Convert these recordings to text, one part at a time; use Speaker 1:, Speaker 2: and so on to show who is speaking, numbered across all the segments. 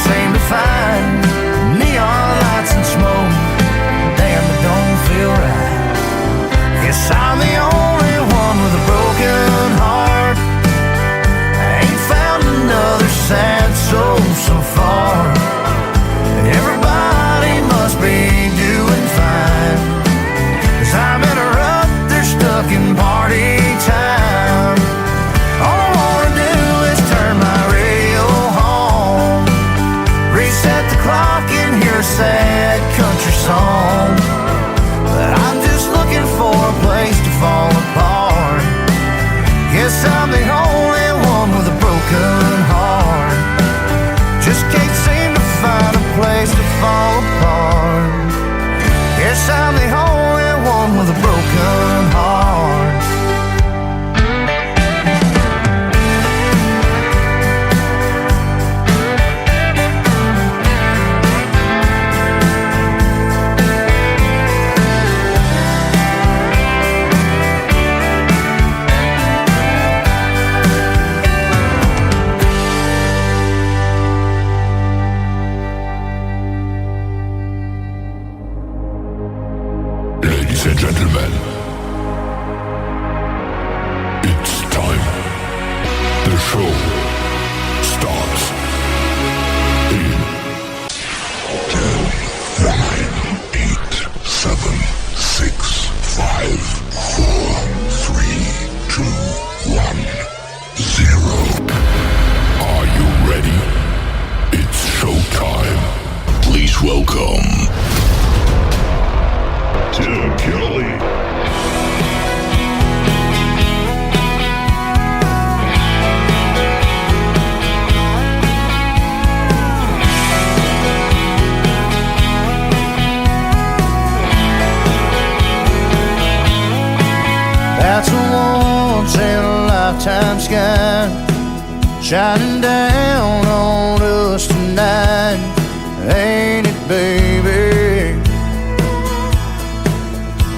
Speaker 1: seem to find neon lights and smoke. Damn, it don't feel right. Guess I'm the only one with a broken heart. I ain't found another sad soul so far. Everybody must be doing fine, 'cause I'm in a rut, they're stuck in party time. All I wanna do is turn my radio home, reset the clock and hear a sad country song. But I'm just looking for a place to fall apart. Guess I'm the only one with a broken heart. Just can't seem to find a place to fall apart. Guess I'm the only one with a broken heart.
Speaker 2: Ladies and gentlemen, it's time. The show starts in 10, 9, 8, 7, 6, 5, 4, 3, 2, 1, 0. Are you ready? It's showtime. Please welcome Tim Kelly.
Speaker 1: That's a once in a lifetime sky shining down on us tonight, ain't it, baby?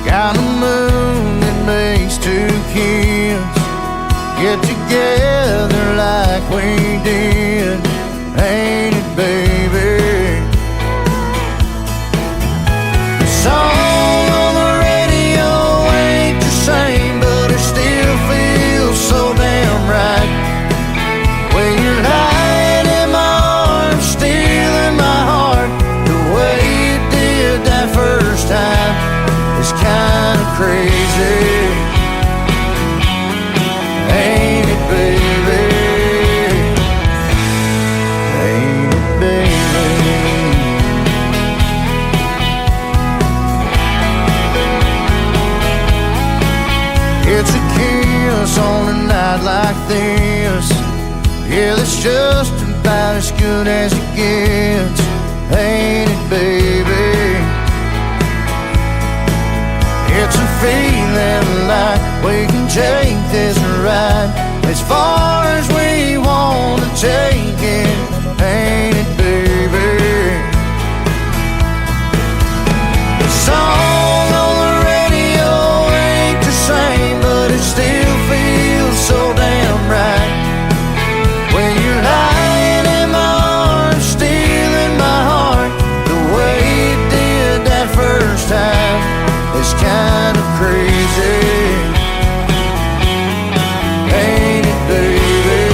Speaker 1: Got a moon that makes two kids get together like we did, ain't it, baby? The song on the radio ain't the same, but it still feels so damn right. When you're lying in my arms, stealing my heart, the way you did that first time, it's kinda crazy, ain't it, baby? Ain't it, baby? It's a kiss on a night like this. Yeah, that's just about as good as it gets, ain't it, baby? It's a feeling like we can take this ride as far as we want to take it, ain't it, baby? The song on the radio ain't the same, but it still feels so damn right. When you're lying in my arms, stealing my heart, the way you did that first time, it's kind of crazy, ain't it, baby?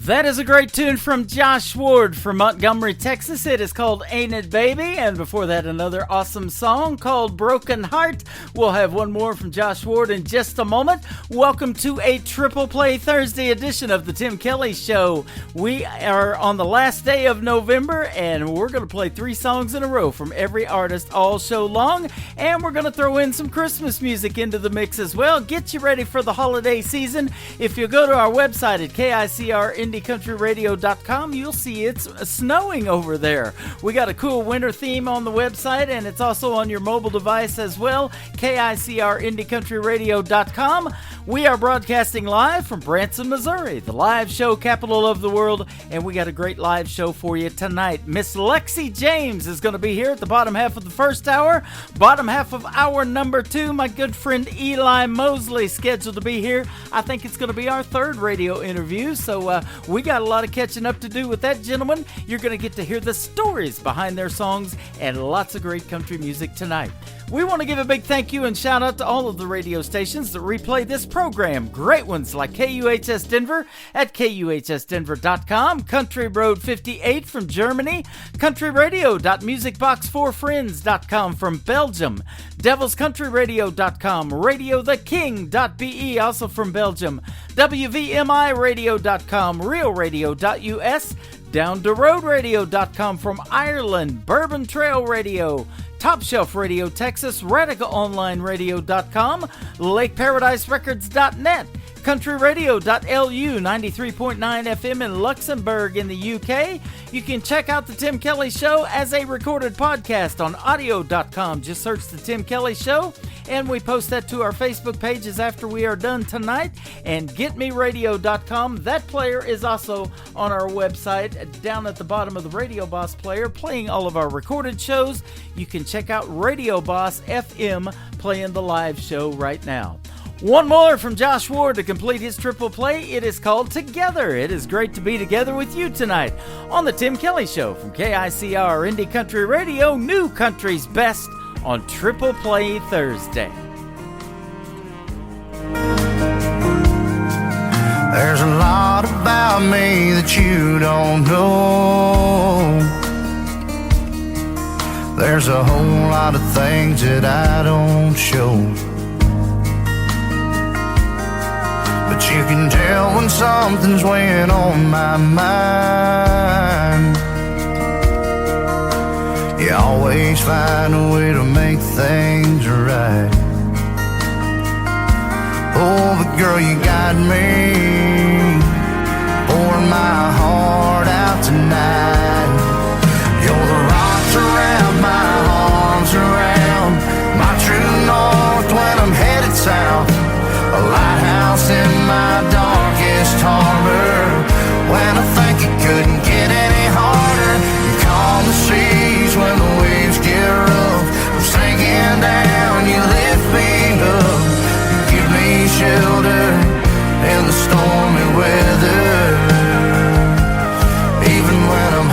Speaker 3: That is a great tune from Josh Ward from Montgomery, Texas. It is called Ain't It Baby, and before that another awesome song called Broken Heart. We'll have one more from Josh Ward in just a moment. Welcome to a Triple Play Thursday edition of the Tim Kelly Show. We are on the last day of November, and we're going to play 3 songs in a row from every artist all show long, and we're going to throw in some Christmas music into the mix as well. Get you ready for the holiday season. If you go to our website at KICRIndieCountryRadio.com, you'll see it's snowing over there. We got a cool winter theme on the website, and it's also on your mobile device as well, KICRIndieCountryRadio.com. We are broadcasting live from Branson, Missouri, the live show capital of the world, and we got a great live show for you tonight. Miss Lexi James is going to be here at the bottom half of the first hour. Bottom half of hour number 2, my good friend Eli Mosley scheduled to be here. I think it's going to be our 3rd radio interview, so we got a lot of catching up to do with that gentleman. You're going to get to hear the stories behind their songs and lots of great country music tonight. We want to give a big thank you and shout out to all of the radio stations that replay this program. Great ones like KUHS Denver at KUHSdenver.com, Country Road 58 from Germany, countryradio.musicbox4friends.com from Belgium, devilscountryradio.com, radiotheking.be also from Belgium, WVMIradio.com, realradio.us, downtheroadradio.com from Ireland, Bourbon Trail Radio, Top Shelf Radio Texas, RadicalOnlineRadio.com, LakeParadiseRecords.net, CountryRadio.lu, 93.9 FM in Luxembourg in the UK. You can check out the Tim Kelly Show as a recorded podcast on audio.com. Just search the Tim Kelly Show, and we post that to our Facebook pages after we are done tonight. And GetMeRadio.com, that player is also on our website down at the bottom of the Radio Boss player, playing all of our recorded shows. You can check out Radio Boss FM playing the live show right now. One more from Josh Ward to complete his triple play. It is called Together. It is great to be together with you tonight on the Tim Kelly Show from KICR Indie Country Radio, New Country's Best on Triple Play Thursday.
Speaker 1: There's a lot about me that you don't know. There's a whole lot of things that I don't show. But you can tell when something's weighing on my mind. You always find a way to make things right. Oh, but girl, you got me pouring my heart out tonight. You're the rocks around my arms, around my true north when I'm headed south. A lighthouse in my darkest harbor. When I think it couldn't get any harder, you calm the seas when the waves get rough. I'm sinking down, you lift me up. You give me shelter in the stormy weather. Even when I'm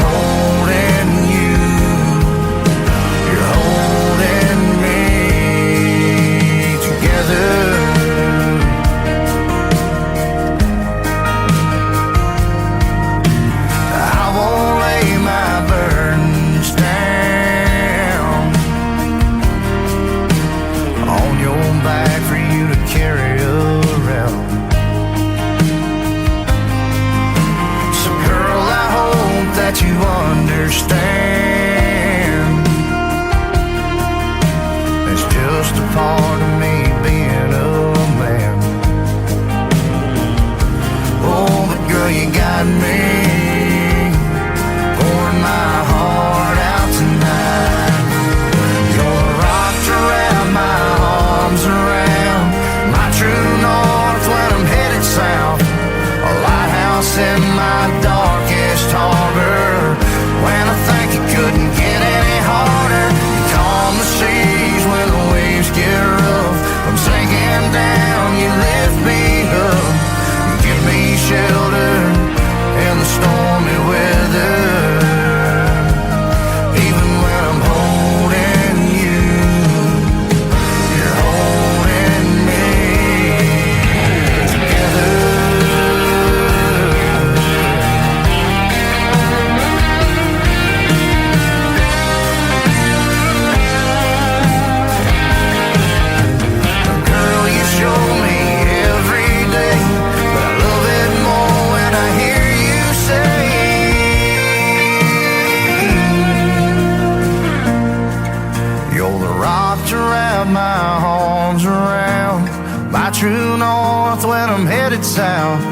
Speaker 1: true north when I'm headed south.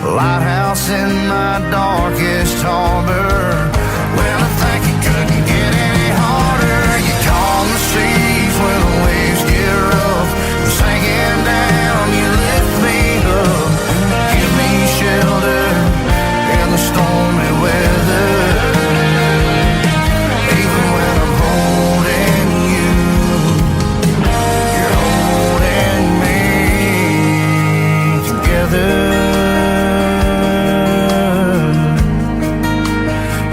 Speaker 1: Lighthouse in my darkest harbor. When I think it couldn't get any harder, you calm the seas when the waves get rough. I'm sinking down, you lift me up. Give me shelter in the stormy weather. Even when I'm holding you, you're holding me together.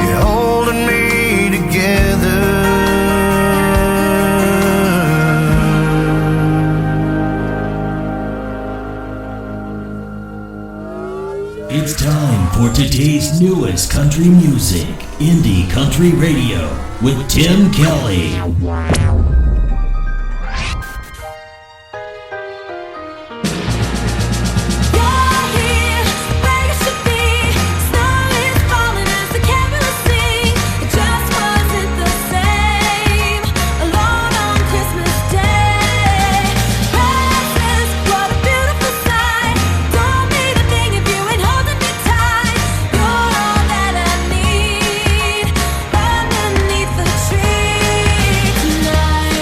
Speaker 1: You're holding me together.
Speaker 4: It's time for today's newest country music, Indie Country Radio, with Tim Kelly.
Speaker 5: Underneath the tree tonight.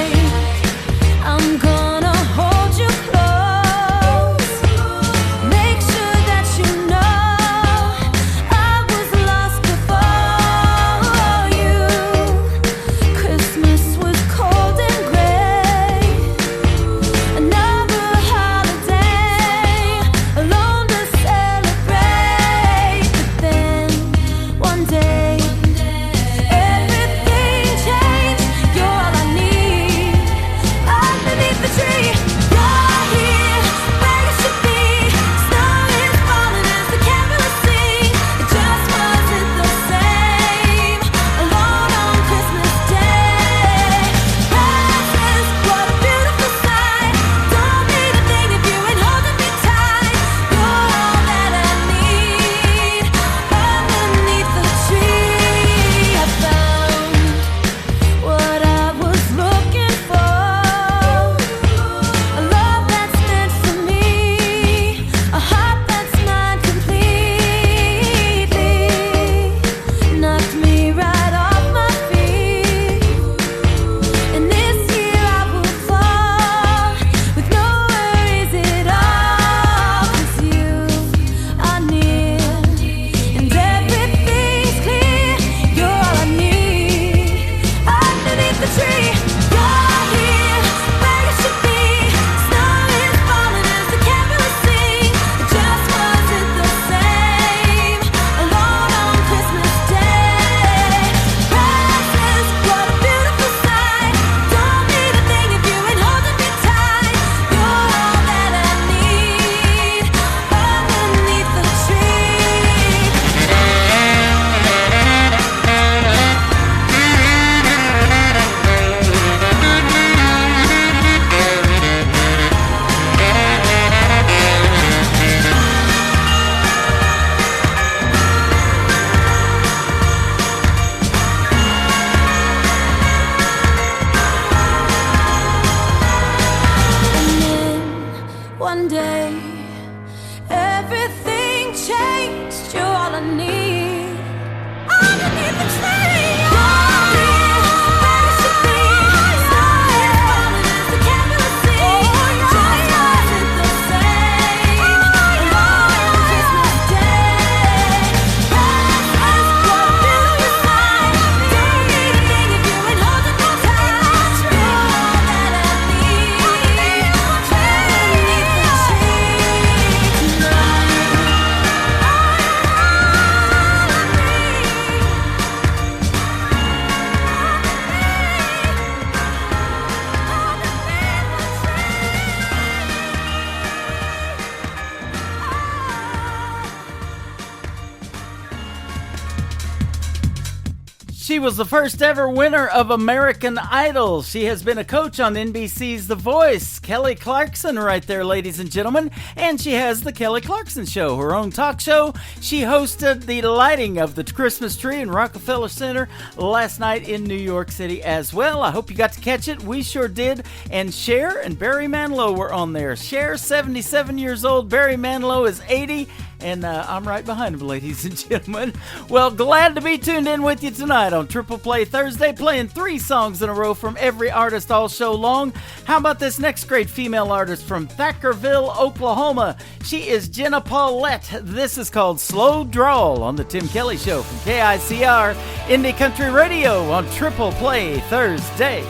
Speaker 3: She was the first ever winner of American Idol. She has been a coach on NBC's The Voice. Kelly Clarkson right there, ladies and gentlemen. And she has The Kelly Clarkson Show, her own talk show. She hosted the lighting of the Christmas tree in Rockefeller Center last night in New York City as well. I hope you got to catch it. We sure did. And Cher and Barry Manilow were on there. Cher, 77 years old. Barry Manilow is 80. And I'm right behind him, ladies and gentlemen. Well, glad to be tuned in with you tonight on Triple Play Thursday, playing 3 songs in a row from every artist all show long. How about this next great female artist from Thackerville, Oklahoma? She is Jenna Paulette. This is called Slow Drawl on the Tim Kelly Show from KICR Indie Country Radio on Triple Play Thursday.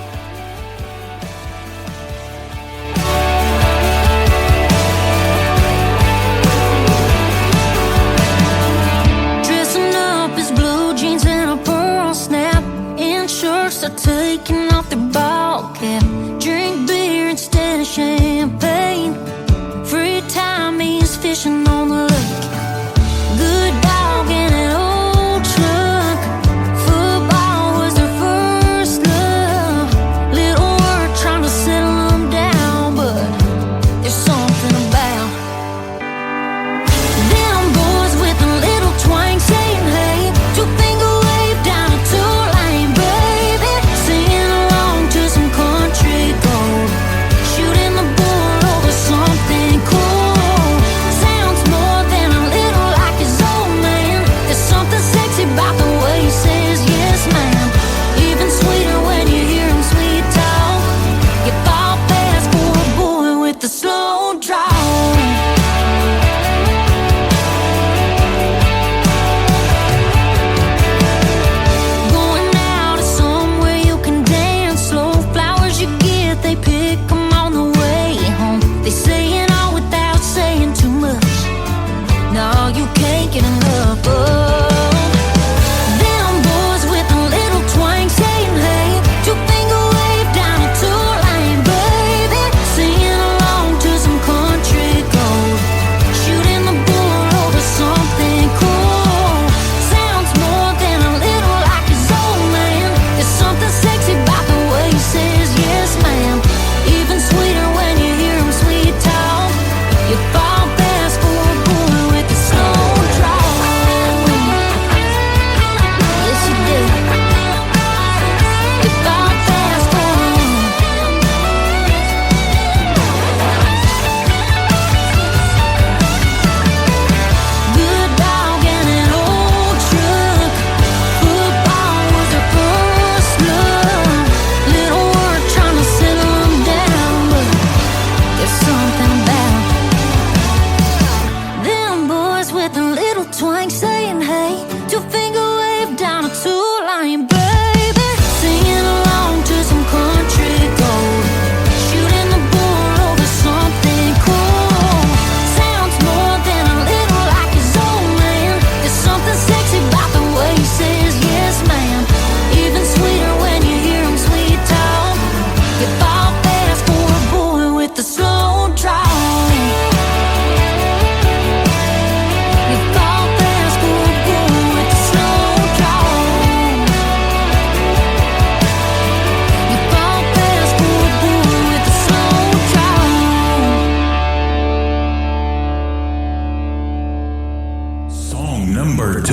Speaker 5: Shirts are taking off their ball cap. Drink beer instead of champagne. Free time means fishing on the lake. Good dog in an old truck. Football was their first love. Little work trying to settle them down, but there's something about them boys with a little twang saying hey. 2-finger wave down a 2-lane, singing along to some country gold, shooting the bull over something cool. Sounds more than a little like his old man. There's something sexy about the way he says yes, ma'am. Even sweeter when you hear him sweet talk. You fall fast for a boy with the slow drawl. They pick 'em on the way home. They say it all without saying too much. No, you can't get enough of them boys with a little twang saying hey. 2-finger wave down a 2-lane, baby, singing along to some country gold, shooting the bull over something cool. Sounds more than a little like his old man. There's something sexy about the way he says yes, ma'am. Even sweeter when you hear him sweet talk. You fall fast for a boy with a slow drawl. Yes, you do. You fall fast for him. Good dog and an old truck. Football was their first love. Little work trying to settle them down, but there's something about them boys with a little twang saying hey. 2-finger wave down a 2-lane, baby, singing along to some country gold, shooting the bull over something cool. Sounds more than a little like his old man. There's something sexy about the way he says yes, ma'am. Even sweeter when you hear him sweet talk. You fall fast for a boy with the slow drawl. You fall fast for a boy with the slow drawl. You fall fast for a boy with the slow drawl.
Speaker 4: Song number 2.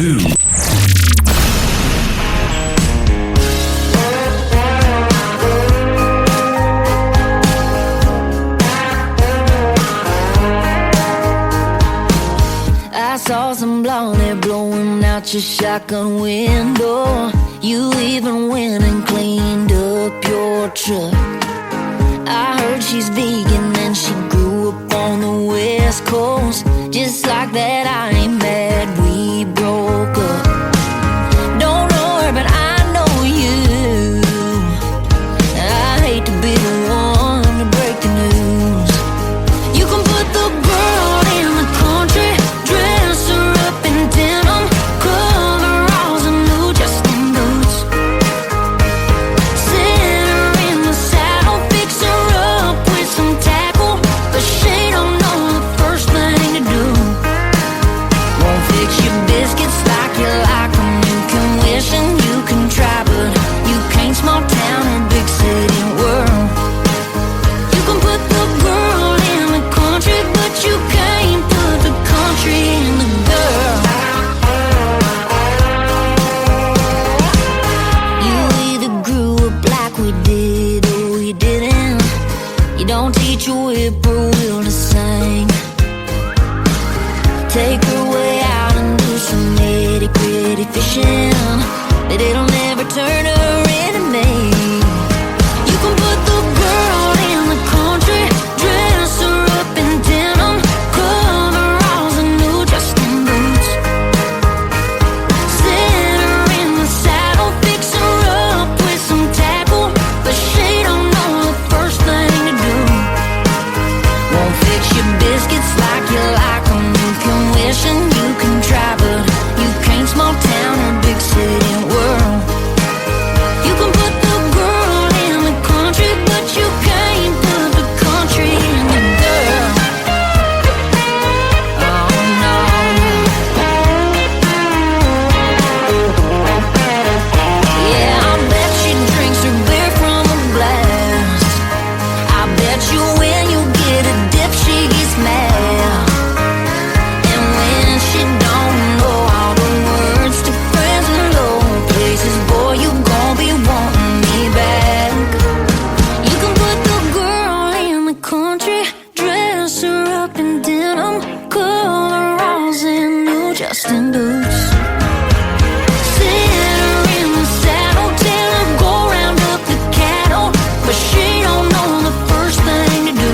Speaker 5: I saw some blonde hair blowing out your shotgun window. You even went and cleaned up your truck. I heard she's vegan and she grew up on the West Coast. Just like that, I ain't mad we broke up. Don't know her, but I know you. I hate to be the one to break the news. You can put the girl in the country, dress her up in denim, coveralls and new Justin boots. Sit her in the saddle, fix her up with some tackle, but she don't know the first thing to do. whippoorwill to sing. Take her way out and do some nitty-gritty fishing, but it'll never turn her into me. You can put the girl in the country, dress her up in denim, coveralls and new Justin boots. Sit her in the saddle, fix her up with some tackle, but she don't know the first thing to do. Won't fix your biscuits like you like them. You can wish and you can try, but you can't small town or big city world. You can put the girl in the country, but you can't put the country in the girl. Oh no. Yeah, I bet she drinks her beer from a glass. I bet you when you get a dip she gets mad. And when she don't know all the words to friends in low places, boy, you gon' be wanting me back. You can put the girl in the country, dress her up in denim, coveralls and new Justin boots. Sit her in the saddle, tell her go round up the cattle, but she don't know the first thing to do.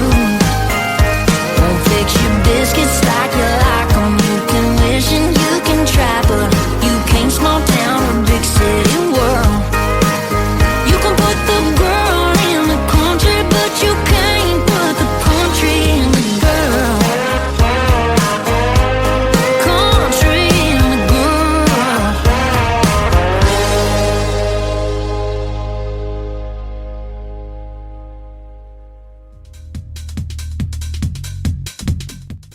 Speaker 5: Won't fix your biscuits like you like them. You can wish and you can try, but you can't small town or big city world. You can put the girl in the country, but you can't put the country in the girl. Country in the girl.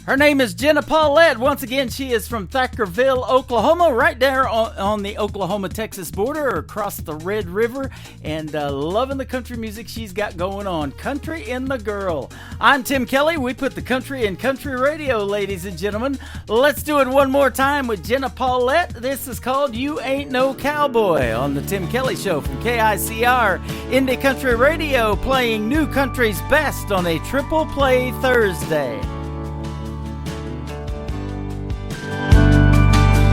Speaker 3: Her name is Jenna Paulette. Once again, she is from Thackerville, Oklahoma, right there on the Oklahoma-Texas border, across the Red River, and loving the country music she's got going on. Country in the Girl. I'm Tim Kelly. We put the country in country radio, ladies and gentlemen. Let's do it one more time with Jenna Paulette. This is called You Ain't No Cowboy on the Tim Kelly Show from KICR Indie Country Radio, playing new country's best on a triple play Thursday.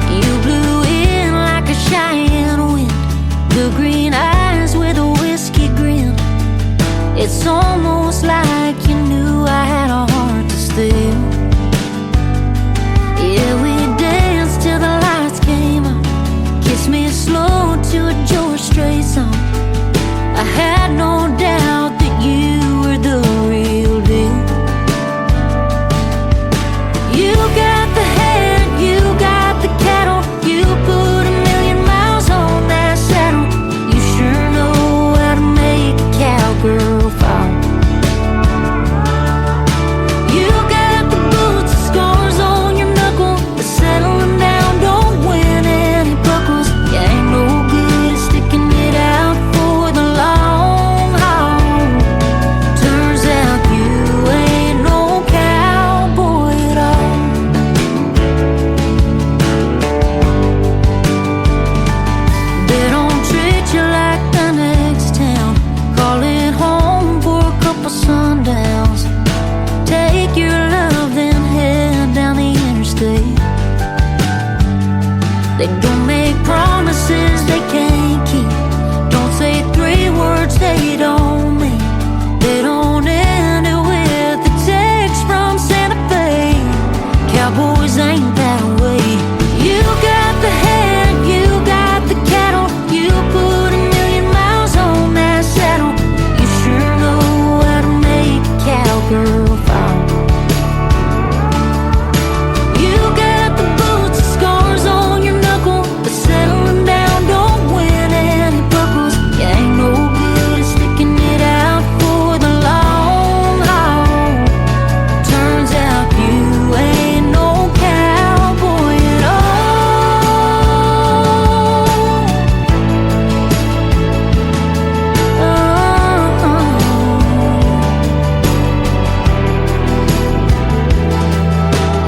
Speaker 5: You blew in like a Cheyenne wind, blue green eyes with a whiskey grin. It's almost like you knew I had a heart to steal. Yeah, we danced till the lights came on, kissed me slow to a George Strait song. I had no doubt that you were the real deal. You got the head, you got the cattle, you put 1,000,000 miles on that saddle. You sure know how to make a cowgirl fall. You got the boots, the scars on your knuckle, but settling down don't win any buckles. You ain't no good at sticking it out for the long haul. Turns out you ain't no cowboy at all. They don't treat you like the next town. Call it home for a couple sundowns. Take your love, then head down the interstate. They don't make promises they can't keep. Don't say 3 words they don't mean. They don't end it with a text from Santa Fe. Cowboys ain't that way. You got the head, you got the cattle, you put 1,000,000 miles on that saddle. You sure know how to make a cowgirl fall. You got the boots, the scars on your knuckle, but settling down don't win any buckles. You ain't no good at sticking it out for the long haul. Turns out you ain't no cowboy at all.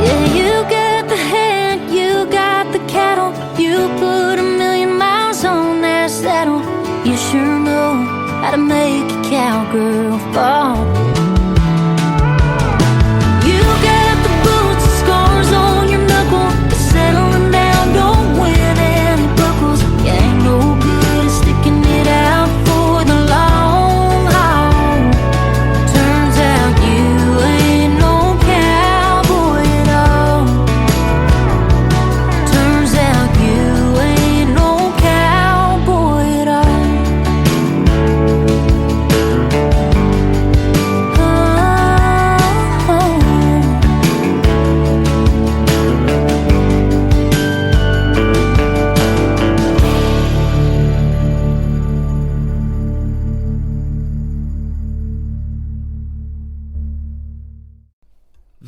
Speaker 5: Yeah, you got the head, you got the cattle, you put 1,000,000 miles on that saddle. You sure know how to make a cowgirl fall.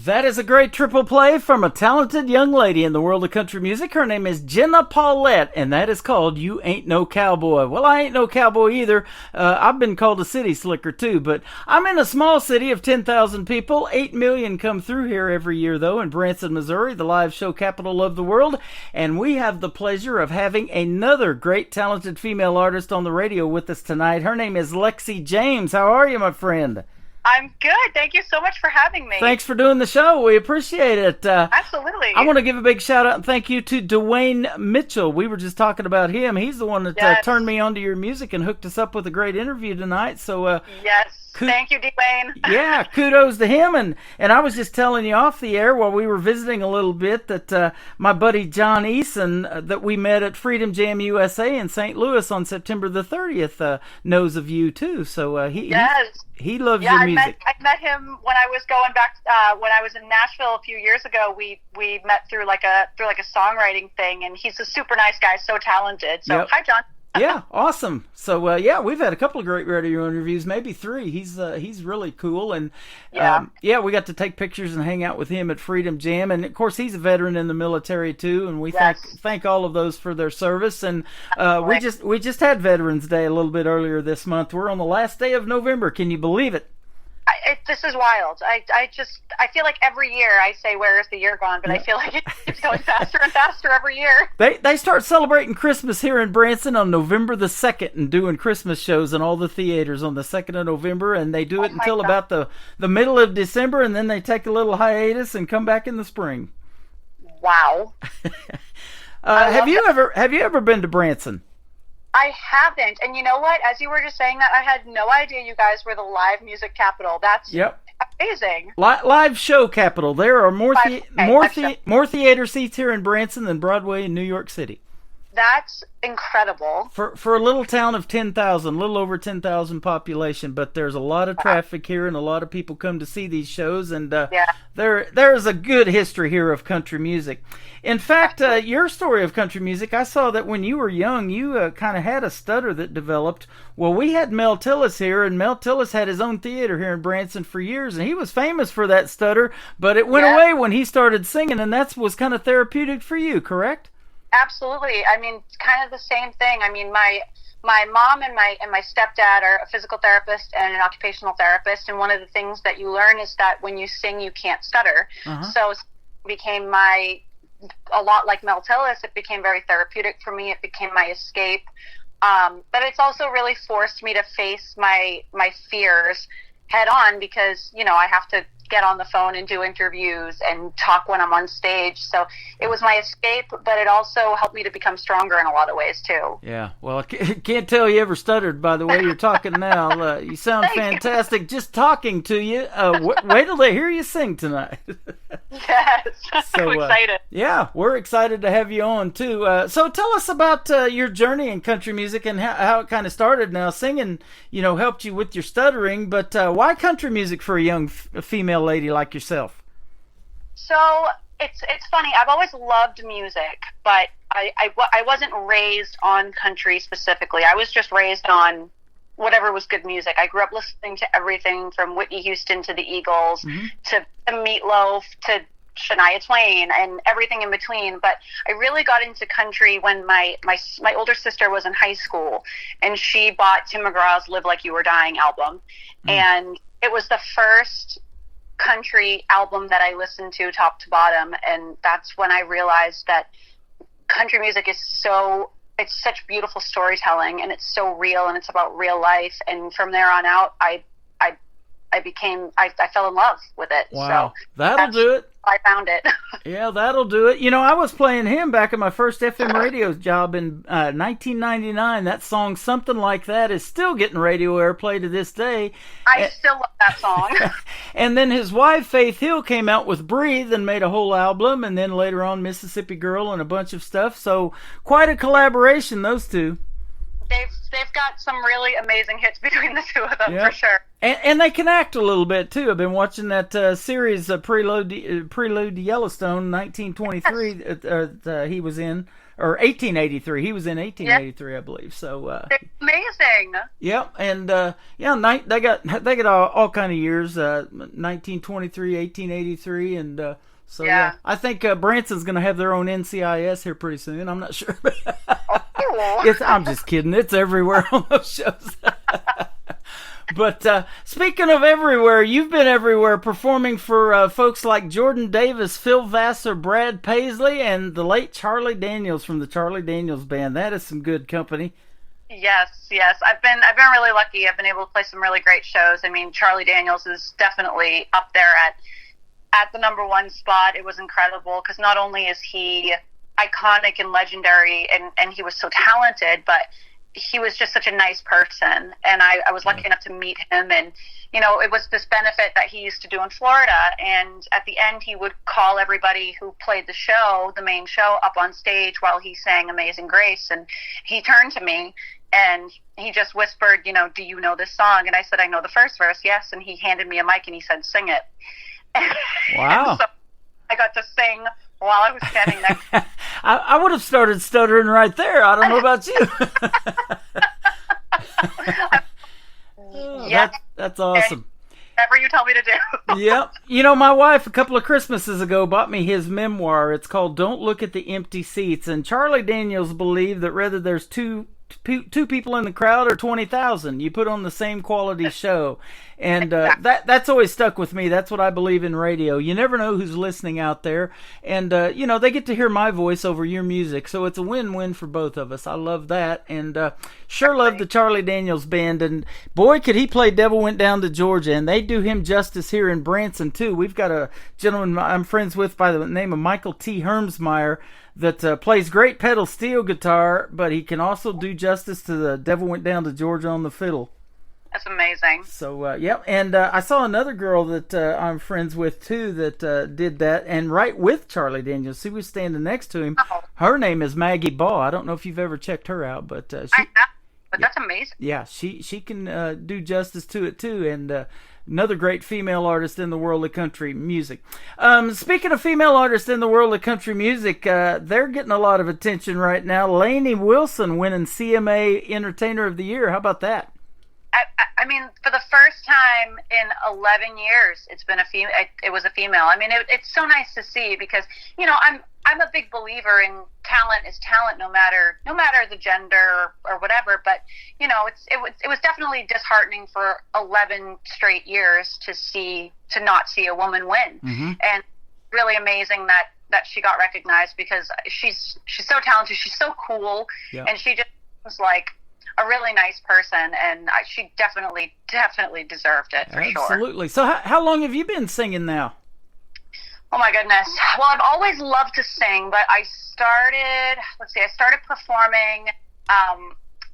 Speaker 3: That is a great triple play from a talented young lady in the world of country music. Her name is Jenna Paulette, and that is called You Ain't No Cowboy. Well, I ain't no cowboy either. I've been called a city slicker too, but I'm in a small city of 10,000 people. 8 million come through here every year, though, in Branson, Missouri, the live show capital of the world. And we have the pleasure of having another great talented female artist on the radio with us tonight. Her name is Lexi James. How are you, my friend?
Speaker 6: I'm good. Thank you so much for having me.
Speaker 3: Thanks for doing the show. We appreciate it.
Speaker 6: Absolutely.
Speaker 3: I want to give a big shout out and thank you to Dwayne Mitchell. We were just talking about him. He's the one that
Speaker 6: Yes.
Speaker 3: turned me onto your music and hooked us up with a great interview tonight. So,
Speaker 6: Yes. Thank you, Dwayne.
Speaker 3: yeah, kudos to him. And I was just telling you off the air while we were visiting a little bit that my buddy John Eason that we met at Freedom Jam USA in St. Louis on September the 30th knows of you too. So
Speaker 6: Yes.
Speaker 3: he loves
Speaker 6: Yeah,
Speaker 3: your music.
Speaker 6: I met him when I was going back when I was in Nashville a few years ago. We met through like a songwriting thing, and he's a super nice guy, so talented. So
Speaker 3: Yep.
Speaker 6: hi, John.
Speaker 3: Yeah, awesome. So yeah, we've had a couple of great radio interviews, maybe 3. He's really cool, and
Speaker 6: Yeah.
Speaker 3: we got to take pictures and hang out with him at Freedom Jam, and of course he's a veteran in the military too, and we
Speaker 6: Yes.
Speaker 3: thank all of those for their service. And we just had Veterans Day a little bit earlier this month. We're on the last day of November. Can you believe it?
Speaker 6: This is wild. I feel like every year I say, "Where is the year gone?" But I feel like it keeps going faster and faster every year.
Speaker 3: They start celebrating Christmas here in Branson on November the 2nd and doing Christmas shows in all the theaters on the 2nd of November, and they do it
Speaker 6: Oh my
Speaker 3: until
Speaker 6: God.
Speaker 3: about the middle of December, and then they take a little hiatus and come back in the spring.
Speaker 6: Wow.
Speaker 3: Have you ever been to Branson?
Speaker 6: I haven't. And you know what? As you were just saying that, I had no idea you guys were the live music capital. That's
Speaker 3: Yep.
Speaker 6: amazing.
Speaker 3: Live show capital. There are more
Speaker 6: Live show.
Speaker 3: more theater seats here in Branson than Broadway in New York City.
Speaker 6: That's incredible.
Speaker 3: For a little town of 10,000, little over 10,000 population, but there's a lot of traffic here and a lot of people come to see these shows, and there's a good history here of country music. In fact, your story of country music, I saw that when you were young, you kind of had a stutter that developed. Well, we had Mel Tillis here, and Mel Tillis had his own theater here in Branson for years, and he was famous for that stutter, but it went away when he started singing, and that was kind of therapeutic for you, correct?
Speaker 6: Absolutely. I mean, it's kind of the same thing. I mean, my mom and my stepdad are a physical therapist and an occupational therapist, and one of the things that you learn is that when you sing, you can't stutter. So it became a lot like Mel Tillis. It became very therapeutic for me. It became my escape. But it's also really forced me to face my fears head on because, I have to get on the phone and do interviews and talk when I'm on stage. So it was my escape, but it also helped me to become stronger in a lot of ways too.
Speaker 3: Yeah, well, I can't tell you ever stuttered by the way you're talking now. You sound fantastic just talking to you. Wait till they hear you sing tonight.
Speaker 6: Yes,
Speaker 3: So,
Speaker 6: I'm excited.
Speaker 3: Yeah, we're excited to have you on too. So tell us about your journey in country music and how it kind of started. Now, singing, helped you with your stuttering, but why country music for a young female lady like yourself?
Speaker 6: So it's funny. I've always loved music, but I wasn't raised on country specifically. I was just raised on whatever was good music. I grew up listening to everything from Whitney Houston to the Eagles to Meatloaf to Shania Twain and everything in between. But I really got into country when my older sister was in high school, and she bought Tim McGraw's "Live Like You Were Dying" album, and it was the first country album that I listened to top to bottom, and that's when I realized that country music is it's such beautiful storytelling, and it's so real, and it's about real life. And from there on out, I fell in love with it.
Speaker 3: Wow,
Speaker 6: so
Speaker 3: that'll do it.
Speaker 6: I found it.
Speaker 3: Yeah, that'll do it. I was playing him back at my first FM radio job in 1999. That song, Something Like That, is still getting radio airplay to this day.
Speaker 6: I still love that song.
Speaker 3: And then his wife, Faith Hill, came out with Breathe and made a whole album, and then later on Mississippi Girl and a bunch of stuff. So quite a collaboration, those two.
Speaker 6: They've got some really amazing hits between the two of them,
Speaker 3: Yep.
Speaker 6: for sure.
Speaker 3: And they can act a little bit too. I've been watching that series, Prelude to Yellowstone, 1923. He was in, or 1883. He was in 1883, I believe. So
Speaker 6: It's amazing.
Speaker 3: yep, and they got all kind of years, 1923, 1883, and so
Speaker 6: Yeah.
Speaker 3: I think Branson's going to have their own NCIS here pretty soon. I'm not sure.
Speaker 6: Cool.
Speaker 3: I'm just kidding. It's everywhere on those shows. But speaking of everywhere, you've been everywhere performing for folks like Jordan Davis, Phil Vassar, Brad Paisley, and the late Charlie Daniels from the Charlie Daniels Band. That is some good company.
Speaker 6: Yes. I've been really lucky. I've been able to play some really great shows. I mean, Charlie Daniels is definitely up there at the number one spot. It was incredible because not only is he iconic and legendary and he was so talented, but he was just such a nice person. And I was lucky enough to meet him, and it was this benefit that he used to do in Florida, and at the end he would call everybody who played the main show up on stage while he sang Amazing Grace, and he turned to me and he just whispered, do you know this song? And I said, I know the first verse, yes. And he handed me a mic and he said, sing it.
Speaker 3: Wow.
Speaker 6: So I got to sing while I was standing next.
Speaker 3: I would have started stuttering right there. I don't know about you.
Speaker 6: Yeah.
Speaker 3: That's awesome.
Speaker 6: Whatever you tell me to do.
Speaker 3: Yep. My wife a couple of Christmases ago bought me his memoir. It's called Don't Look at the Empty Seats. And Charlie Daniels believed that whether there's two people in the crowd or 20,000, you put on the same quality show. And that's always stuck with me. That's what I believe in radio. You never know who's listening out there. And, they get to hear my voice over your music. So it's a win-win for both of us. I love that. And sure love the Charlie Daniels Band. And boy, could he play Devil Went Down to Georgia. And they do him justice here in Branson, too. We've got a gentleman I'm friends with by the name of Michael T. Hermsmeyer that plays great pedal steel guitar, but he can also do justice to the Devil Went Down to Georgia on the fiddle.
Speaker 6: That's amazing.
Speaker 3: So, yep. And I saw another girl that I'm friends with, too, that did that, and right with Charlie Daniels. She was standing next to him.
Speaker 6: Oh.
Speaker 3: Her name is Maggie Ball. I don't know if you've ever checked her out, but
Speaker 6: I have, but that's amazing.
Speaker 3: yeah, she can do justice to it, too, and another great female artist in the world of country music. Speaking of female artists in the world of country music, they're getting a lot of attention right now. Lainey Wilson winning CMA Entertainer of the Year. How about that?
Speaker 6: I mean, for the first time in 11 years, it's been a female. It was a female. I mean, it's so nice to see because I'm a big believer in talent is talent, no matter the gender or whatever. But it was definitely disheartening for 11 straight years to not see a woman win, and really amazing that she got recognized because she's so talented, she's so cool, and she just was like a really nice person, and she definitely deserved it for sure.
Speaker 3: Absolutely. So how long have you been singing now?
Speaker 6: Oh my goodness. Well, I've always loved to sing, but I started performing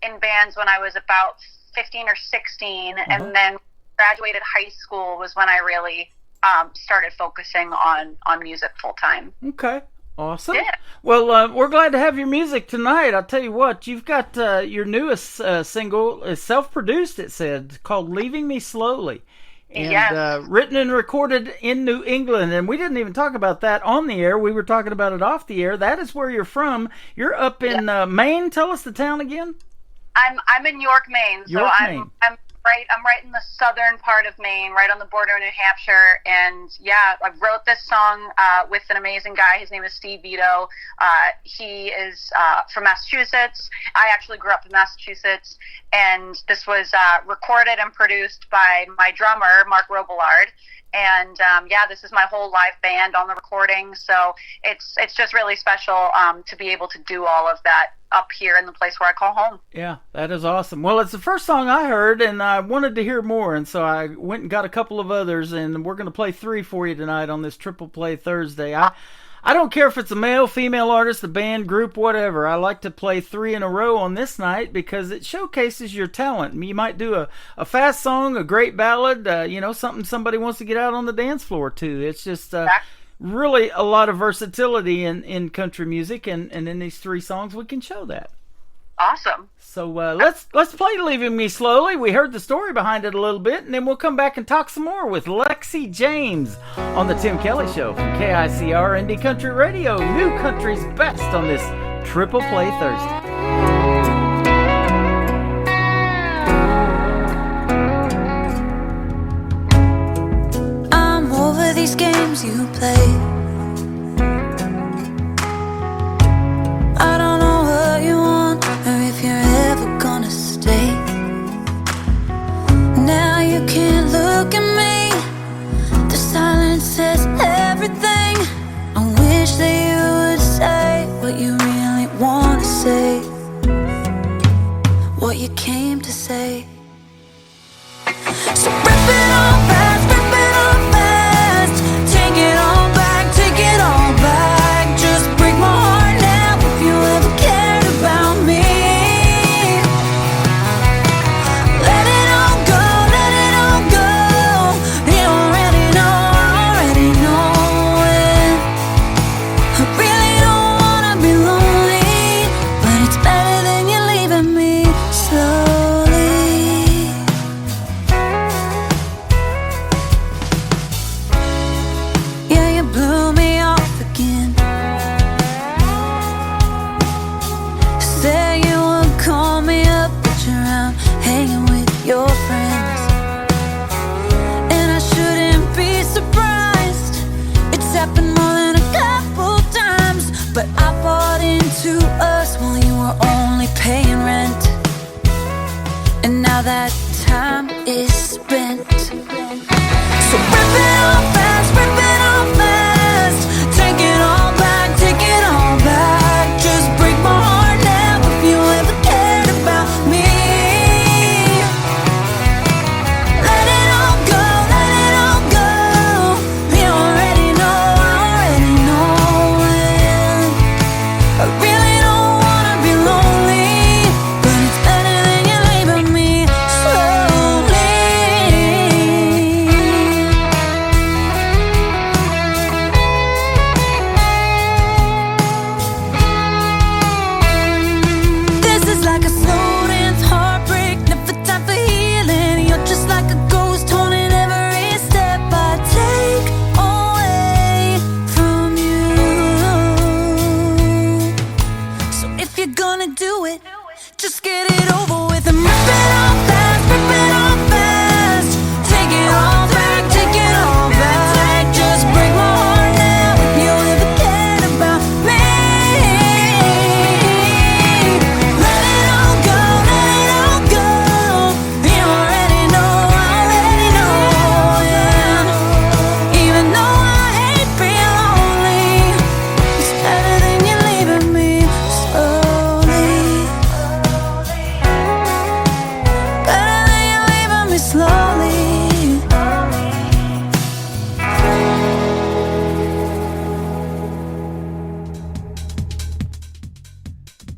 Speaker 6: in bands when I was about 15 or 16, and then graduated high school was when I really started focusing on music full time.
Speaker 3: Okay. Awesome.
Speaker 6: Yeah.
Speaker 3: Well, we're glad to have your music tonight. I'll tell you what, you've got your newest single, is self-produced, it said, called Leaving Me Slowly. And
Speaker 6: Yes.
Speaker 3: Written and recorded in New England. And we didn't even talk about that on the air. We were talking about it off the air. That is where you're from. You're up in Maine. Tell us the town again.
Speaker 6: I'm in York, Maine.
Speaker 3: York,
Speaker 6: So
Speaker 3: Maine.
Speaker 6: I'm right in the southern part of Maine, right on the border of New Hampshire. And yeah, I wrote this song with an amazing guy. His name is Steve Vito. He is from Massachusetts. I actually grew up in Massachusetts, and this was recorded and produced by my drummer, Mark Robillard. And this is my whole live band on the recording. So it's just really special to be able to do all of that up here in the place where I call home.
Speaker 3: Yeah, that is awesome. Well, it's the first song I heard, and I wanted to hear more, and so I went and got a couple of others, and we're going to play 3 for you tonight on this Triple Play Thursday. I don't care if it's a male, female artist, a band, group, whatever. I like to play 3 in a row on this night because it showcases your talent. You might do a fast song, a great ballad, something somebody wants to get out on the dance floor to. It's just really a lot of versatility in country music, and in these 3 songs we can show that.
Speaker 6: Awesome.
Speaker 3: So let's play Leaving Me Slowly. We heard the story behind it a little bit, and then we'll come back and talk some more with Lexi James on the Tim Kelly Show from KICR Indie Country Radio, New Country's best on this Triple Play Thursday.
Speaker 5: I'm over these games you play. I don't know what you want or if you're ever gonna stay. Now you can't look at me. The silence says everything. I wish that you would say what you really wanna say, what you came to say. So rip it all fast, rip it all fast. Take it all back, take it all back. Just break my heart now if you ever cared about me. Let it all go, let it all go. You already know it. I really don't wanna be lonely, but it's better than you leaving me slowly. Yeah, you blew me off again. Said you would call me up, but you're out hanging with your friends. And I shouldn't be surprised. It's happened more than a couple times. But I bought into us while you were only paying rent. And now that time is spent. So rip it all fast, rip it all fast. Take it all back, take it all back. Just break my heart now if you ever cared about me. Let it all go, let it all go. You already know it. I really don't wanna be lonely, but it's better than you leaving me slowly. This is like a slow dance heartbreak, never time for healing. You're just like a ghost haunting every step I take away from you. So if you're gonna do it, just get it over with and rip it all fast, rip it all fast. Take it all back, take it all back. Just break my heart now if you ever cared about me. Let it all go, let it all go. You already know it. Even though I hate being lonely, it's better than you leaving me slowly. Better than you leaving me slowly.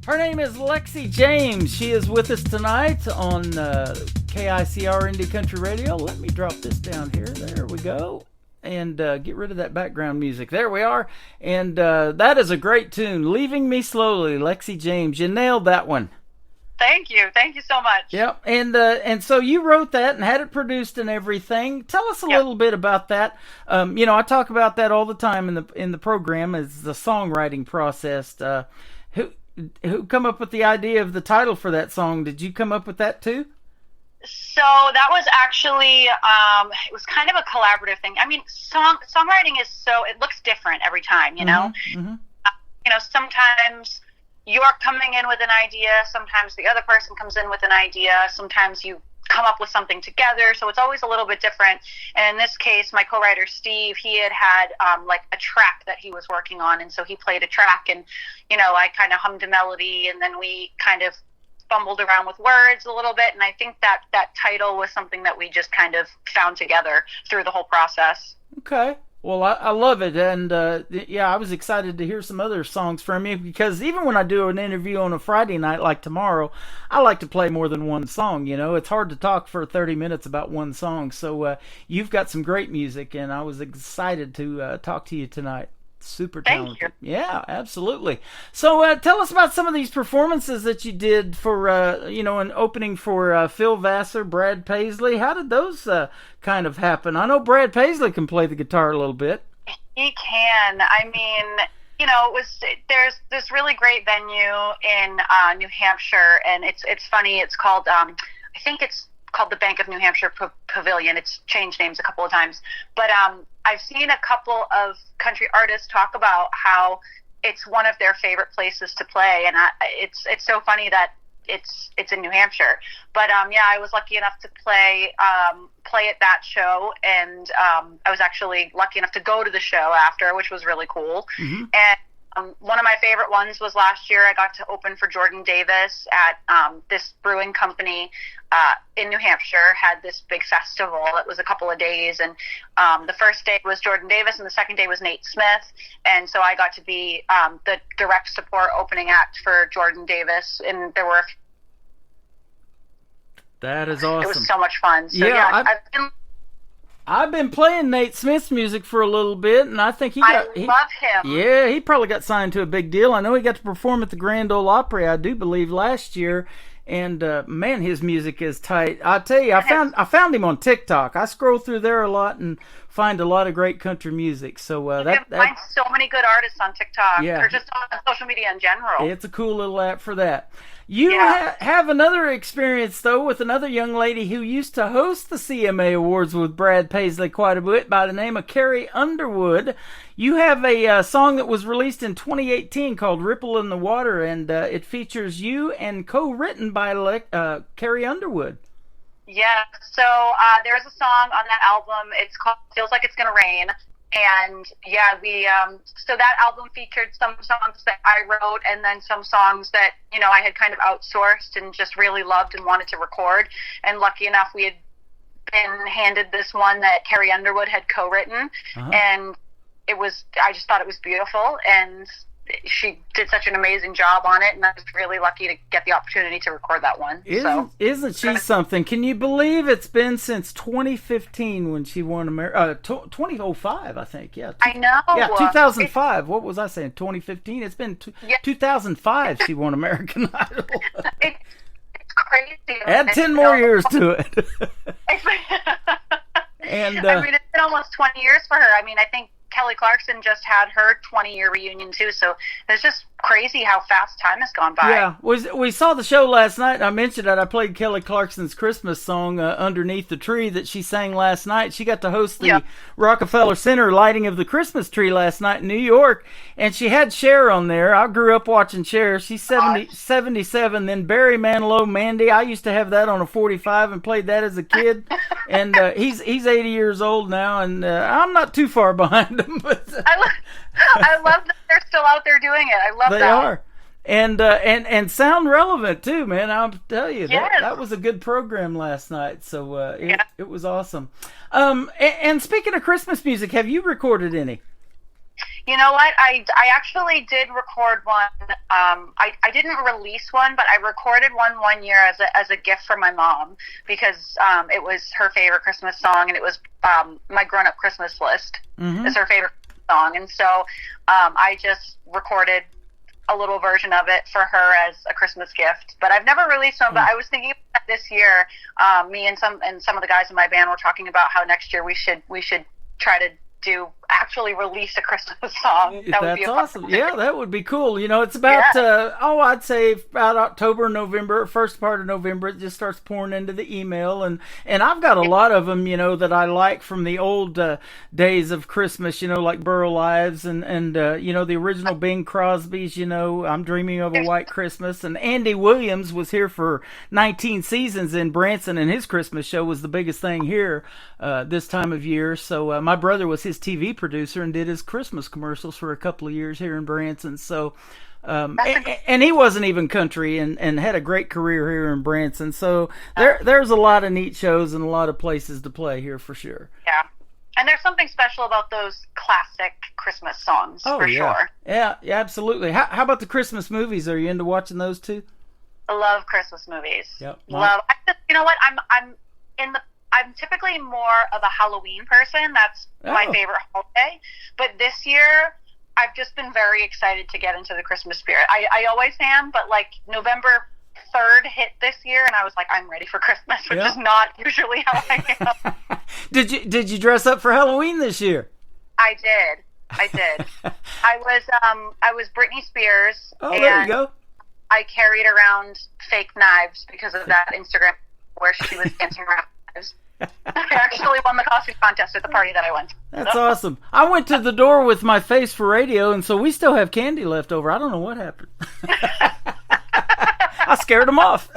Speaker 3: Her name is Lexi James. She is with us tonight on KICR Indie Country Radio. Let me drop this down here. There we go. And get rid of that background music. There we are. And that is a great tune. Leaving Me Slowly, Lexi James. You nailed that one.
Speaker 6: Thank you so much.
Speaker 3: Yep. And so you wrote that and had it produced and everything. Tell us a little bit about that. I talk about that all the time in the program as the songwriting process. Who come up with the idea of the title for that song? Did you come up with that too?
Speaker 6: So that was actually, it was kind of a collaborative thing. I mean, songwriting is it looks different every time, you know?
Speaker 3: Mm-hmm.
Speaker 6: Sometimes you're coming in with an idea, sometimes the other person comes in with an idea, sometimes you come up with something together, so it's always a little bit different. And in this case, my co-writer Steve, he had like a track that he was working on, and so he played a track, and I kind of hummed a melody, and then we kind of fumbled around with words a little bit, and I think that title was something that we just kind of found together through the whole process.
Speaker 3: Okay. Well, I love it, and I was excited to hear some other songs from you, because even when I do an interview on a Friday night like tomorrow, I like to play more than one song. It's hard to talk for 30 minutes about one song, so you've got some great music, and I was excited to talk to you tonight. Super talented.
Speaker 6: Thank you.
Speaker 3: Yeah, absolutely. So tell us about some of these performances that you did for, an opening for Phil Vassar, Brad Paisley. How did those kind of happen? I know Brad Paisley can play the guitar a little bit.
Speaker 6: He can. I mean, you know, there's this really great venue in New Hampshire, and it's funny. It's called I think it's called the Bank of New Hampshire Pavilion. It's changed names a couple of times, but I've seen a couple of country artists talk about how it's one of their favorite places to play, and it's so funny that it's in New Hampshire. But yeah, I was lucky enough to play at that show, and I was actually lucky enough to go to the show after, which was really cool.
Speaker 3: Mm-hmm.
Speaker 6: And one of my favorite ones was last year. I got to open for Jordan Davis at this brewing company in New Hampshire. Had this big festival. It was a couple of days, and the first day was Jordan Davis, and the second day was Nate Smith. And so I got to be the direct support opening act for Jordan Davis, and there were.
Speaker 3: That is awesome.
Speaker 6: It was so much fun. So
Speaker 3: Yeah,
Speaker 6: yeah,
Speaker 3: I've been playing Nate Smith's music for a little bit, and I think
Speaker 6: I love him.
Speaker 3: Yeah, he probably got signed to a big deal. I know he got to perform at the Grand Ole Opry, I do believe, last year. And man, his music is tight. I tell you, I found him on TikTok. I scroll through there a lot and find a lot of great country music. So
Speaker 6: you can find so many good artists on TikTok,
Speaker 3: Yeah.
Speaker 6: or just on social media in general.
Speaker 3: It's a cool little app for that. You
Speaker 6: Yeah.
Speaker 3: have another experience, though, with another young lady who used to host the CMA Awards with Brad Paisley quite a bit by the name of Carrie Underwood. You have a song that was released in 2018 called Ripple in the Water, and it features you and co-written by Carrie Underwood.
Speaker 6: Yeah, so there's a song on that album. It's called Feels Like It's Gonna Rain. And yeah, we so that album featured some songs that I wrote, and then some songs that, you know, I had kind of outsourced and just really loved and wanted to record. And lucky enough, we had been handed this one that Carrie Underwood had co-written, and I just thought it was beautiful, and she did such an amazing job on it, and I was really lucky to get the opportunity to record that one.
Speaker 3: Isn't she something? Can you believe it's been since 2015 when she won 2005, I think. Yeah.
Speaker 6: I know.
Speaker 3: Yeah, 2005. What was I saying? 2015? It's been 2005 she won American Idol.
Speaker 6: It's crazy.
Speaker 3: Add 10 more years to it. And
Speaker 6: I mean, it's been almost 20 years for her. I mean, I think Kelly Clarkson just had her 20-year reunion too, so it's just crazy how fast time has gone by.
Speaker 3: Yeah, we saw the show last night, and I mentioned that I played Kelly Clarkson's Christmas song, Underneath the Tree, that she sang last night. She got to host the Rockefeller Center lighting of the Christmas tree last night in New York, and she had Cher on there. I grew up watching Cher. She's 77. Then Barry Manilow, Mandy. I used to have that on a 45 and played that as a kid. And he's 80 years old now, and I'm not too far behind him. But
Speaker 6: I love that they're still out there doing it. I love
Speaker 3: they
Speaker 6: that.
Speaker 3: are. And sound relevant too, man. I'll tell you,
Speaker 6: Yes.
Speaker 3: that was a good program last night. So it was awesome. And speaking of Christmas music, have you recorded any?
Speaker 6: You know what? I actually did record one. I didn't release one, but I recorded one year as a gift for my mom, because it was her favorite Christmas song, and it was My Grown Up Christmas List is her favorite song. And so I just recorded a little version of it for her as a Christmas gift. But I've never released one. But I was thinking about this year, me and some of the guys in my band were talking about how next year we should try to actually release a Christmas song.
Speaker 3: That's awesome. Yeah, that would be cool. You know, it's about I'd say about October, November, first part of November, it just starts pouring into the email, and I've got a lot of them, you know, that I like from the old days of Christmas, you know, like Burl Ives and you know, the original Bing Crosby's, you know, I'm Dreaming of a White Christmas, and Andy Williams was here for 19 seasons in Branson, and his Christmas show was the biggest thing here this time of year. So my brother was his TV producer and did his Christmas commercials for a couple of years here in Branson. So and he wasn't even country, and had a great career here in Branson. So there's a lot of neat shows and a lot of places to play here for sure.
Speaker 6: Yeah. And there's something special about those classic Christmas songs, sure.
Speaker 3: Yeah, absolutely. How about the Christmas movies? Are you into watching those too?
Speaker 6: I love Christmas movies.
Speaker 3: Yep.
Speaker 6: You know what? I'm typically more of a Halloween person. That's my favorite holiday. But this year, I've just been very excited to get into the Christmas spirit. I always am, but like November 3rd hit this year, and I was like, I'm ready for Christmas, which is not usually how I am.
Speaker 3: Did you dress up for Halloween this year?
Speaker 6: I did. I did. I was Britney Spears.
Speaker 3: Oh, there you
Speaker 6: and
Speaker 3: go.
Speaker 6: I carried around fake knives because of that Instagram where she was dancing around knives. I actually won the costume contest at the party that I went to.
Speaker 3: That's awesome. I went to the door with my face for radio, and so we still have candy left over. I don't know what happened. I scared them off.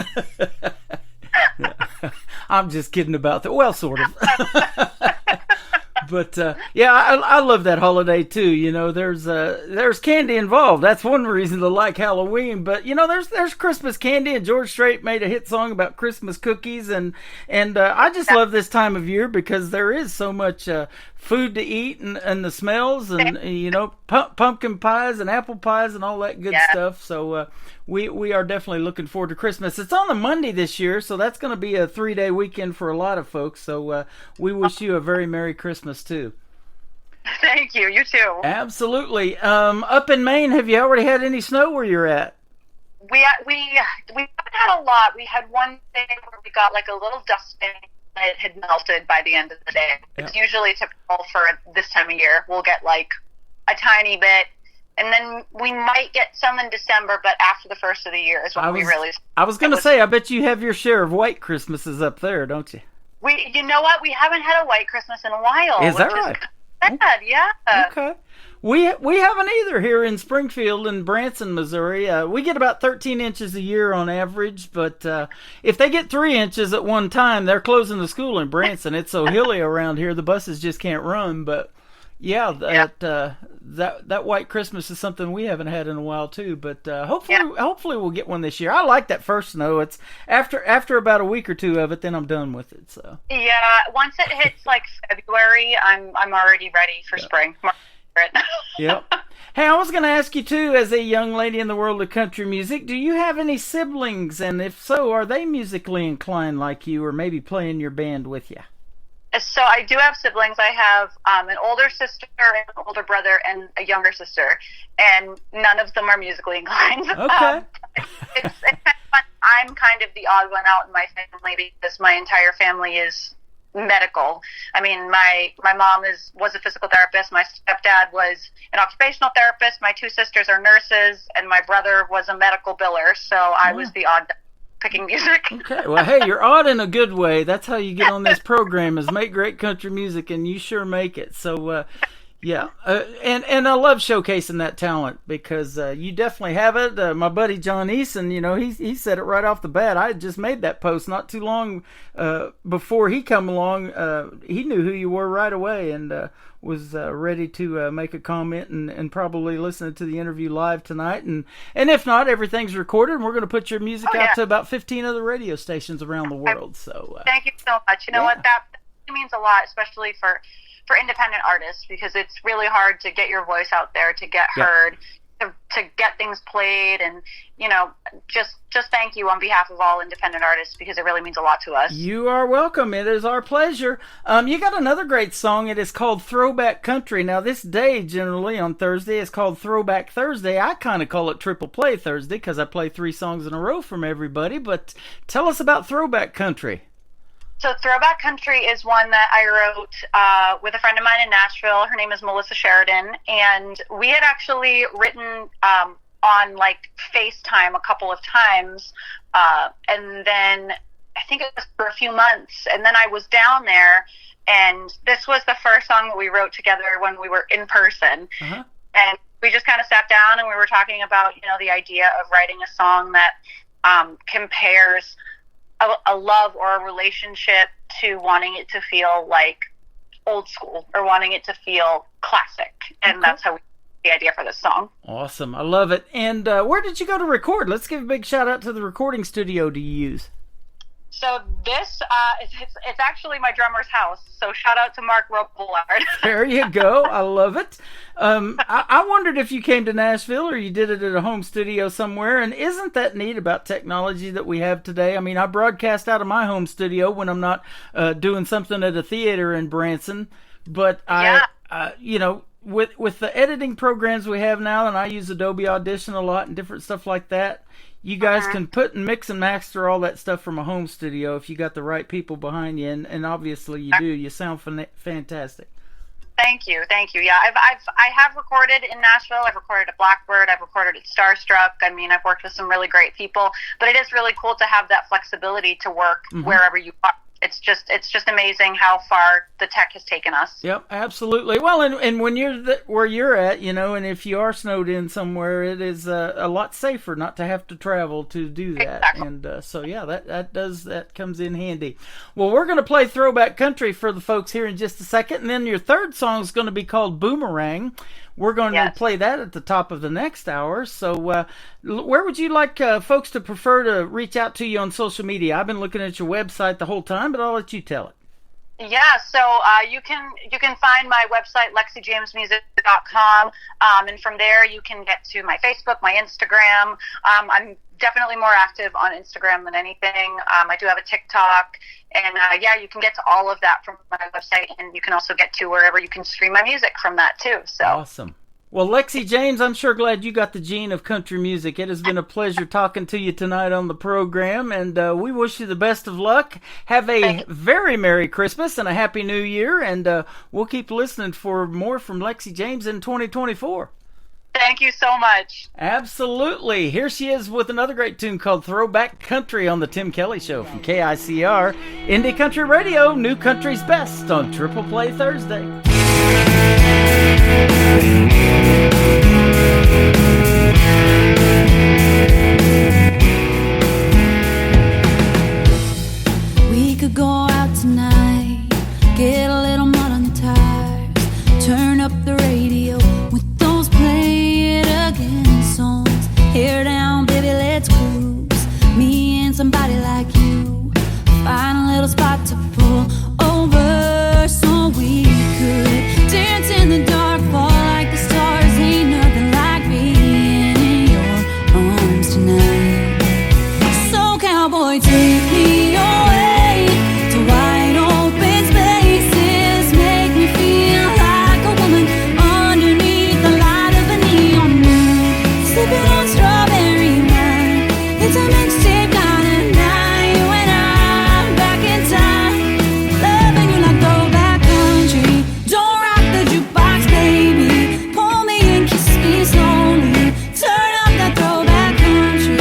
Speaker 3: I'm just kidding about that. Well, sort of. But yeah, I love that holiday too. You know, there's candy involved. That's one reason to like Halloween. But you know, there's Christmas candy, and George Strait made a hit song about Christmas cookies, and I just love this time of year because there is so much food to eat and the smells, and you know, pumpkin pies and apple pies and all that good stuff. So we are definitely looking forward to Christmas. It's on a Monday this year, so that's going to be a 3-day weekend for a lot of folks. So we wish you a very Merry Christmas too.
Speaker 6: Thank you. You too.
Speaker 3: Absolutely. Up in Maine, have you already had any snow where you're at?
Speaker 6: We haven't had a lot. We had one day where we got like a little dusting. It had melted by the end of the day. It's usually typical for this time of year. We'll get like a tiny bit, and then we might get some in December, but after the first of the year is when we really...
Speaker 3: I was going to say, I bet you have your share of white Christmases up there, don't you?
Speaker 6: You know what? We haven't had a white Christmas in a while.
Speaker 3: Is that right?
Speaker 6: Sad, yeah.
Speaker 3: Okay. We haven't either here in Springfield and Branson, Missouri. We get about 13 inches a year on average, but if they get 3 inches at one time, they're closing the school in Branson. It's so hilly around here, the buses just can't run. But yeah, that white Christmas is something we haven't had in a while too. But hopefully we'll get one this year. I like that first snow. It's after about a week or two of it, then I'm done with it. So
Speaker 6: yeah, once it hits like February, I'm already ready for spring.
Speaker 3: Yep. Hey, I was going to ask you too, as a young lady in the world of country music, do you have any siblings? And if so, are they musically inclined like you, or maybe play in your band with you?
Speaker 6: So I do have siblings. I have an older sister, an older brother, and a younger sister, and none of them are musically inclined.
Speaker 3: Okay.
Speaker 6: It's kind of fun. I'm kind of the odd one out in my family because my entire family is medical. I mean, my mom was a physical therapist. My stepdad was an occupational therapist. My two sisters are nurses, and my brother was a medical biller. So I was the odd picking music. Okay,
Speaker 3: well, hey, you're odd in a good way. That's how you get on this program, is make great country music, and you sure make it. So yeah, and I love showcasing that talent because you definitely have it. My buddy John Eason, you know, he said it right off the bat. I had just made that post not too long before he come along. He knew who you were right away and was ready to make a comment and probably listen to the interview live tonight. And if not, everything's recorded, and we're going to put your music out to about 15 other radio stations around the world. So
Speaker 6: thank you so much. You know what, that means a lot, especially for independent artists, because it's really hard to get your voice out there, to get heard, to get things played, and you know, just thank you on behalf of all independent artists, because it really means a lot to us.
Speaker 3: You are welcome. It is our pleasure. You got another great song. It is called Throwback Country. Now, this day generally on Thursday is called Throwback Thursday. I kind of call it Triple Play Thursday because I play 3 songs in a row from everybody. But tell us about Throwback Country.
Speaker 6: So Throwback Country is one that I wrote with a friend of mine in Nashville. Her name is Melissa Sheridan, and we had actually written on like FaceTime a couple of times, and then I think it was for a few months, and then I was down there, and this was the first song that we wrote together when we were in person, and we just kind of sat down and we were talking about, you know, the idea of writing a song that compares a love or a relationship to wanting it to feel like old school or wanting it to feel classic. And that's how we got the idea for this song.
Speaker 3: Awesome. I love it. And where did you go to record? Let's give a big shout out to the recording studio you use.
Speaker 6: So this, it's actually my drummer's house. So shout out to Mark Robillard.
Speaker 3: There you go. I love it. I wondered if you came to Nashville or you did it at a home studio somewhere. And isn't that neat about technology that we have today? I mean, I broadcast out of my home studio when I'm not doing something at a theater in Branson. But you know, with the editing programs we have now, and I use Adobe Audition a lot and different stuff like that, you guys can put and mix and master all that stuff from a home studio if you got the right people behind you, and obviously you do. You sound fantastic.
Speaker 6: Thank you. Yeah, I have recorded in Nashville. I've recorded at Blackbird. I've recorded at Starstruck. I mean, I've worked with some really great people. But it is really cool to have that flexibility to work wherever you are. It's just amazing how far the tech has taken us.
Speaker 3: Yep, absolutely. Well, and when you're where you're at, and if you are snowed in somewhere, it is a lot safer not to have to travel to do that.
Speaker 6: Exactly.
Speaker 3: And so yeah, that comes in handy. Well, we're going to play Throwback Country for the folks here in just a second, and then your third song is going to be called Boomerang. We're going to play that at the top of the next hour. So where would you like folks to prefer to reach out to you on social media? I've been looking at your website the whole time, but I'll let you tell it.
Speaker 6: Yeah, so you can find my website, LexiJamesMusic.com, and from there you can get to my Facebook, my Instagram. I'm definitely more active on Instagram than anything. I do have a TikTok, and you can get to all of that from my website, and you can also get to wherever you can stream my music from that too. So
Speaker 3: awesome. Well, Lexi James, I'm sure glad you got the gene of country music. It has been a pleasure talking to you tonight on the program, and we wish you the best of luck. Have a very Merry Christmas and a Happy New Year, and we'll keep listening for more from Lexi James in 2024.
Speaker 6: Thank you so much.
Speaker 3: Absolutely. Here she is with another great tune called Throwback Country on the Tim Kelly Show from KICR. Indie Country Radio, New Country's Best on Triple Play Thursday.
Speaker 5: We could go out tonight, get a little mud on the tires, turn up the radio with those play it again songs. Hair down, baby, let's cruise. Me and somebody like you, find a little spot to pull over so we could dance in the dark, fall like the stars. Ain't nothing like being in your arms tonight. So cowboy, take me away to wide open spaces. Make me feel like a woman underneath the light of a neon moon, sipping on strawberry wine. It's a mixtape kind of night when I'm back in time, loving you like throwback country. Don't rock the jukebox, baby. Pull me and kiss me slowly. Turn up that throwback country.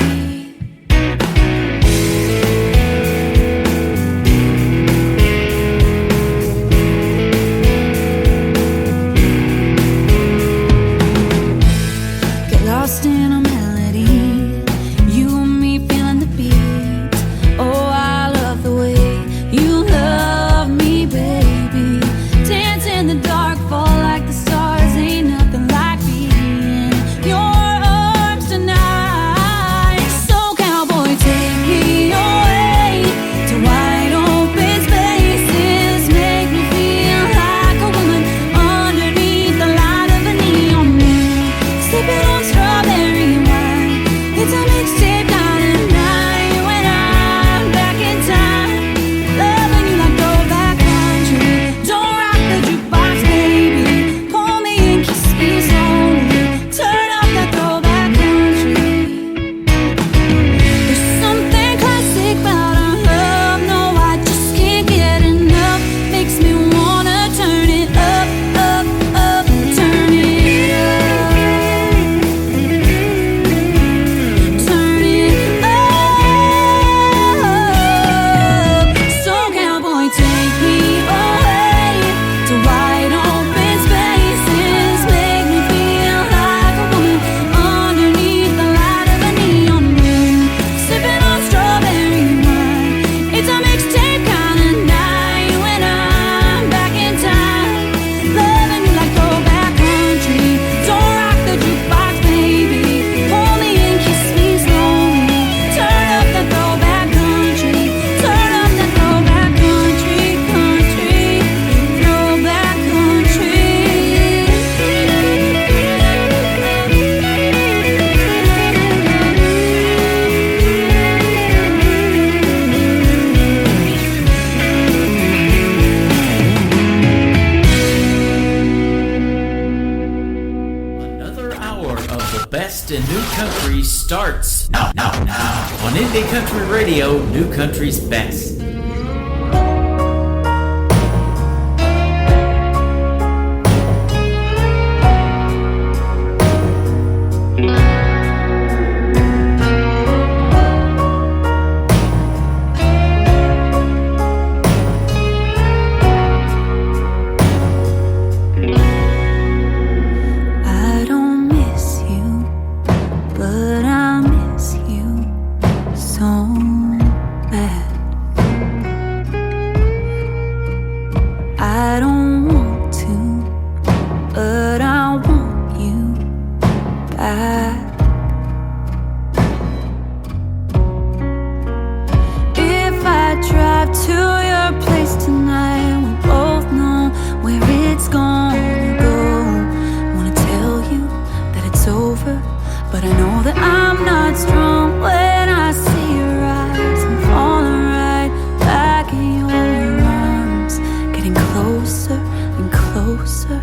Speaker 5: Get lost in a melody, you and me feeling the beat. Oh, I love the way you love me, baby. Dance in the dark, fall like the stars. Ain't nothing like being in your arms tonight. So cowboy, take me away to wide open spaces. Make me feel like a woman underneath the light of a neon moon, sipping on strawberry wine. It's a mixtape kind of night when I'm back in time, loving you like throwback country. Don't rock the jukebox, baby. Pull me and kiss me slowly. Turn up that throwback country. There's something classic about our love. No, I just can't get enough. Makes me wanna turn it up, up, up, turn it up. Turn it up. So cowboy, take me away to wide open spaces. Make me feel like a woman underneath the light of a neon moon, sipping on strawberry wine. It's a mixtape kind of night when I'm back in time, loving you like throwback country. Don't rock the jukebox, baby. Pull me and kiss me slowly. Turn up that throwback country. Turn up that throwback country, country, throwback country.
Speaker 4: Another hour of the best in new country starts now on Indie Country Radio, New Country's Best.
Speaker 5: I don't want to, but I want you back. If I drive to your place tonight, we both know where it's gonna go. Wanna tell you that it's over, but I know that I'm not strong when I see your eyes. I'm falling right back in your arms, getting closer and closer.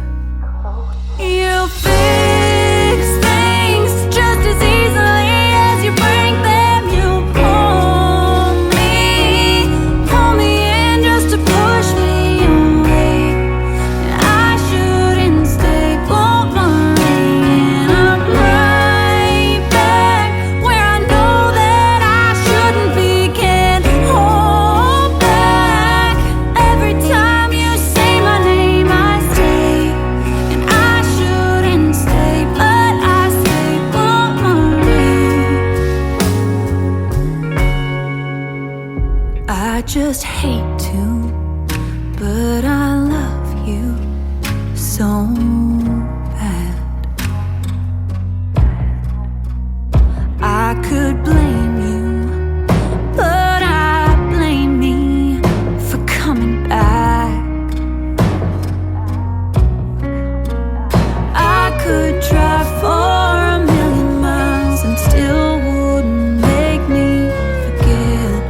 Speaker 5: You fix things just as easily as you break them. You pull me in just to push me away. And I shouldn't stay, but my ring, and I'm right back where I know that I shouldn't be. Can't hold back. Every time you say my name, I stay, and I shouldn't stay, but I stay, but my ring. I just hate to, but I love you so bad. I could blame you, but I blame me for coming back. I could drive for a million miles and still wouldn't make me forget.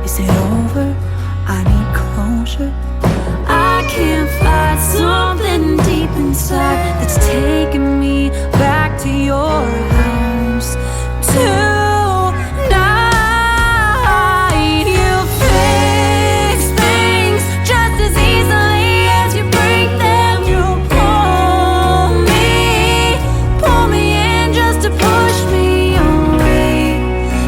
Speaker 5: Is it over? I need closure. I can't fight something deep inside that's taking me back to your house tonight. You fix things just as easily as you break them. You pull me in just to push me away.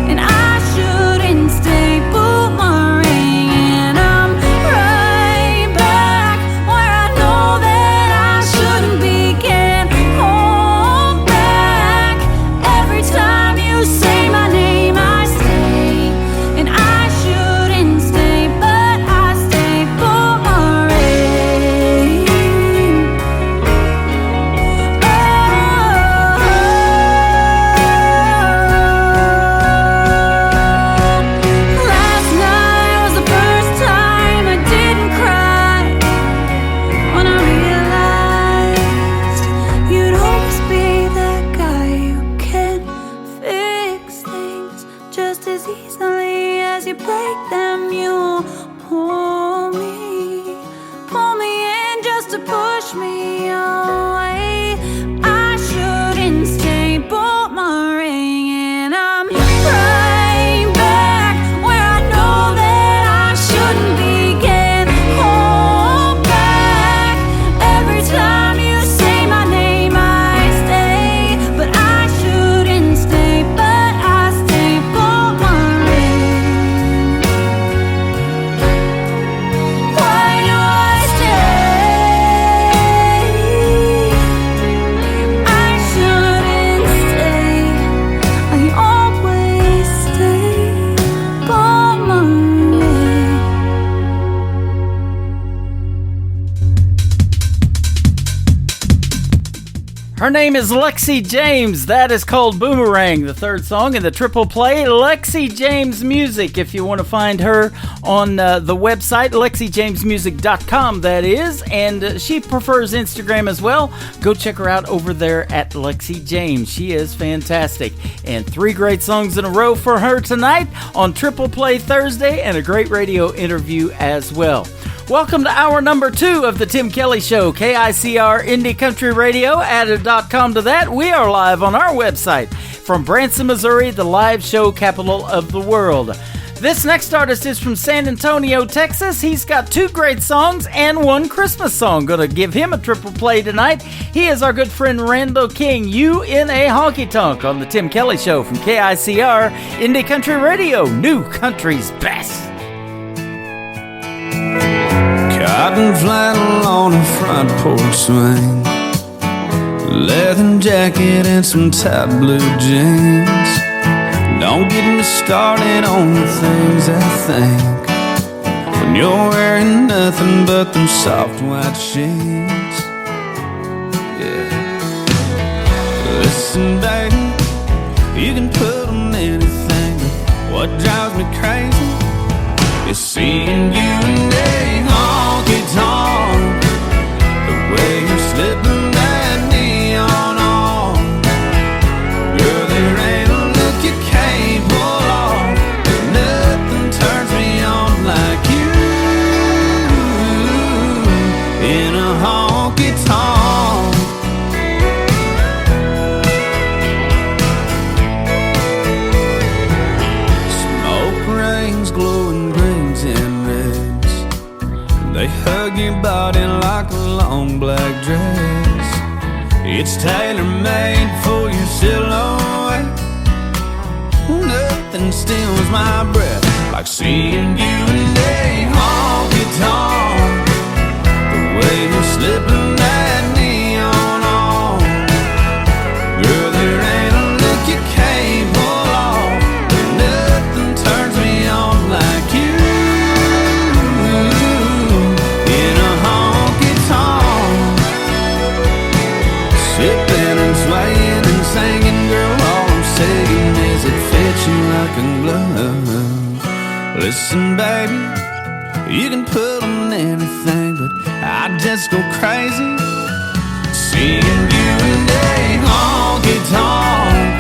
Speaker 5: And I shouldn't stay, but my ring, and I'm right back where I know that I shouldn't be. Can't hold back. Every time you say my name, I stay, and I shouldn't stay, but I stay, but my ring. Last night was the first time I didn't cry when I realized you'd always be that guy who can fix things just as easily as you break them. You pull me in just to push me away. I shouldn't stay, but my ring, and I'm right back where I know that I shouldn't be. Can't hold back. Every time you say my name, I stay, but I shouldn't stay, but I stay, but my ring. Why do I stay? I shouldn't stay. I always stay, but my ring.
Speaker 3: Her name is Lexi James. That is called Boomerang, the third song in the triple play. Lexi James Music, if you want to find her on the website, LexiJamesMusic.com, that is. And she prefers Instagram as well. Go check her out over there at Lexi James. She is fantastic. And 3 great songs in a row for her tonight on Triple Play Thursday, and a great radio interview as well. Welcome to hour number 2 of the Tim Kelly Show, KICR Indie Country Radio. Add a .com to that. We are live on our website from Branson, Missouri, the live show capital of the world. This next artist is from San Antonio, Texas. He's got 2 great songs and 1 Christmas song. Gonna give him a triple play tonight. He is our good friend Randall King, You in a Honky Tonk, on the Tim Kelly Show from KICR Indie Country Radio, New Country's Best.
Speaker 7: Cotton flannel on a front porch swing, leather jacket and some tight blue jeans. Don't get me started on the things I think when you're wearing nothing but them soft white sheets. Yeah. Listen, baby, you can put on anything, but what drives me crazy is seeing you in a honky-tonk. The way you're slipping that neon on, girl, there ain't a look you can't pull off. Nothing turns me on like you in a honky-tonk. Smoke rings, glowing greens and reds, they hug your body like a long black dress. It's tailor-made for your silhouette. Nothing steals my breath like seeing you in a honky-tonk. The way you're slipping that neon on, girl, there ain't a look you can't pull off. Nothing turns me on like you in a honky-tonk. Sipping and swaying and singing, girl, all I'm saying is it fits you like a glove. Listen, baby, you can put on anything, but I just go crazy seeing you in a honky-tonk.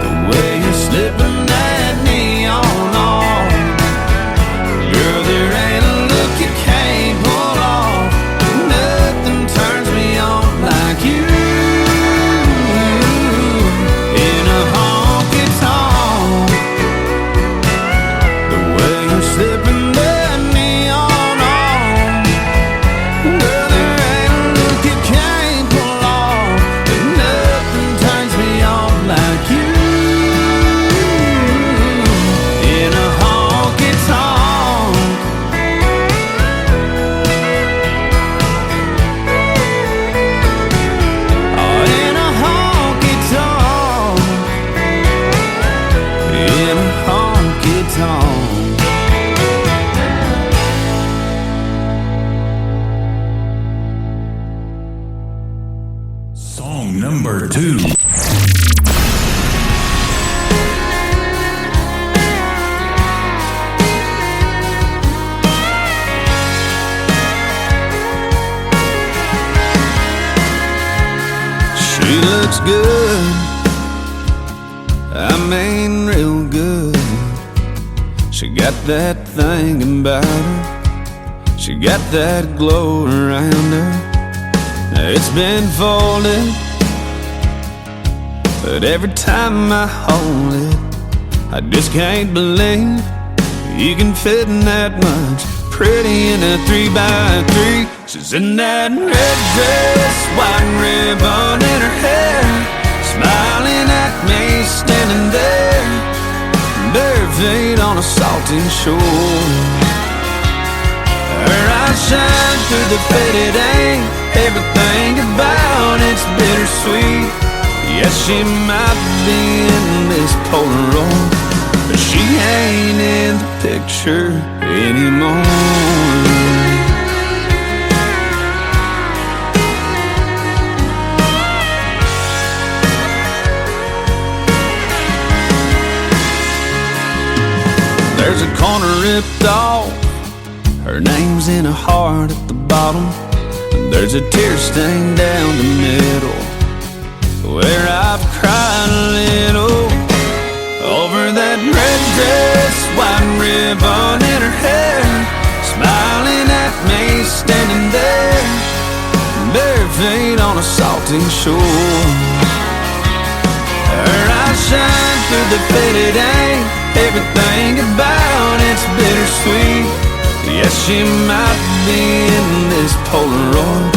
Speaker 7: The way you're slipping that neon on, girl, there ain't a look you can't pull off. Nothing turns me on like you in a honky-tonk. The way you're slipping that neon on, girl, there ain't a look you can't pull off. And nothing turns me on like you in a honky-tonk. Oh, in a honky-tonk. In a honky-tonk.
Speaker 2: Song number 2.
Speaker 7: She looks good, I mean real good. She got that thing about her, she got that glow around her. Now it's been folded, but every time I hold it, I just can't believe you can fit in that much. Pretty in a 3x3, she's in that red dress, white ribbon in her hair, smiling at me standing there, bare feet on a salty shore. Her eyes shine through the faded ink, everything about it's bittersweet. Yes, she might be in this Polaroid, but she ain't in the picture anymore. There's a corner ripped off, her name's in a heart at the bottom. There's a tear stain down the middle, where I've cried a little over that red dress, white ribbon in her hair, smiling at me standing there, bare feet on a salty shore. Her eyes shine through the faded ink, everything about it's bittersweet. Yes, she might be in this Polaroid,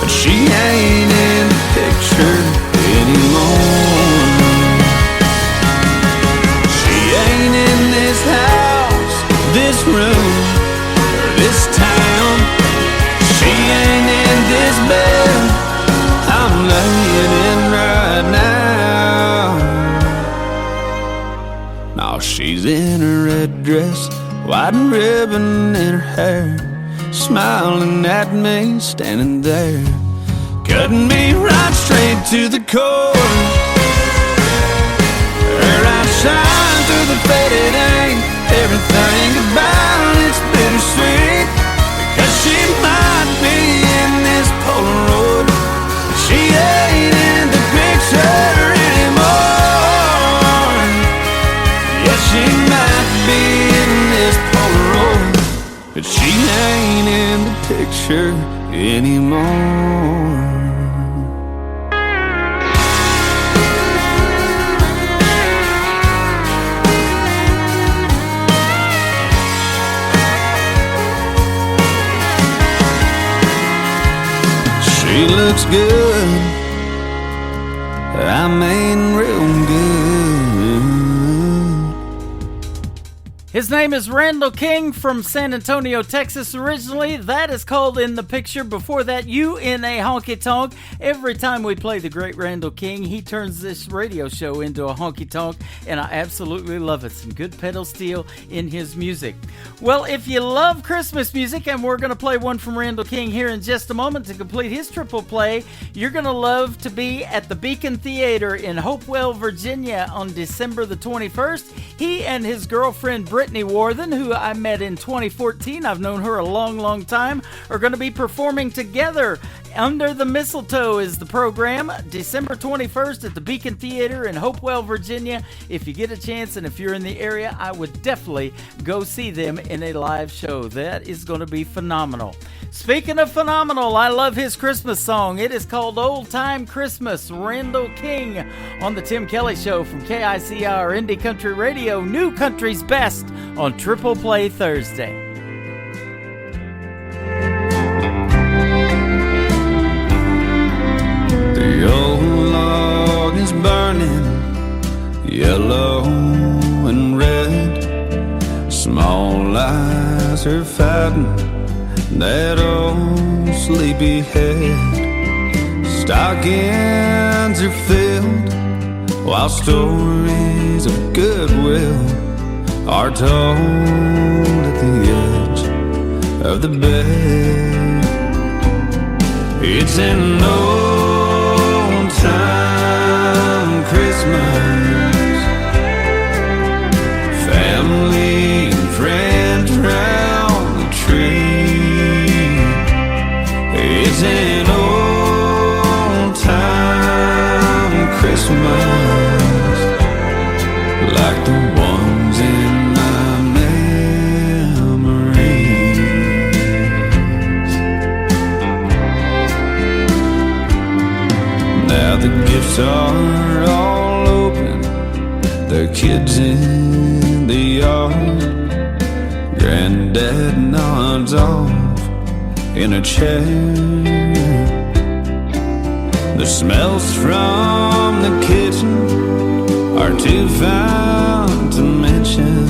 Speaker 7: but she ain't in the picture anymore. She ain't in this house, this room, or this town. She ain't in this bed I'm laying in right now. No, she's in a red dress, white ribbon in her hair, smiling at me, standing there, cutting me right straight to the core. Her eyes shine through the faded ink. Everything about it's bittersweet, because she might be in this Polaroid. She ain't in the picture anymore. Yeah, she might be in this Polaroid, but she ain't in the picture anymore. She looks good, I mean real good.
Speaker 3: His name is Randall King from San Antonio, Texas originally. That is called In the Picture. Before that, You in a Honky Tonk. Every time we play the great Randall King, he turns this radio show into a honky tonk, and I absolutely love it. Some good pedal steel in his music. Well, if you love Christmas music, and we're going to play one from Randall King here in just a moment to complete his triple play, you're going to love to be at the Beacon Theater in Hopewell, Virginia on December the 21st. He and his girlfriend, Brittany Warthen, who I met in 2014, I've known her a long, long time, are going to be performing together. Under the Mistletoe is the program, December 21st at the Beacon Theater in Hopewell, Virginia. If you get a chance and if you're in the area, I would definitely go see them in a live show. That is going to be phenomenal. Speaking of phenomenal, I love his Christmas song. It is called Old Time Christmas. Randall King on the Tim Kelly Show from KICR Indie Country Radio, New Country's Best on Triple Play Thursday.
Speaker 7: The old log is burning, yellow and red. Small eyes are fighting that old sleepy head. Stockings are filled while stories of goodwill are told at the edge of the bed. It's an old time Christmas, family and friends round the tree. It's an old time Christmas, like the ones in my memories. Now the gifts are all open, the kids in the yard. Granddad nods off in a chair. The smells from the kitchen are too fine to mention,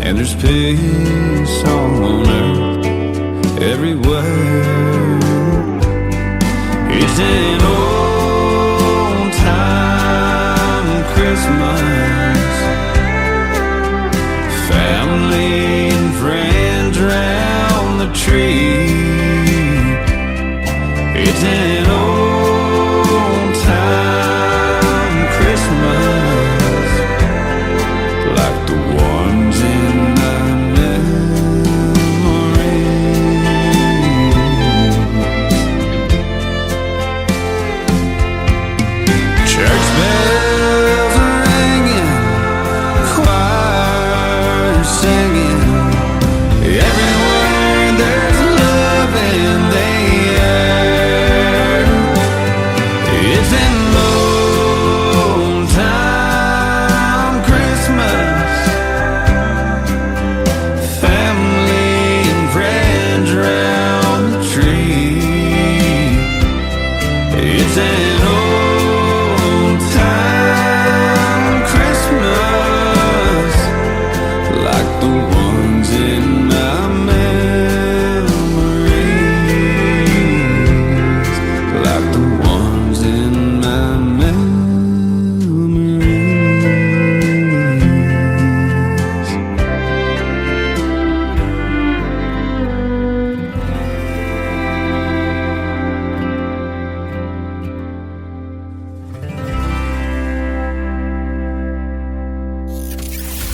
Speaker 7: and there's peace on earth everywhere. It's an old time Christmas, family and friends round the tree. It's an old time Christmas, like the ones in my memories. Church bells are ringing, choir singing. Everywhere there's love in the air.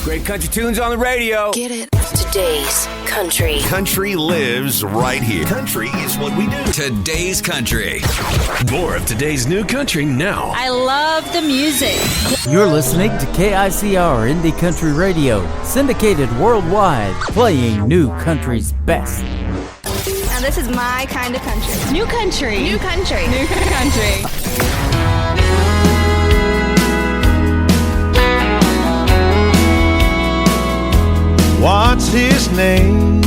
Speaker 8: Great country tunes on the radio.
Speaker 5: Get it?
Speaker 9: Today's country.
Speaker 2: Country lives right here. Country is what we do.
Speaker 10: Today's country.
Speaker 11: More of today's new country now.
Speaker 12: I love the music.
Speaker 3: You're listening to KICR Indie Country Radio, syndicated worldwide, playing new country's best.
Speaker 12: Now this is my kind of country. New country. New country. New country.
Speaker 1: What's his name?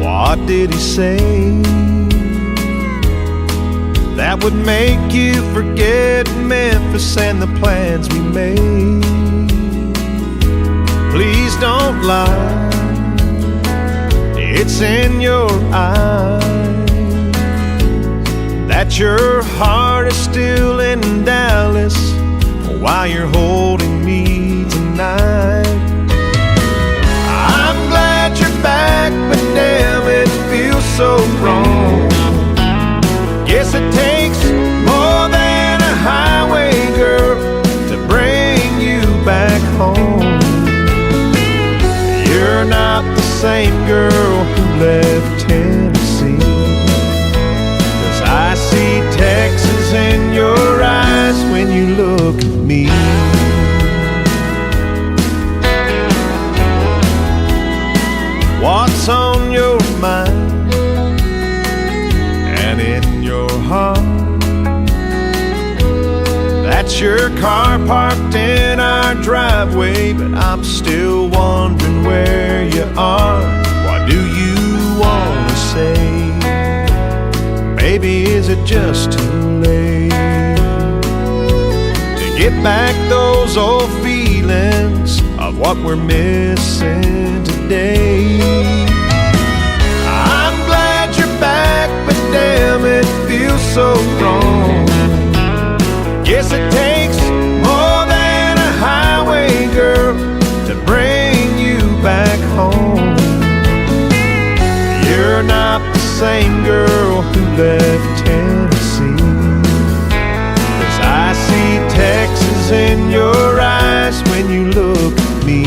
Speaker 1: What did he say that would make you forget Memphis and the plans we made? Please don't lie, it's in your eyes that your heart is still in Dallas while you're holding me tonight. I'm glad you're back, but damn, it feels so wrong. Guess it takes more than a highway girl to bring you back home. You're not the same girl who left Tennessee, 'cause I see Texas in your eyes when you look at me. What's on your mind and in your heart? That's your car parked in our driveway, but I'm still wondering where you are. What do you want to say? Baby, is it just too late to get back those old feelings of what we're missing today? I'm glad you're back, but damn, it feels so wrong. Guess it takes more than a highway girl to bring you back home. You're not the same girl who left Tennessee, 'cause I see Texas in your eyes when you look at me.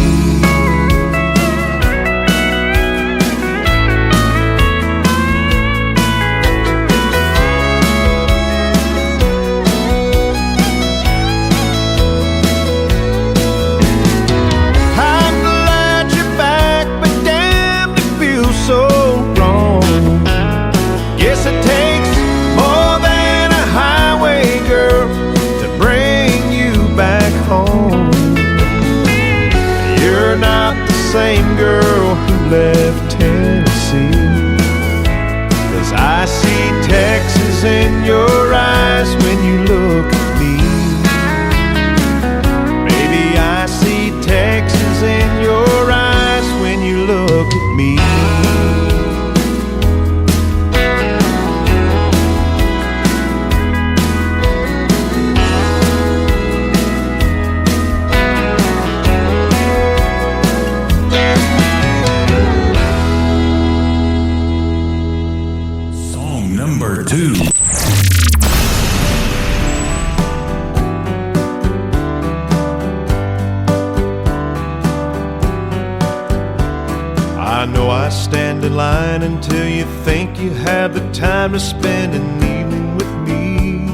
Speaker 1: Same girl who left Tennessee, 'cause I see Texas in your eyes when you look at me. Baby, I see Texas in your eyes when you look at me. I know I stand in line until you think you have the time to spend an evening with me.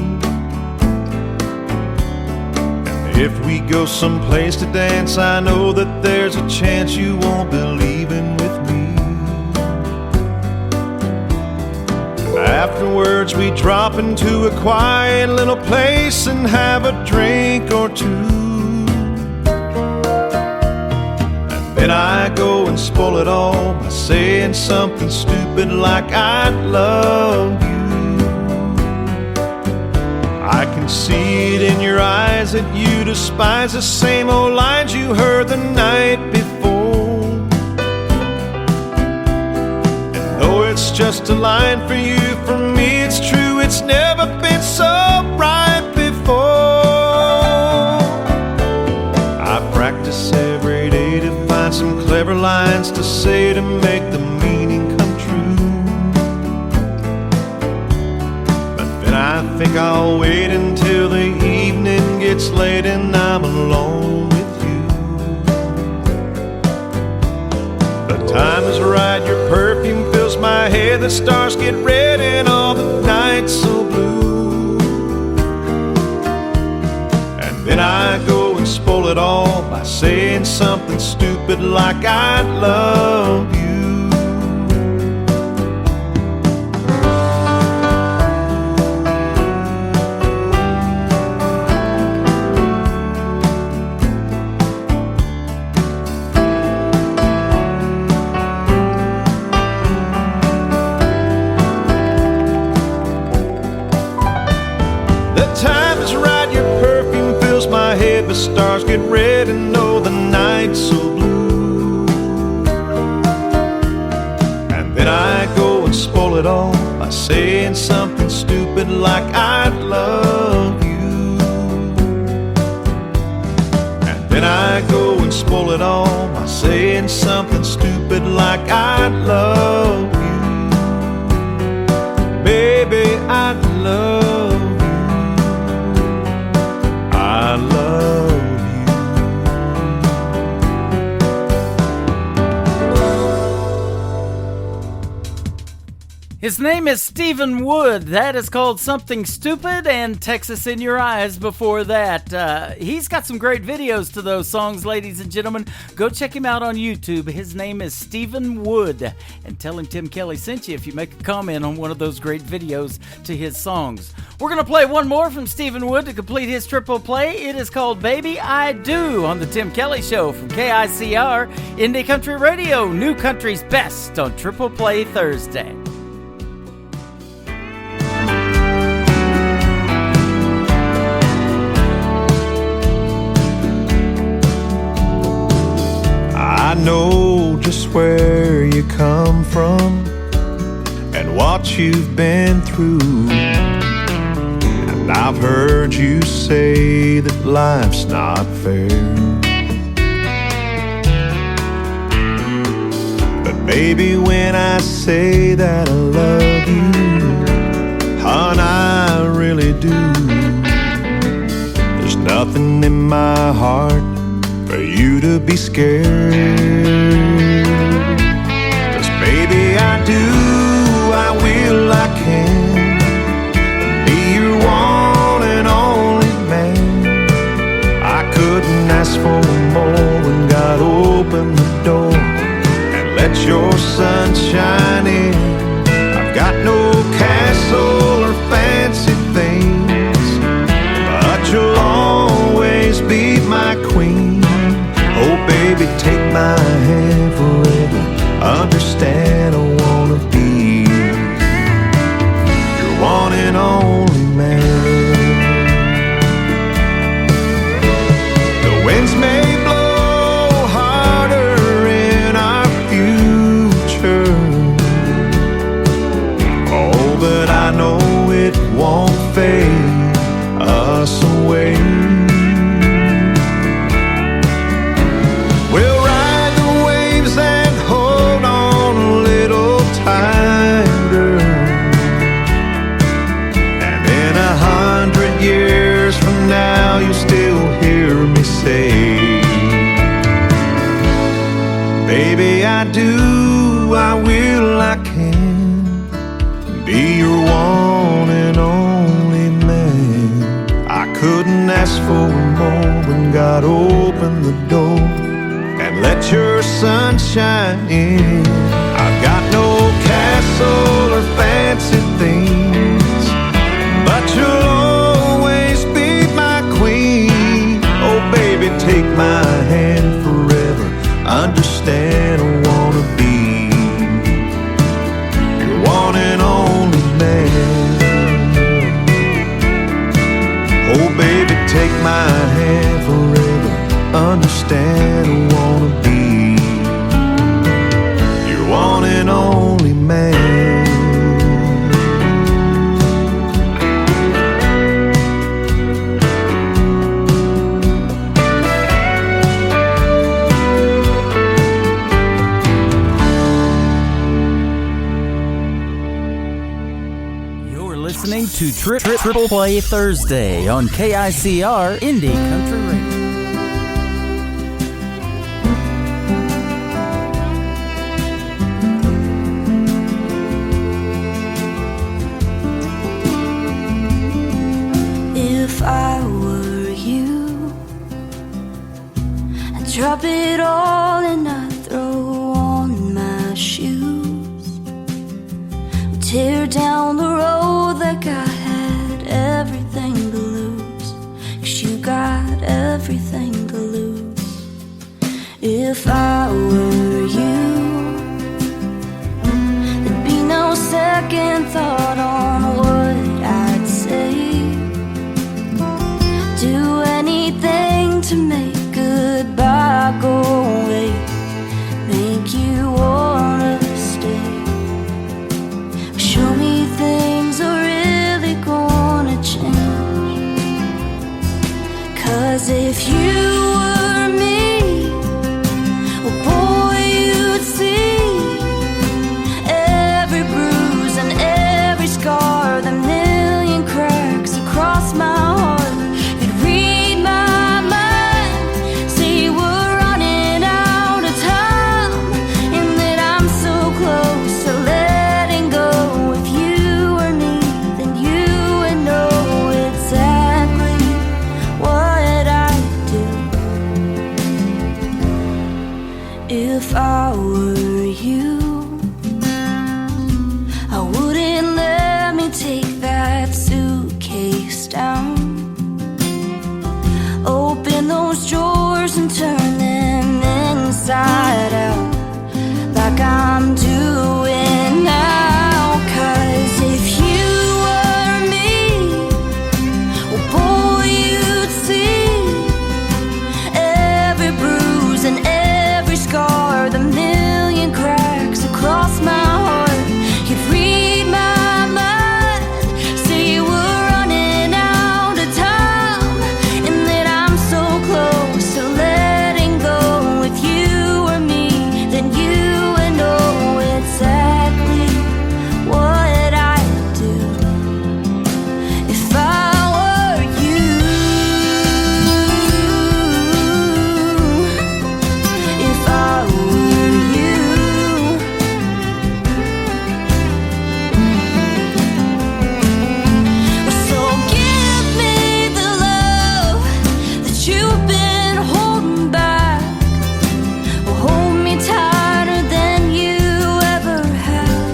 Speaker 1: And if we go someplace to dance, I know that there's a chance you won't be leaving with me. Afterwards we drop into a quiet little place and have a drink or two. Then I go and spoil it all by saying something stupid like I love you. I can see it in your eyes that you despise the same old lines you heard the night before. And though it's just a line for you, for me it's true, it's never been so right before. I practice every day to find some clever lines to say to make the meaning come true. But then I think I'll wait until the evening gets late and I'm alone with you. time is right, your perfume fills my head. The stars get red and all the nights so blue. And then I go and spoil it all by saying something stupid like I love you. The stars get red and oh, the night's so blue. And then I go and spoil it all by saying something stupid like I love you. And then I go and spoil it all by saying something stupid like I love you. Baby, I love you. I love you.
Speaker 3: His name is Stephen Wood. That is called Something Stupid, and Texas in Your Eyes before that. He's got some great videos to those songs, ladies and gentlemen. Go check him out on YouTube. His name is Stephen Wood. And tell him Tim Kelly sent you if you make a comment on one of those great videos to his songs. We're going to play one more from Stephen Wood to complete his triple play. It is called Baby I Do on the Tim Kelly Show from KICR, Indie Country Radio, New Country's Best on Triple Play Thursday.
Speaker 1: I know just where you come from and what you've been through. And I've heard you say that life's not fair. But baby, when I say that I love you, hon, I really do. There's nothing in my heart for you to be scared. 'Cause baby, I do, I will, I can be your one and only man. I couldn't ask for more when God opened the door and let your sun shine in. I've got no castle or fancy things, but you'll always be my queen. Oh baby, take my hand forever. Understand I wanna be your one and only man. The winds may blow harder in our future, oh, but I know it won't fade us away. Now you still hear me say, baby, I do, I will, I can be your one and only man. I couldn't ask for more when God opened the door and let your sun shine in. I've got no castle or fancy things, but you'll baby, take my hand forever. Understand I wanna be your one and only man. Oh baby, take my hand forever. Understand I wanna be your one and only man.
Speaker 3: Listening to Triple Play Thursday on KICR Indie Country Radio.
Speaker 5: drop it all and I throw on my shoes. Tear down the road like I had everything to lose. 'Cause you got everything to lose. If I were you, there'd be no second thought on what I'd say. Do anything to make goodbye go away, make you wanna stay. Show me things are really gonna change. 'Cause if you were me, well boy you'd see every bruise and every scar, the million cracks across my heart. You'd read my mind, see we're running out of time, and that I'm so close to letting go. If you were me, then you would know exactly what I'd do. If I were you, I wouldn't let me take that suitcase down. Open those drawers and turn them inside out, like I'm doing now. 'Cause if you were me, well boy you'd see every bruise and every scar, the million cracks across my heart. You'd read my mind, see we're running out of time, and that I'm so close to letting go. If you were me, then you would know exactly what I'd do. If I were you, if I were you. So give me the love that you've been holding back. Hold me tighter than you ever have.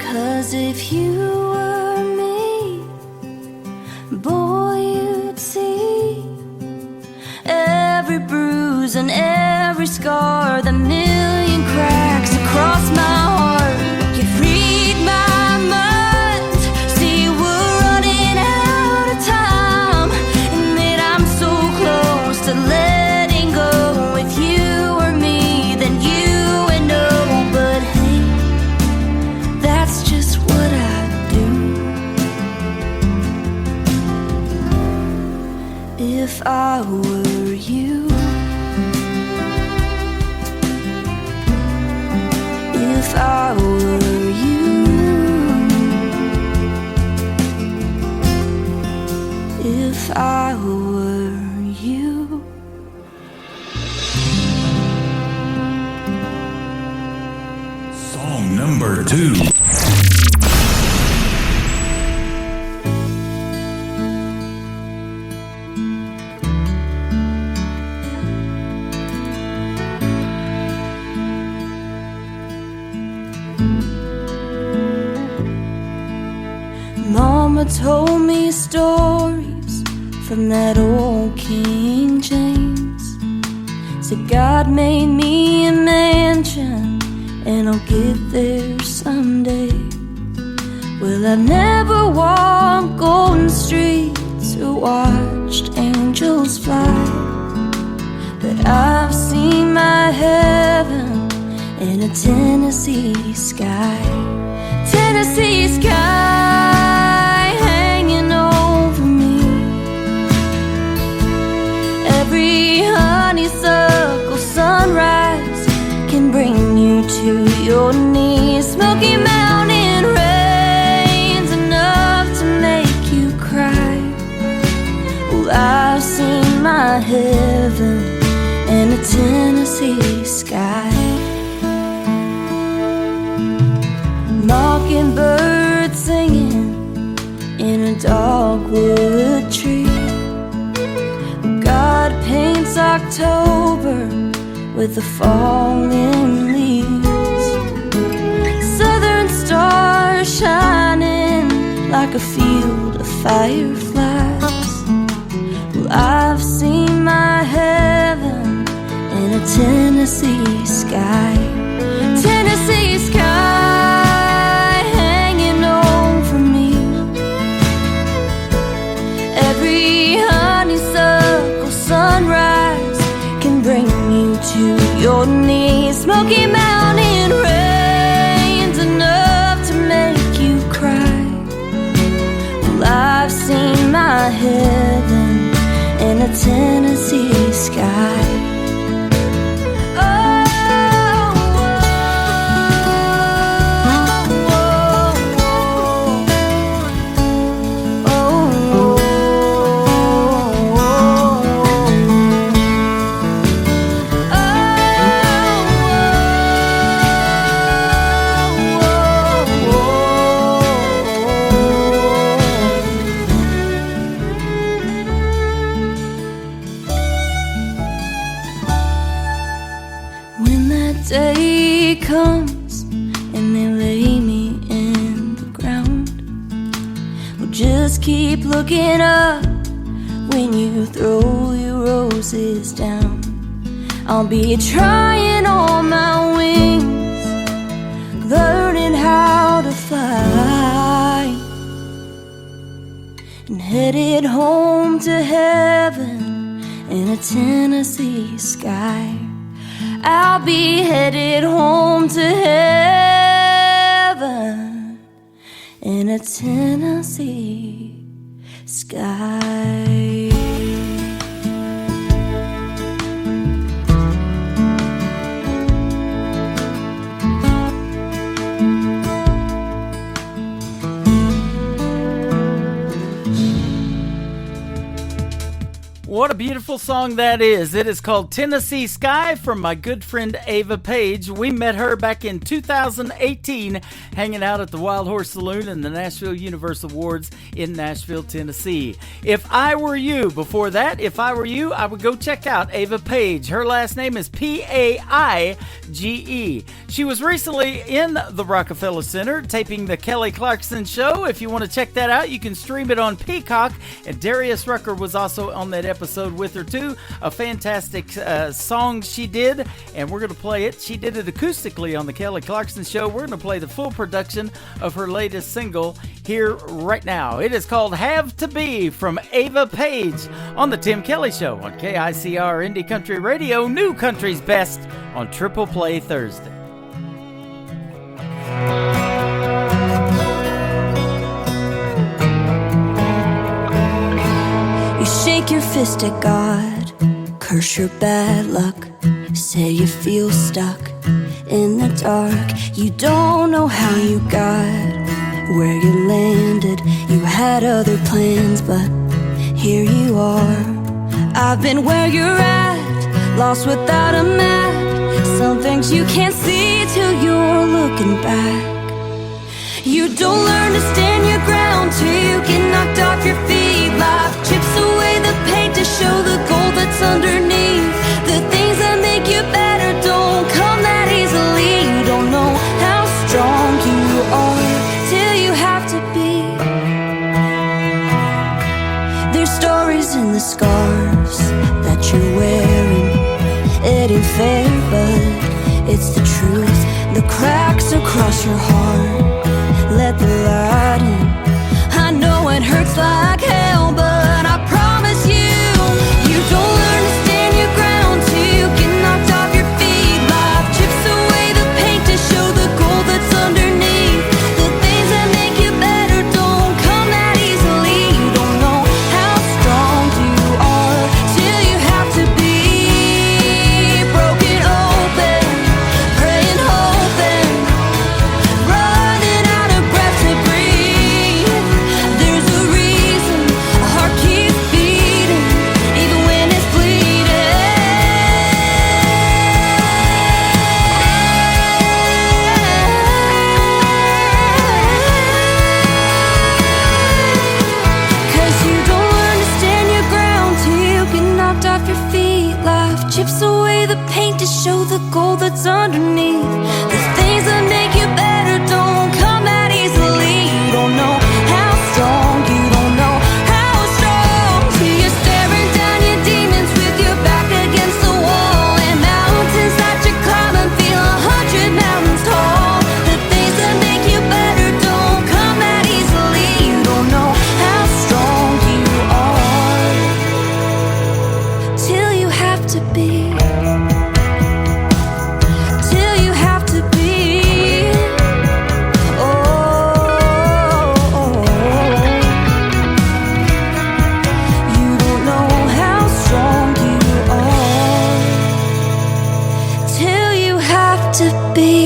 Speaker 5: 'Cause if you were me, boy you'd see every bruise and every scar, the million cracks across my heart. You'd read my mind, see we're running out of time, and that I'm so close to letting go. If you were me, then you would know. But hey, that's just what I do. If I were you, if I were you, if I were you.
Speaker 2: Song number 2.
Speaker 5: Mama told me stories from that old King James. Said God made me a mansion and I'll get there someday. Well, I've never walked golden streets or watched angels fly, but I've seen my heaven in a Tennessee sky. Tennessee sky hanging over me. Every honeysuckle sunrise can bring you to your knees. Smoky Mountain rain's enough to make you cry. Well, I've seen my heaven in a Tennessee sky. Mockingbird singing in a dogwood tree. God paints October with the falling leaves, southern stars shining like a field of fireflies. Well, I've seen my heaven in a Tennessee sky. Tennessee sky hanging over me. Every honeysuckle sunrise can bring you to your knees. Smoky Mountain rain's enough to make you cry. Well, I've seen my heaven in a Tennessee sky. Day comes and they lay me in the ground. Well, just keep looking up when you throw your roses down. I'll be trying on my wings, learning how to fly, and headed home to heaven in a Tennessee sky. I'll be headed home to heaven in a Tennessee sky.
Speaker 3: What a beautiful song that is. It is called Tennessee Sky from my good friend Ava Page. We met her back in 2018 hanging out at the Wild Horse Saloon and the Nashville Universe Awards in Nashville, Tennessee. If I Were You, before that, if I were you, I would go check out Ava Page. Her last name is Paige. She was recently in the Rockefeller Center taping the Kelly Clarkson Show. If you want to check that out, you can stream it on Peacock. And Darius Rucker was also on that episode with her too. A fantastic song she did, and we're going to play it. She did it acoustically on the Kelly Clarkson Show. We're going to play the full production of her latest single here right now. It is called Have to Be from Ava Page on the Tim Kelly Show on KICR Indie Country Radio, New Country's Best on Triple Play Thursday.
Speaker 5: Shake your fist at God, curse your bad luck, say you feel stuck in the dark. You don't know how you got where you landed. You had other plans, but here you are. I've been where you're at, lost without a map. Some things you can't see till you're looking back. You don't learn to stand your ground till you get knocked off your feet. Life chips away the paint to show the gold that's underneath. The things that make you better don't come that easily. You don't know how strong you are till you have to be. There's stories in the scars that you're wearing. It ain't fair, but it's the truth. The cracks across your heart, let the light in. I know it hurts like hell, but I promise you, you don't learn to stand your ground till you get knocked off your feet. Life chips away the paint to show the gold that's underneath. The things that make you better don't come that easily. You don't know how strong you are till you have to be broken open, praying, hoping, running what's underneath. The things that make you better don't come that easily. You don't know how strong, you don't know how strong, till you're staring down your demons with your back against the wall, and mountains that you climb and feel 100 mountains tall. The things that make you better don't come that easily. You don't know how strong you are till you have to be. Till you have to be. Oh, you don't know how strong you are till you have to be.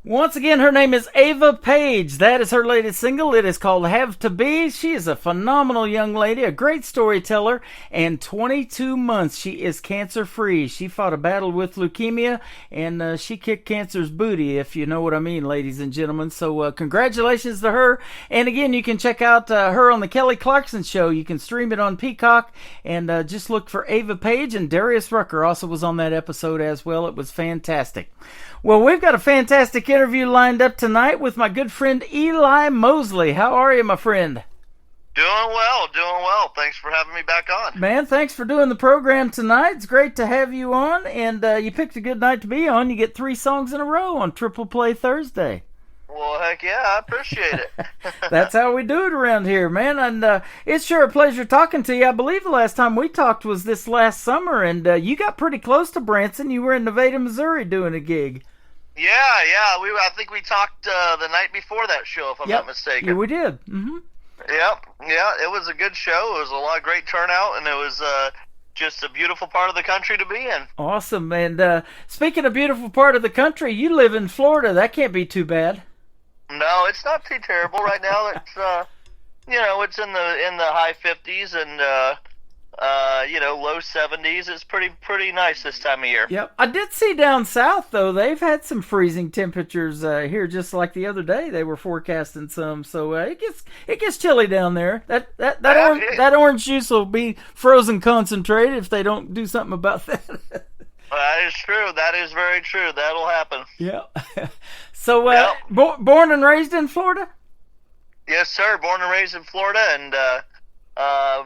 Speaker 3: Once again, her name is Ava Page. That is her latest single. It is called Have to Be. She is a phenomenal young lady, a great storyteller, and 22 months she is cancer-free. She fought a battle with leukemia, and she kicked cancer's booty, if you know what I mean, ladies and gentlemen. So congratulations to her. And again, you can check out her on the Kelly Clarkson Show. You can stream it on Peacock, and just look for Ava Page, and Darius Rucker also was on that episode as well. It was fantastic. Well, we've got a fantastic interview lined up tonight with my good friend Eli Mosley. How are you, my friend?
Speaker 10: Doing well, doing well. Thanks for having me back on.
Speaker 3: Man, thanks for doing the program tonight. It's great to have you on, and you picked a good night to be on. You get 3 songs in a row on Triple Play Thursday.
Speaker 10: Well, heck yeah, I appreciate it.
Speaker 3: That's how we do it around here, man. And it's sure a pleasure talking to you. I believe the last time we talked was this last summer, and you got pretty close to Branson. You were in Nevada, Missouri doing a gig.
Speaker 10: Yeah. I think we talked the night before that show, if I'm not mistaken.
Speaker 3: Yeah, we did. Mm-hmm.
Speaker 10: Yep. Yeah, it was a good show. It was a lot of great turnout, and it was just a beautiful part of the country to be in.
Speaker 3: Awesome. And speaking of beautiful part of the country, you live in Florida. That can't be too bad.
Speaker 10: No, it's not too terrible right now. It's it's in the high 50s and low 70s. It's pretty nice this time of year.
Speaker 3: Yep. I did see down south though, they've had some freezing temperatures here just like the other day. They were forecasting some. So it gets chilly down there. That orange juice will be frozen concentrated if they don't do something about that.
Speaker 10: That is true. That is very true. That'll happen.
Speaker 3: Yeah. So, born and raised in Florida?
Speaker 10: Yes, sir. Born and raised in Florida, and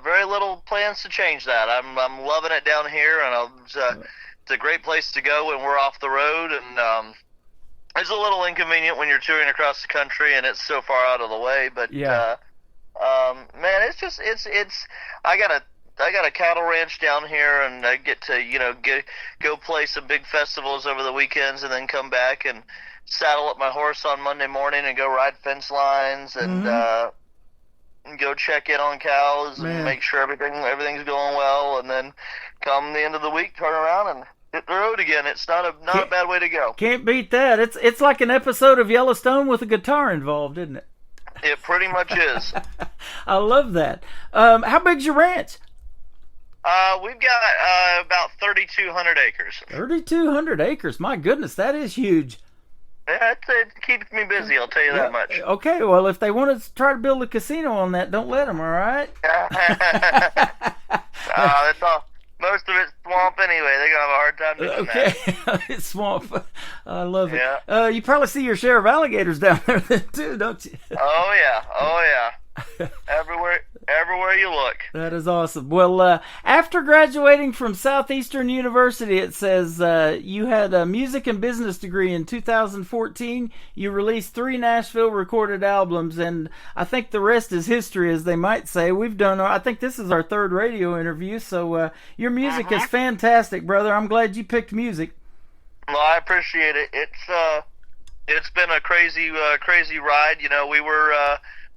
Speaker 10: very little plans to change that. I'm loving it down here, and it's a great place to go when we're off the road. And it's a little inconvenient when you're touring across the country and it's so far out of the way. But man, it's I got a cattle ranch down here, and I get to go play some big festivals over the weekends, and then come back and saddle up my horse on Monday morning and go ride fence lines and go check in on cows and make sure everything's going well, and then come the end of the week, turn around and hit the road again. It's not a bad way to go.
Speaker 3: Can't beat that. It's like an episode of Yellowstone with a guitar involved, isn't it?
Speaker 10: It pretty much is.
Speaker 3: I love that. How big's your ranch?
Speaker 10: We've got about 3,200 acres.
Speaker 3: 3,200 acres. My goodness, that is huge.
Speaker 10: Yeah, it keeps me busy, I'll tell you that much.
Speaker 3: Okay, well, if they want to try to build a casino on that, don't let them, all right?
Speaker 10: That's all. Most of it's swamp anyway. They're going to have a hard time doing that.
Speaker 3: Okay, it's swamp. I love it.
Speaker 10: Yeah.
Speaker 3: You probably see your share of alligators down there too, don't you?
Speaker 10: Oh, yeah. Everywhere you look.
Speaker 3: That is awesome. Well, after graduating from Southeastern University, it says you had a music and business degree in 2014. You released 3 Nashville recorded albums, and I think the rest is history, as they might say. I think this is our 3rd radio interview, so your music is fantastic, brother. I'm glad you picked music.
Speaker 10: Well, I appreciate it. It's been a crazy ride.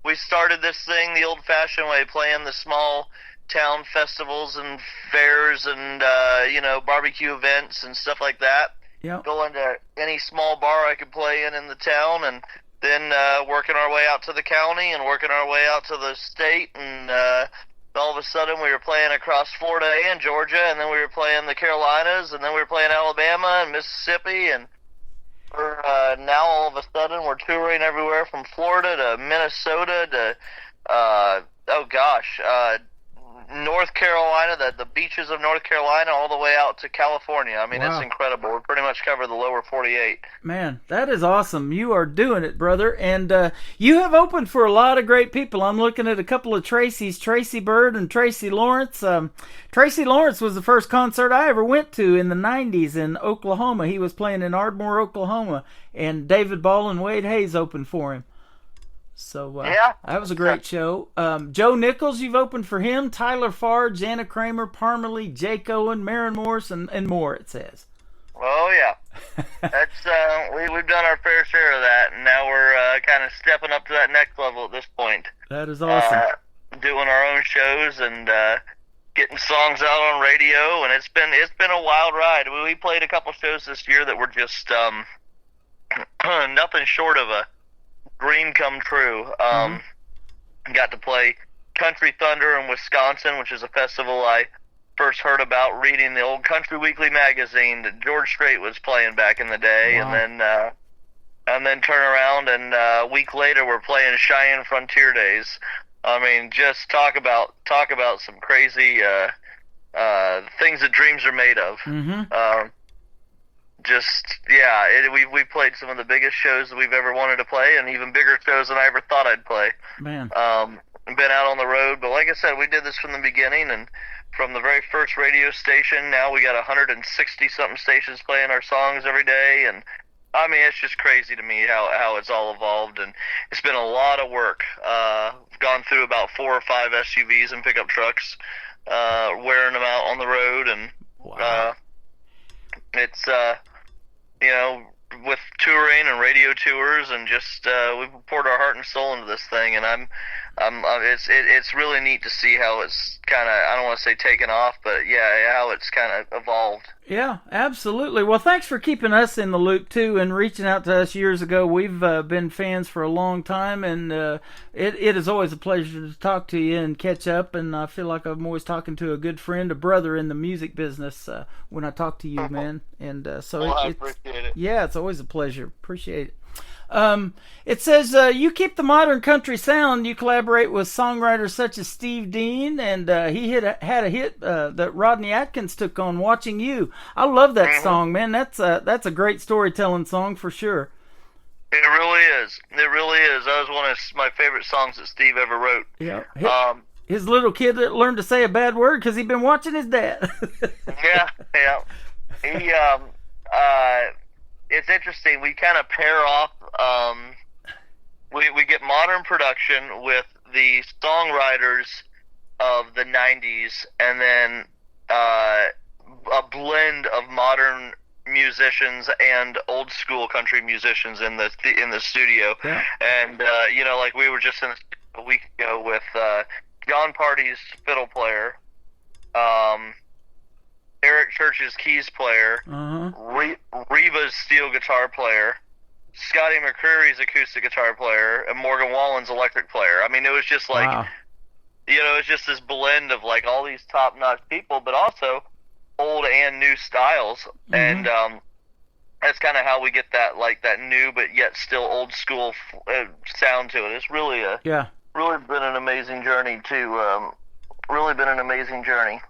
Speaker 10: We started this thing the old-fashioned way, playing the small town festivals and fairs and barbecue events and stuff like that.
Speaker 3: Yep.
Speaker 10: Going to any small bar I could play in the town, and then working our way out to the county and working our way out to the state, and all of a sudden we were playing across Florida and Georgia, and then we were playing the Carolinas, and then we were playing Alabama and Mississippi, and now all of a sudden we're touring everywhere from Florida to Minnesota to North Carolina, the beaches of North Carolina, all the way out to California. I mean,
Speaker 3: Wow.
Speaker 10: It's incredible. We pretty much cover the lower 48.
Speaker 3: Man, that is awesome. You are doing it, brother. And you have opened for a lot of great people. I'm looking at a couple of Tracy's, Tracy Bird and Tracy Lawrence. Tracy Lawrence was the first concert I ever went to in the 90s in Oklahoma. He was playing in Ardmore, Oklahoma, and David Ball and Wade Hayes opened for him. So that was a great show. Joe Nichols, you've opened for him. Tyler Farr, Jana Kramer, Parmalee, Jake Owen, Maren Morris, and more, it says.
Speaker 10: Oh, yeah. That's we've done our fair share of that, and now we're kind of stepping up to that next level at this point.
Speaker 3: That is awesome.
Speaker 10: Doing our own shows and getting songs out on radio, and it's been a wild ride. We played a couple shows this year that were just nothing short of a dream come true. Got to play Country Thunder in Wisconsin, which is a festival I first heard about reading the old Country Weekly magazine that George Strait was playing back in the day. Wow. And then turn around and a week later we're playing Cheyenne Frontier Days. I mean, just talk about some crazy things that dreams are made of. We played some of the biggest shows that we've ever wanted to play, and even bigger shows than I ever thought I'd play.
Speaker 3: Man.
Speaker 10: Been out on the road, but like I said, we did this from the beginning, and from the very first radio station. Now we got 160 something stations playing our songs every day, and I mean, it's just crazy to me how it's all evolved, and it's been a lot of work. I've gone through about 4 or 5 SUVs and pickup trucks, wearing them out on the road, and it's with touring and radio tours, and just we've poured our heart and soul into this thing, and it's really neat to see how it's kind of, I don't want to say taken off, but how it's kind of evolved.
Speaker 3: Yeah, absolutely. Well, thanks for keeping us in the loop too, and reaching out to us years ago. We've been fans for a long time, and it is always a pleasure to talk to you and catch up. And I feel like I'm always talking to a good friend, a brother in the music business when I talk to you, man. And
Speaker 10: I appreciate it.
Speaker 3: Yeah, it's always a pleasure. Appreciate it. It says you keep the modern country sound. You collaborate with songwriters such as Steve Dean, and he had a hit that Rodney Atkins took on, "Watching You." I love that song, man. That's a great storytelling song for sure.
Speaker 10: It really is. It really is. That was one of my favorite songs that Steve ever wrote.
Speaker 3: Yeah. His little kid that learned to say a bad word because he'd been watching his dad.
Speaker 10: Yeah. He it's interesting. We kind of pair off. We get modern production with the songwriters of the 90s, and then a blend of modern musicians and old school country musicians in the studio.
Speaker 3: Yeah.
Speaker 10: And like we were just in a week ago with John Party's fiddle player, Eric Church's keys player, Reva's steel guitar player, Scotty McCreery's acoustic guitar player, and Morgan Wallen's electric player. I mean, it was just like,
Speaker 3: wow.
Speaker 10: It's just this blend of like all these top-notch people, but also old and new styles. And that's kind of how we get that new but yet still old school sound to it. It's really really been an amazing journey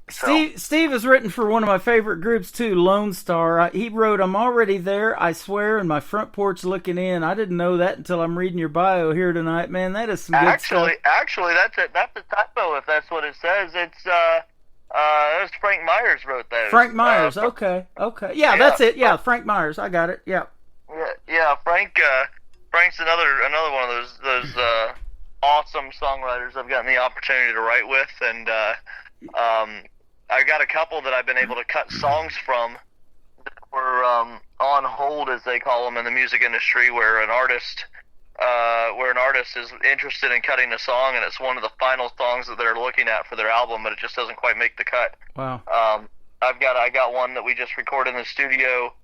Speaker 10: So.
Speaker 3: Steve has written for one of my favorite groups too, Lone Star. He wrote, "I'm already there, I swear, in my front porch looking in." I didn't know that until I'm reading your bio here tonight, man. That is some good stuff.
Speaker 10: Actually, that's a typo if that's what it says. It's Frank Myers wrote that.
Speaker 3: Frank Myers, okay. Yeah, that's it. Yeah, Frank Myers. I got it. Yeah.
Speaker 10: Yeah, Frank's another one of those awesome songwriters I've gotten the opportunity to write with, and I got a couple that I've been able to cut songs from that were on hold, as they call them in the music industry, where an artist is interested in cutting a song, and it's one of the final songs that they're looking at for their album, but it just doesn't quite make the cut.
Speaker 3: Wow.
Speaker 10: I got one that we just recorded in the studio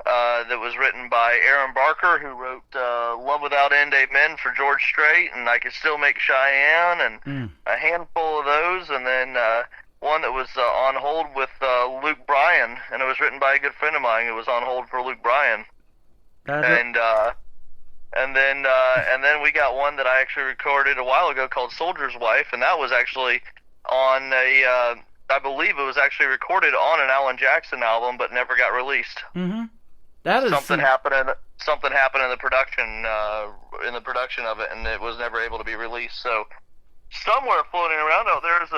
Speaker 10: that was written by Aaron Barker, who wrote Love Without End, Amen for George Strait, and I Can Still Make Cheyenne, and a handful of those, and then one that was on hold with Luke Bryan, and it was written by a good friend of mine who was on hold for Luke Bryan. And then we got one that I actually recorded a while ago called Soldier's Wife, and that was actually on a, I believe it was actually recorded on an Alan Jackson album, but never got released.
Speaker 3: Mm-hmm. That is
Speaker 10: something happened in the production of it, and it was never able to be released. So somewhere floating around out there is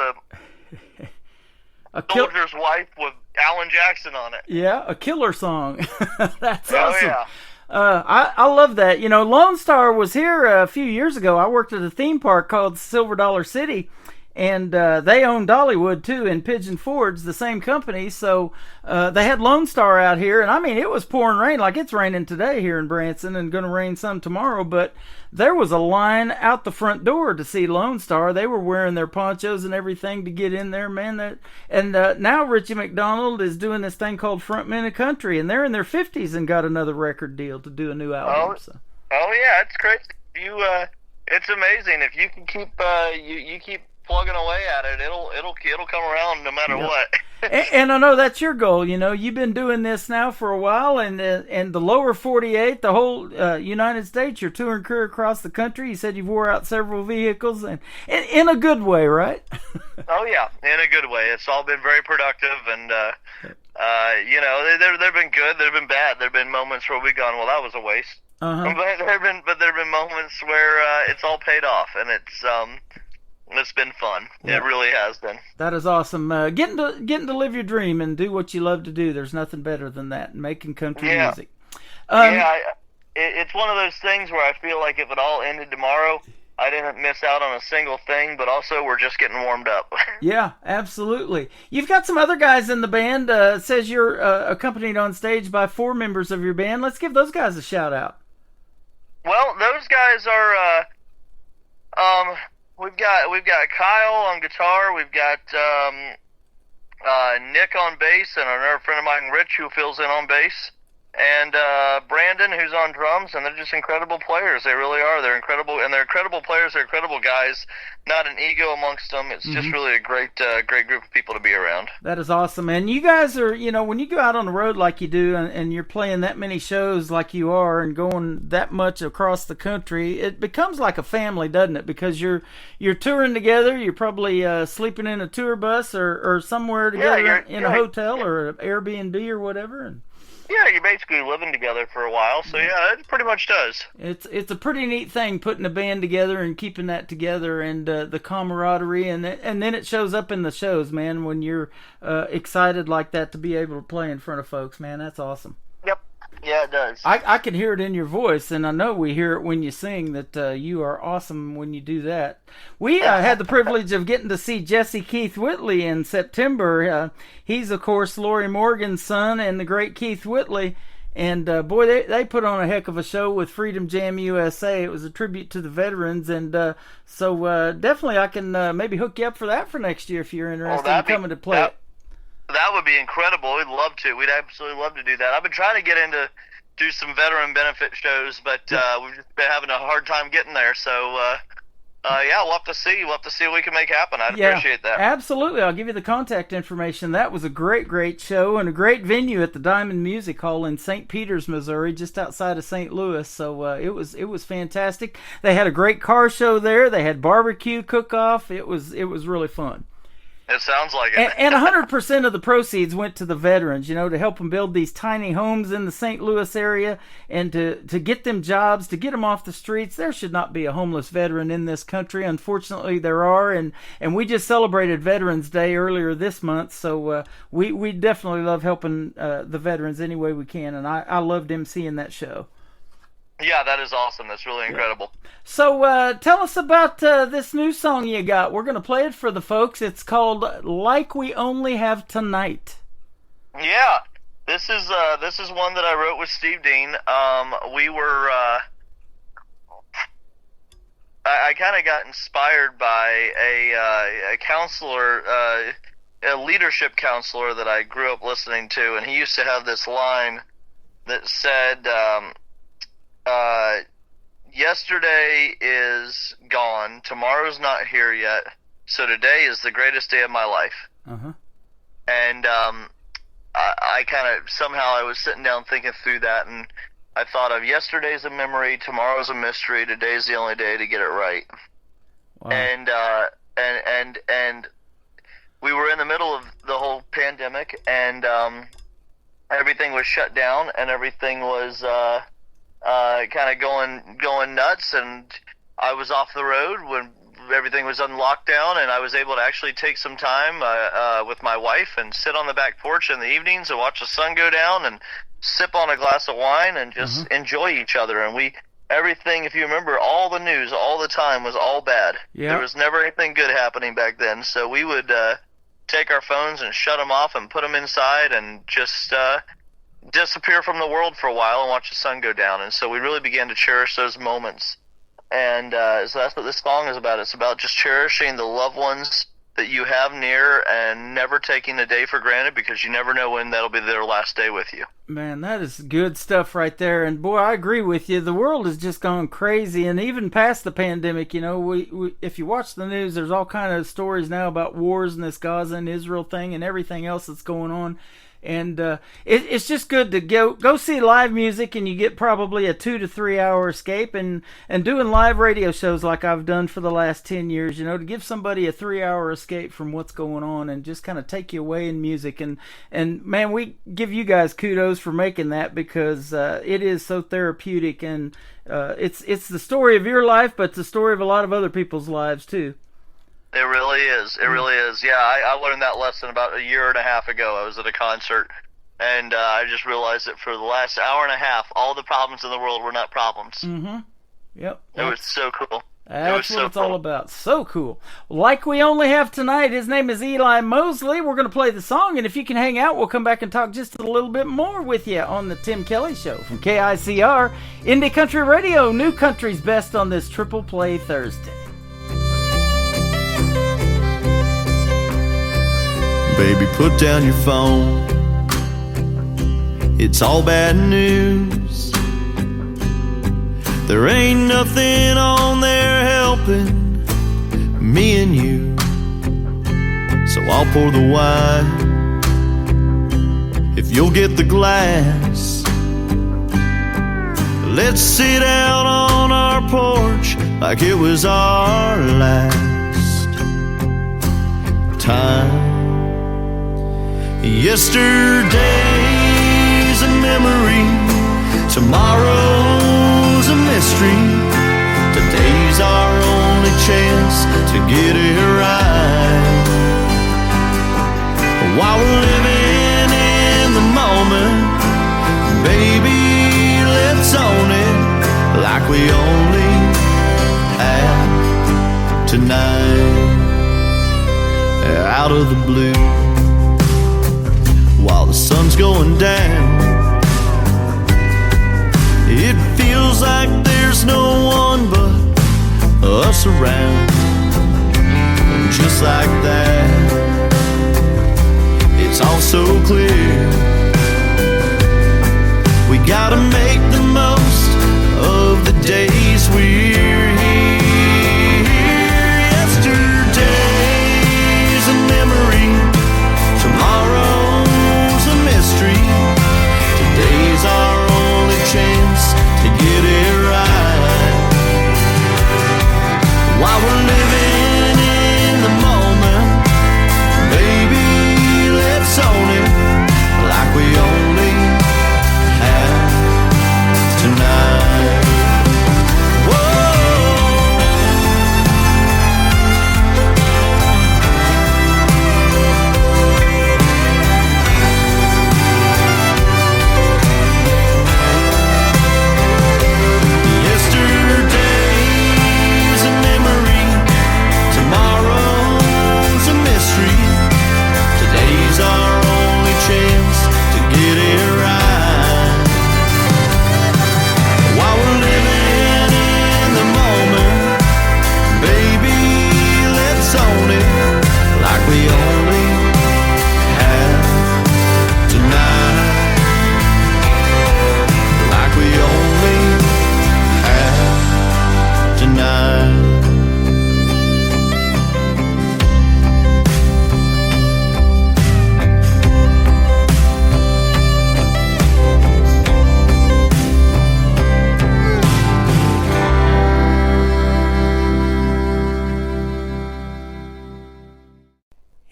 Speaker 10: a soldier's wife with Alan Jackson on it.
Speaker 3: Yeah, a killer song. That's
Speaker 10: Oh,
Speaker 3: awesome.
Speaker 10: yeah.
Speaker 3: I love that. You know, Lone Star was here a few years ago. I worked at a theme park called Silver Dollar City, and they own Dollywood too, and Pigeon Forge, the same company. So they had Lone Star out here, and I mean, it was pouring rain like it's raining today here in Branson, and going to rain some tomorrow. But there was a line out the front door to see Lone Star. They were wearing their ponchos and everything to get in there, man. Now Richie McDonald is doing this thing called Frontmen of Country, and they're in their 50s and got another record deal to do a new album.
Speaker 10: Oh yeah, it's crazy. It's amazing if you can keep you keep plugging away at it. It'll come around no matter what.
Speaker 3: and I know that's your goal. You know, you've been doing this now for a while, and the lower 48, the whole United States, you're touring career across the country. You said you've wore out several vehicles, and in a good way, right?
Speaker 10: Oh yeah, in a good way. It's all been very productive, and you know, they've been good. They've been bad. There've been moments where we've gone, well, that was a waste.
Speaker 3: Uh-huh.
Speaker 10: But there've been moments where it's all paid off, and it's been fun.
Speaker 3: Yeah.
Speaker 10: It really has been.
Speaker 3: That is awesome. Getting to live your dream and do what you love to do. There's nothing better than that. Making country music.
Speaker 10: It's one of those things where I feel like if it all ended tomorrow, I didn't miss out on a single thing. But also, we're just getting warmed up.
Speaker 3: Yeah, absolutely. You've got some other guys in the band. It says you're accompanied on stage by 4 members of your band. Let's give those guys a shout out.
Speaker 10: Well, those guys are. We've got Kyle on guitar. We've got Nick on bass, and another friend of mine, Rich, who fills in on bass, and Brandon, who's on drums. And they're just incredible players. They really are. They're incredible, and they're incredible players. They're incredible guys. Not an ego amongst them. It's just really a great group of people to be around.
Speaker 3: That is awesome. And you guys are, you know, when you go out on the road like you do, and you're playing that many shows like you are, and going that much across the country, it becomes like a family, doesn't it? Because you're touring together. You're probably sleeping in a tour bus or somewhere together in a hotel or an Airbnb or whatever. And
Speaker 10: yeah, you're basically living together for a while. So yeah, it pretty much does.
Speaker 3: It's a pretty neat thing putting a band together and keeping that together, and the camaraderie, and then it shows up in the shows, man. When you're excited like that to be able to play in front of folks, man, that's awesome.
Speaker 10: Yep. Yeah, it does.
Speaker 3: I can hear it in your voice, and I know we hear it when you sing, that you are awesome when you do that. We had the privilege of getting to see Jesse Keith Whitley in September. He's, of course, Lori Morgan's son and the great Keith Whitley. And, boy, they put on a heck of a show with Freedom Jam USA. It was a tribute to the veterans. And so definitely I can maybe hook you up for that for next year if you're interested in coming to play it.
Speaker 10: That would be incredible. We'd love to. We'd absolutely love to do that. I've been trying to get into do some veteran benefit shows, but we've just been having a hard time getting there. So, yeah, we'll have to see. We'll have to see what we can make happen. I'd appreciate that.
Speaker 3: Absolutely. I'll give you the contact information. That was a great show and a great venue at the Diamond Music Hall in St. Peters, Missouri, just outside of St. Louis. So it was fantastic. They had a great car show there. They had barbecue cook-off. It was really fun.
Speaker 10: It sounds like it.
Speaker 3: And 100% of the proceeds went to the veterans, you know, to help them build these tiny homes in the St. Louis area and to get them jobs, to get them off the streets. There should not be a homeless veteran in this country. Unfortunately, there are. And we just celebrated Veterans Day earlier this month. So we definitely love helping the veterans any way we can. And I loved them seeing that show.
Speaker 10: Yeah, that is awesome. That's really incredible.
Speaker 3: So tell us about this new song you got. We're going to play it for the folks. It's called Like We Only Have Tonight.
Speaker 10: Yeah, this is one that I wrote with Steve Dean. We were I kind of got inspired by a counselor, a leadership counselor that I grew up listening to, and he used to have this line that said, yesterday is gone, tomorrow's not here yet, so today is the greatest day of my life.
Speaker 3: Uh-huh.
Speaker 10: And I kind of, somehow I was sitting down thinking through that, and I thought of yesterday's a memory, tomorrow's a mystery, today's the only day to get it right.
Speaker 3: Wow.
Speaker 10: And we were in the middle of the whole pandemic, and everything was shut down, and everything was kind of going nuts, and I was off the road when everything was on lockdown, and I was able to actually take some time with my wife and sit on the back porch in the evenings and watch the sun go down and sip on a glass of wine and just enjoy each other. And everything, if you remember, all the news all the time was all bad.
Speaker 3: Yeah.
Speaker 10: There was never anything good happening back then, so we would take our phones and shut them off and put them inside and just disappear from the world for a while and watch the sun go down. And so we really began to cherish those moments. And so that's what this song is about. It's about just cherishing the loved ones that you have near and never taking a day for granted, because you never know when that'll be their last day with you.
Speaker 3: Man, that is good stuff right there. And boy, I agree with you. The world has just gone crazy, and even past the pandemic, you know, we if you watch the news, there's all kind of stories now about wars and this Gaza and Israel thing and everything else that's going on. And it's just good to go see live music, and you get probably a 2 to 3 hour escape, and doing live radio shows like I've done for the last 10 years, you know, to give somebody a 3 hour escape from what's going on and just kind of take you away in music. And man, we give you guys kudos for making that, because it is so therapeutic, and it's the story of your life, but it's the story of a lot of other people's lives too.
Speaker 10: It really is. It really is. Yeah, I learned that lesson about a year and a half ago. I was at a concert, and I just realized that for the last hour and a half, all the problems in the world were not problems.
Speaker 3: Mm-hmm. Yep.
Speaker 10: It was so cool.
Speaker 3: That's what it's all about. So cool. Like we only have tonight, his name is Eli Mosley. We're going to play the song, and if you can hang out, we'll come back and talk just a little bit more with you on the Tim Kelly Show from KICR, Indie Country Radio, New Country's Best on this Triple Play Thursday.
Speaker 7: Baby, put down your phone. It's all bad news. There ain't nothing on there helping me and you. So I'll pour the wine if you'll get the glass. Let's sit out on our porch like it was our last time. Yesterday's a memory, tomorrow's a mystery. Today's our only chance to get it right. While we're living in the moment, baby, let's own it like we only have tonight. Out of the blue, while the sun's going down, it feels like there's no one but us around. And just like that, it's all so clear. We gotta make the most of the days we're here. Yesterday's a memory, tomorrow's a mystery. Today's our only chance to get it right. While we're living in the moment, baby, let's own it like we only have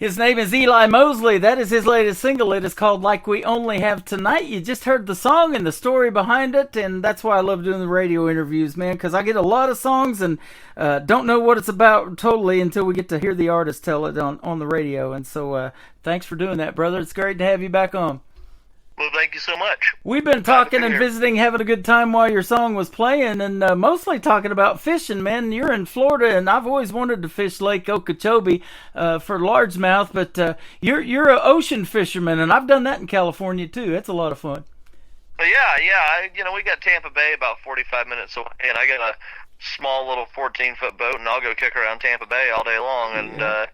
Speaker 3: His name is Eli Mosley. That is his latest single. It is called Like We Only Have Tonight. You just heard the song and the story behind it, and that's why I love doing the radio interviews, man, because I get a lot of songs and don't know what it's about totally until we get to hear the artist tell it on the radio. And so thanks for doing that, brother. It's great to have you back on.
Speaker 10: Well, thank you so much.
Speaker 3: We've been talking and visiting, having a good time while your song was playing, and mostly talking about fishing, man. You're in Florida, and I've always wanted to fish Lake Okeechobee for largemouth, but you're an ocean fisherman, and I've done that in California too. It's a lot of fun.
Speaker 10: Yeah. We got Tampa Bay about 45 minutes away, and I got a small little 14-foot boat, and I'll go kick around Tampa Bay all day long, and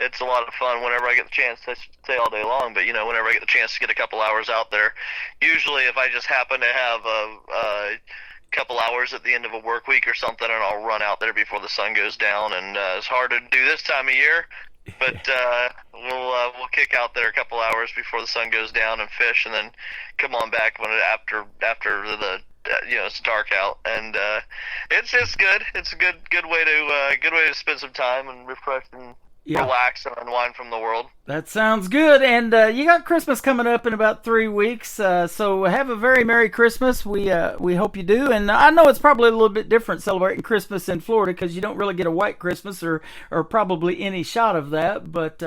Speaker 10: it's a lot of fun whenever I get the chance. I should say all day long, but whenever I get the chance to get a couple hours out there. Usually, if I just happen to have a couple hours at the end of a work week or something, and I'll run out there before the sun goes down. And it's hard to do this time of year, but we'll kick out there a couple hours before the sun goes down and fish, and then come on back when after the it's dark out, and it's just good. It's a good way to spend some time and refresh and relax and unwind from the world.
Speaker 3: That sounds good. And you got Christmas coming up in about 3 weeks, so have a very Merry Christmas. We hope you do. And I know it's probably a little bit different celebrating Christmas in Florida because you don't really get a white Christmas or probably any shot of that. But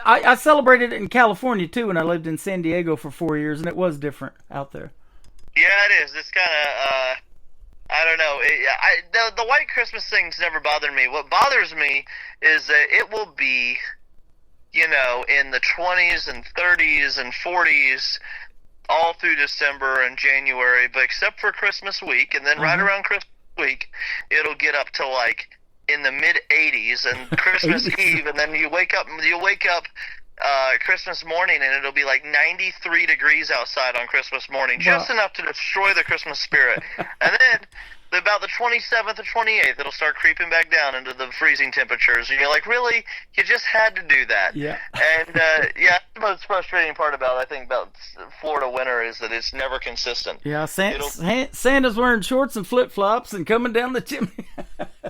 Speaker 3: I celebrated it in California too, and I lived in San Diego for 4 years, and it was different out there.
Speaker 10: Yeah, it is. It's kind of I don't know. The white Christmas thing's never bothered me. What bothers me is that it will be, in the 20s and 30s and 40s all through December and January, but except for Christmas week, and then right around Christmas week, it'll get up to like in the mid 80s and Christmas Eve, and then you wake up Christmas morning and it'll be like 93 degrees outside on Christmas morning, just enough to destroy the Christmas spirit. And then about the 27th or 28th, it'll start creeping back down into the freezing temperatures. And you're like, really? You just had to do that.
Speaker 3: Yeah.
Speaker 10: And, the most frustrating part about Florida winter is that it's never consistent.
Speaker 3: Yeah, Santa's wearing shorts and flip-flops and coming down the chimney.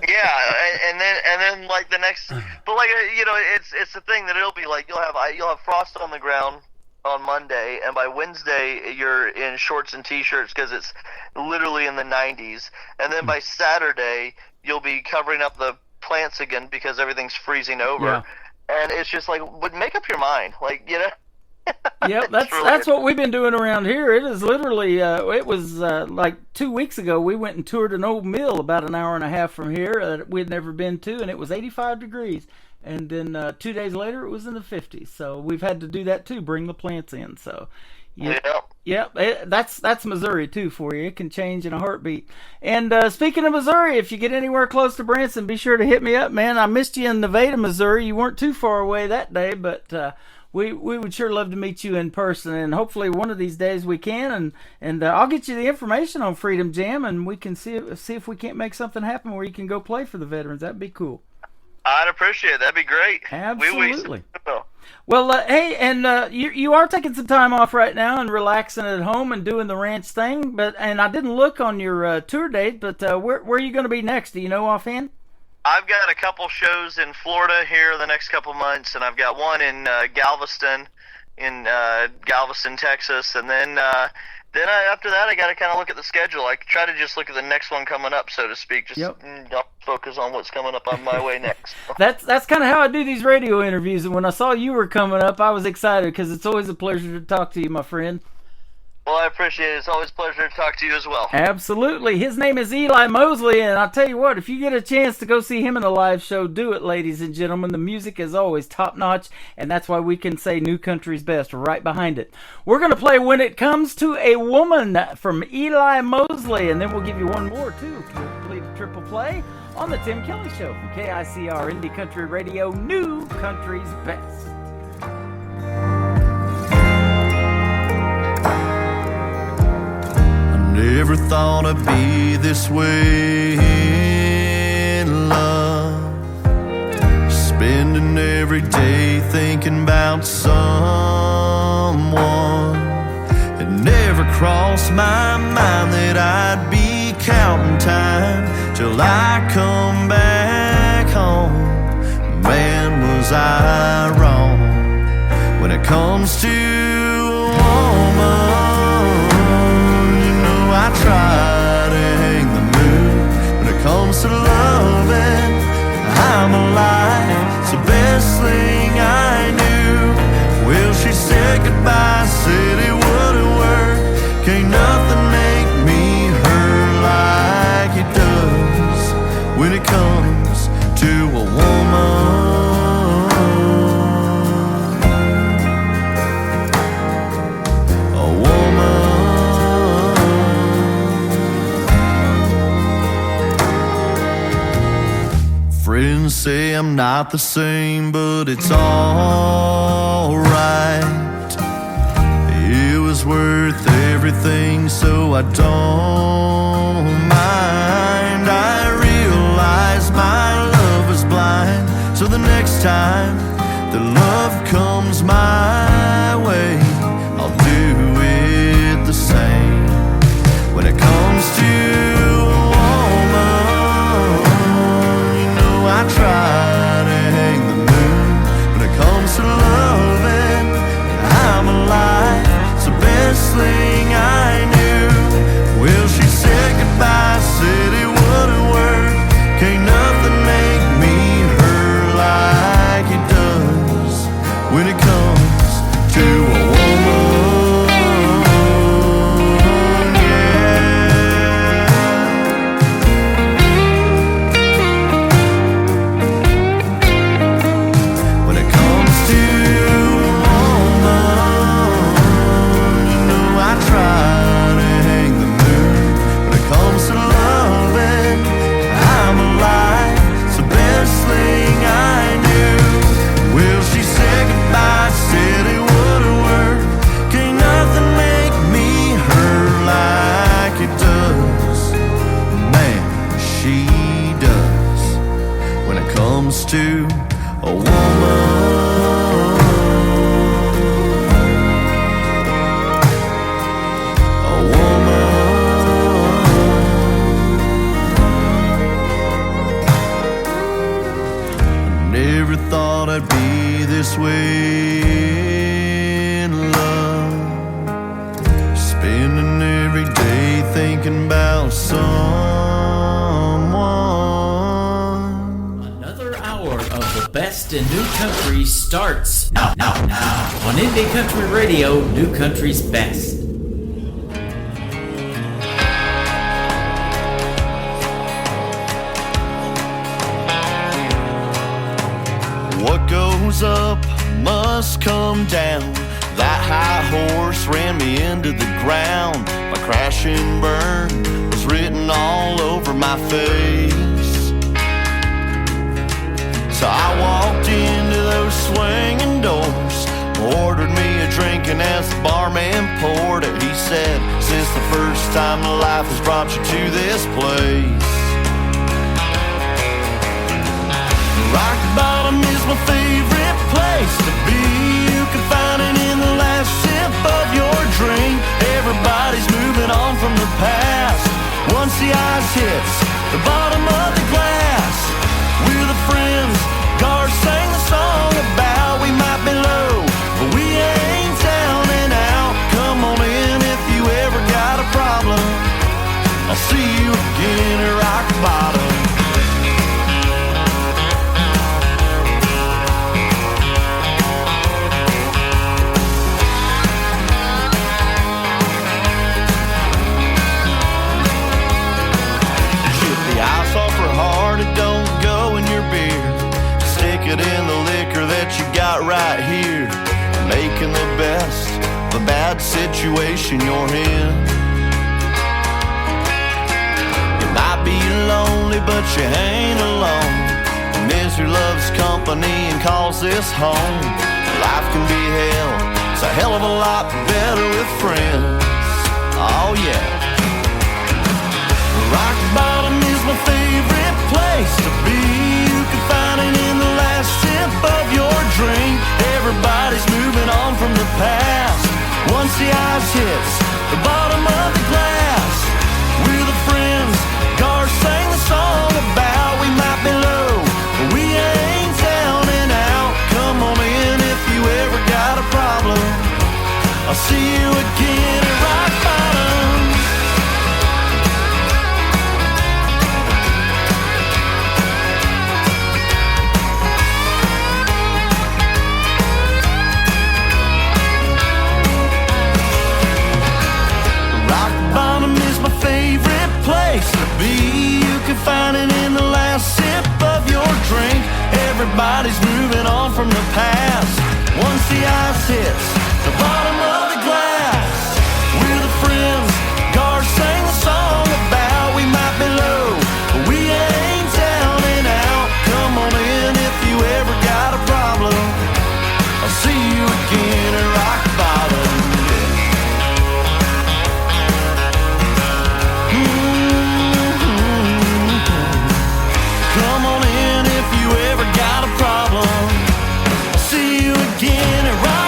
Speaker 10: Yeah, and then like the next, but like it's the thing that it'll be like you'll have frost on the ground on Monday, and by Wednesday you're in shorts and t-shirts because it's literally in the 90s, and then by Saturday you'll be covering up the plants again because everything's freezing over, and it's just like, but make up your mind, like
Speaker 3: Yeah, that's what we've been doing around here. It is literally, it was like 2 weeks ago, we went and toured an old mill about an hour and a half from here that we'd never been to, and it was 85 degrees. And then 2 days later, it was in the 50s. So we've had to do that too, bring the plants in. So, that's Missouri too for you. It can change in a heartbeat. And speaking of Missouri, if you get anywhere close to Branson, be sure to hit me up, man. I missed you in Nevada, Missouri. You weren't too far away that day, but we would sure love to meet you in person, and hopefully one of these days we can, and I'll get you the information on Freedom Jam, and we can see if we can't make something happen where you can go play for the veterans. That'd be cool.
Speaker 10: I'd appreciate it. That'd be great.
Speaker 3: Absolutely. Well, hey, and you are taking some time off right now and relaxing at home and doing the ranch thing, and I didn't look on your tour date, but where are you going to be next? Do you know offhand?
Speaker 10: I've got a couple shows in Florida here the next couple months, and I've got one in Galveston, Texas, and then after that I got to kind of look at the schedule. I try to just look at the next one coming up, so to speak. Just don't focus on what's coming up on my way next.
Speaker 3: That's kind of how I do these radio interviews, and when I saw you were coming up, I was excited because it's always a pleasure to talk to you, my friend.
Speaker 10: Well, I appreciate it. It's always a pleasure to talk to you as well.
Speaker 3: Absolutely. His name is Eli Mosley, and I'll tell you what, if you get a chance to go see him in a live show, do it, ladies and gentlemen. The music is always top-notch, and that's why we can say New Country's best right behind it. We're going to play When It Comes to a Woman from Eli Mosley, and then we'll give you one more, too, to complete a triple play on the Tim Kelly Show from KICR Indie Country Radio, New Country's best.
Speaker 1: Never thought I'd be this way in love, spending every day thinking about someone. It never crossed my mind that I'd be counting time till I come back home. Man, was I wrong. to a woman, you know I try to hang the moon. When it comes to loving, I'm alive. It's the best thing I knew. Well, she said goodbye, said it wouldn't work. Can't nothing make me hurt like it does when it comes to a woman. Friends say I'm not the same, but it's alright. It was worth everything, so I don't mind. I realize my love is blind, so the next time the love comes my way, I'll do it the same. When it comes to I try to hang the moon. When it comes to loving, I'm alive. It's the best thing I knew. Well, she said goodbye, said it wouldn't work. Can't nothing make me hurt like it does when it comes to a woman. To a woman, a woman. I never thought I'd be this way in love, spending every day thinking about
Speaker 4: Best in New Country starts now on Indie Country Radio, New Country's Best.
Speaker 1: What goes up must come down. That high horse ran me into the ground. My crash and burn was written all over my face. So I walked into those swinging doors, ordered me a drink, and as the barman poured it, he said, since the first time life has brought you to this place, rock bottom is my favorite place to be. You can find it in the last sip of your drink. Everybody's moving on from the past. Once the ice hits the bottom of the glass, we're the friends Garth sang the song about. We might be low, but we ain't down and out. Come on in if you ever got a problem. I'll see you again at rock bottom. It in the liquor that you got right here, making the best of a bad situation you're in. You might be lonely, but you ain't alone. Misery loves company and calls this home. Life can be hell, it's a hell of a lot better with friends. Oh yeah. Rock bottom is my favorite place to be. You can find it in the last sip of your drink. Everybody's moving on from the past. Once the ice hits the bottom of the glass, we're the friends Garth sang the song about. We might be low, but we ain't down and out. Come on in if you ever got a problem. from the past. Once the ice hits the bottom of the glass, we're the friends God sang a song about. We might be low, but we ain't down and out. Come on in if you ever got a problem. I'll see you again at rock bottom. Come on in if you ever got a problem. I'll see you again at rock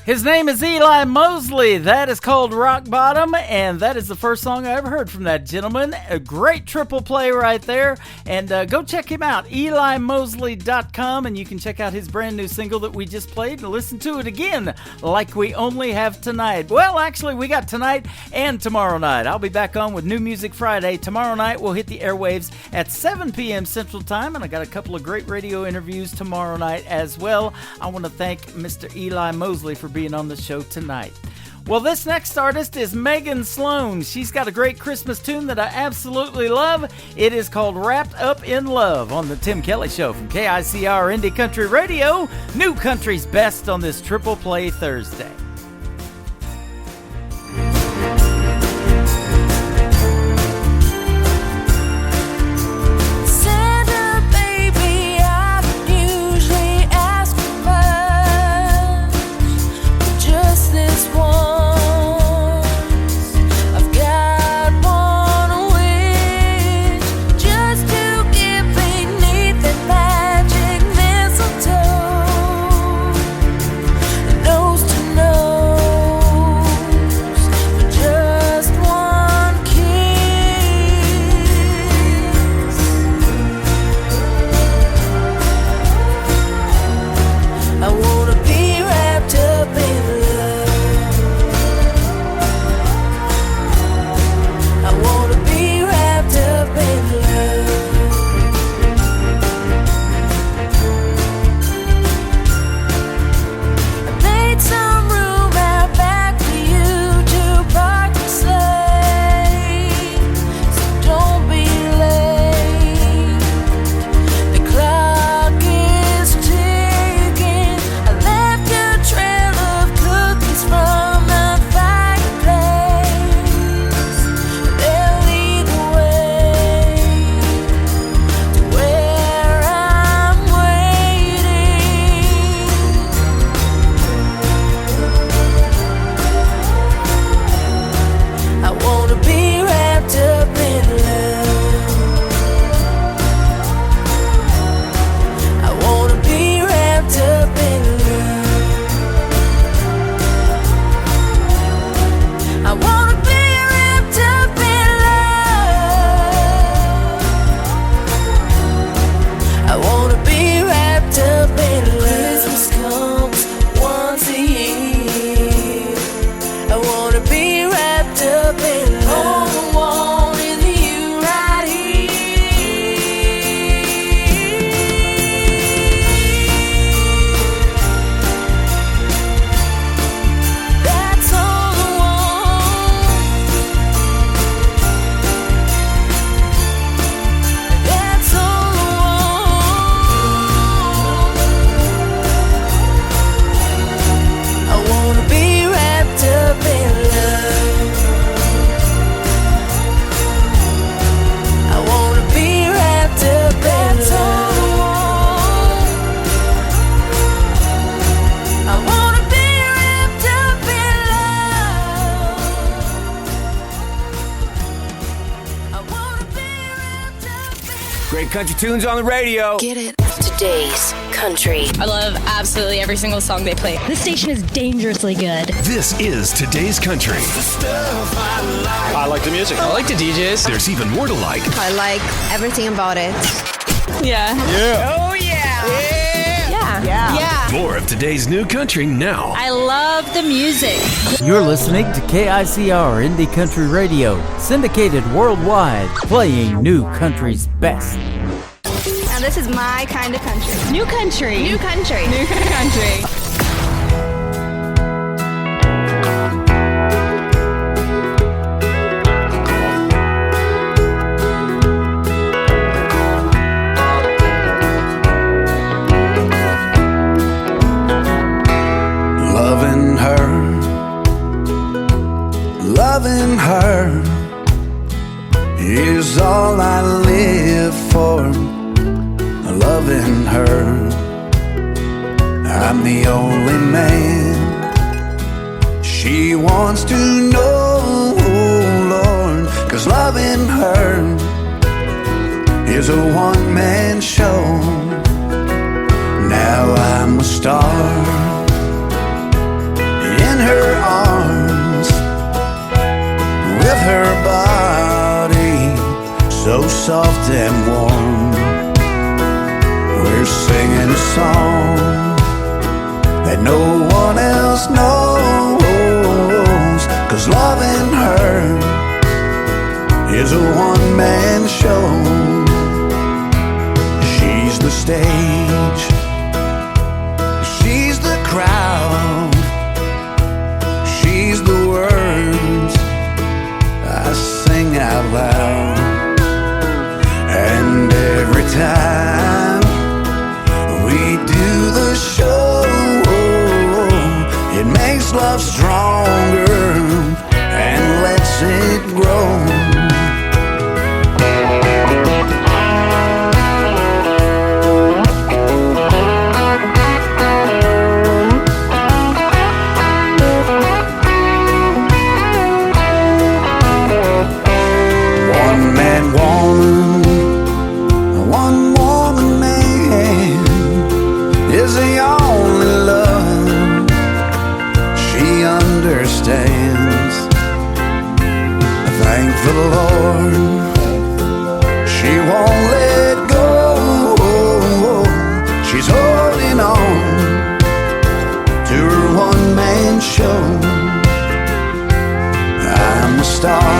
Speaker 3: His name is Eli Mosley. That is called Rock Bottom, and that is the first song I ever heard from that gentleman. A great triple play right there, and go check him out, EliMosley.com, and you can check out his brand new single that we just played and listen to it again, Like We Only Have Tonight. Well, actually, we got tonight and tomorrow night. I'll be back on with New Music Friday. Tomorrow night, we'll hit the airwaves at 7 p.m. Central Time, and I got a couple of great radio interviews tomorrow night as well. I want to thank Mr. Eli Mosley for being on the show tonight. Well, this next artist is Megan Sloan. She's got a great Christmas tune that I absolutely love. It is called Wrapped Up in Love on the Tim Kelly Show from KICR Indie Country Radio, New Country's best on this Triple Play Thursday.
Speaker 8: Country tunes on the radio.
Speaker 9: Get it. Today's country.
Speaker 12: I love absolutely every single song they play.
Speaker 13: This station is dangerously good.
Speaker 11: This is Today's Country.
Speaker 14: I like the music. I like the DJs.
Speaker 11: There's even more to like.
Speaker 15: I like everything about it.
Speaker 12: Yeah.
Speaker 8: Yeah.
Speaker 12: Oh, yeah.
Speaker 15: Yeah.
Speaker 11: More of today's new country now.
Speaker 13: I love the music.
Speaker 3: You're listening to KICR Indie Country Radio, syndicated worldwide, playing New Country's best.
Speaker 12: And this is my kind of country.
Speaker 13: New country.
Speaker 12: New country. New country.
Speaker 7: the only man she wants to know, Lord, 'cause loving her is a one-man show. Now I'm a star in her arms, with her body so soft and warm. We're singing a song that no one else knows, 'cause loving her is a one-man show. She's the stage, she's the crowd, she's the words I sing out loud. And every time we do the show, it makes love stronger and lets it grow. Thank the Lord, she won't let go. She's holding on to her one-man show. I'm a star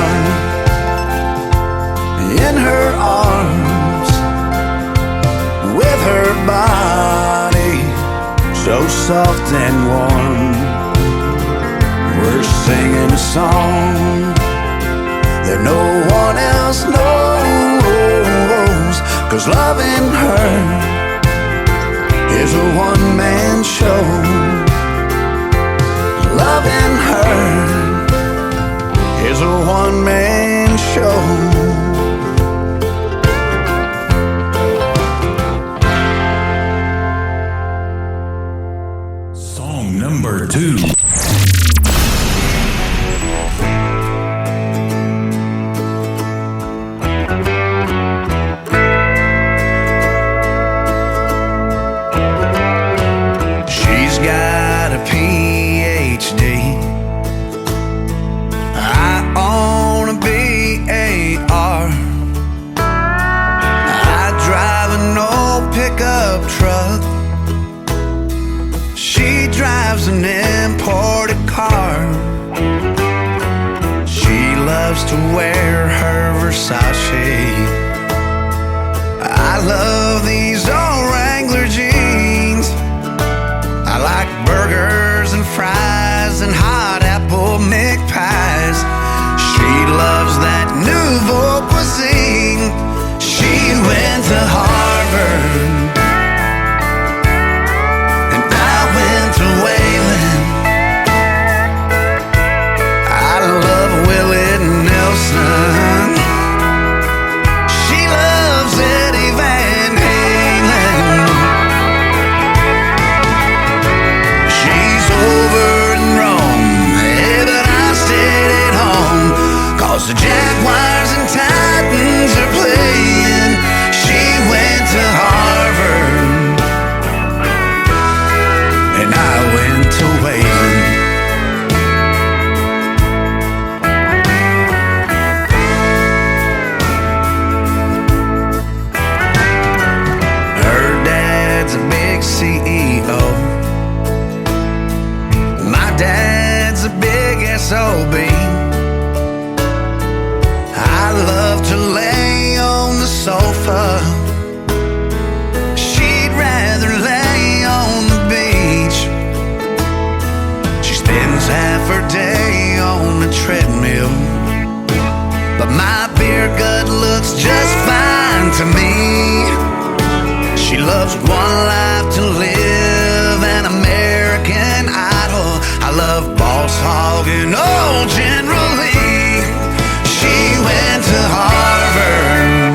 Speaker 7: in her arms, with her body so soft and warm. We're singing a song that no one else knows, 'cause loving her is a one-man show. Loving her is a one-man show.
Speaker 11: Song number 2.
Speaker 7: An imported car. She loves to wear her Versace. I love these old Wrangler jeans. I like burgers and fries and hot apple McPies. She loves that nouveau cuisine. She went to Harvard and I went to Wayland. I love Willie Nelson. She loves Eddie Van Halen. She's over in Rome, hey, but I stayed at home, 'cause the Jaguars and Titans are playing. She went to Harvard and I went to Wayland. Her dad's a big CEO. My dad's a big SOB. I love to lay on the sofa. She'd rather lay on the beach. She spends half her day on the treadmill, but my beer gut looks just fine to me. She loves One Life to Live and American Idol. I love Boss Hogg and old General Lee. She went to Harvard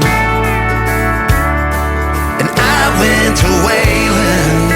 Speaker 7: and I went to Wayland.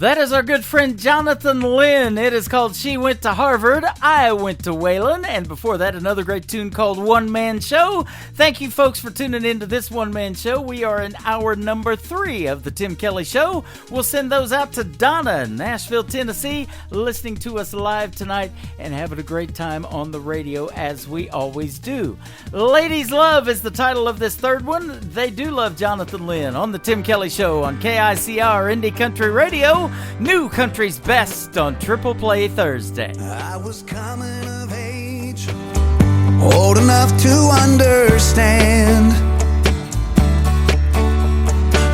Speaker 3: That is our good friend Jonathan Lynn. It is called She Went to Harvard, I Went to Wayland. And before that, another great tune called One Man Show. Thank you, folks, for tuning into this One Man Show. We are in hour number 3 of the Tim Kelly Show. We'll send those out to Donna in Nashville, Tennessee, listening to us live tonight and having a great time on the radio as we always do. Ladies Love is the title of this third one. They do love Jonathan Lynn on the Tim Kelly Show on KICR Indie Country Radio. New Country's Best on Triple Play Thursday.
Speaker 1: I was coming of age, old enough to understand.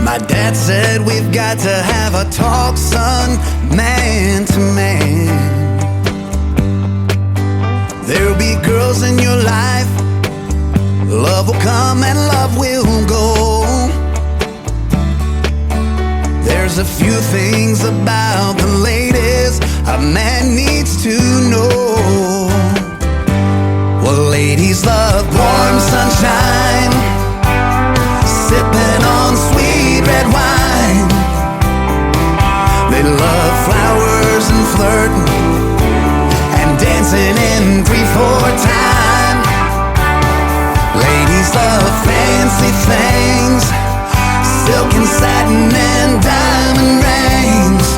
Speaker 1: My dad said we've got to have a talk, son, man to man. There'll be girls in your life, love will come and love will go. There's a few things about the ladies a man needs to know. Well, ladies love warm sunshine, sipping on sweet red wine. They love flowers and flirting and dancing in 3/4 time. Ladies love fancy things, silk and satin and diamond rings.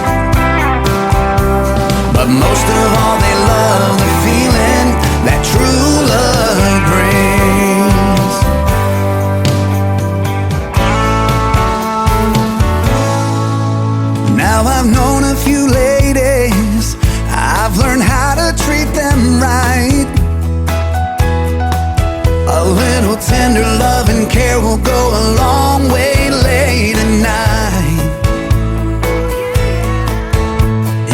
Speaker 1: But most of all they love the feeling that true love brings. Now I've known a few ladies, I've learned how to treat them right. A little tender love and care will go a long way late at night.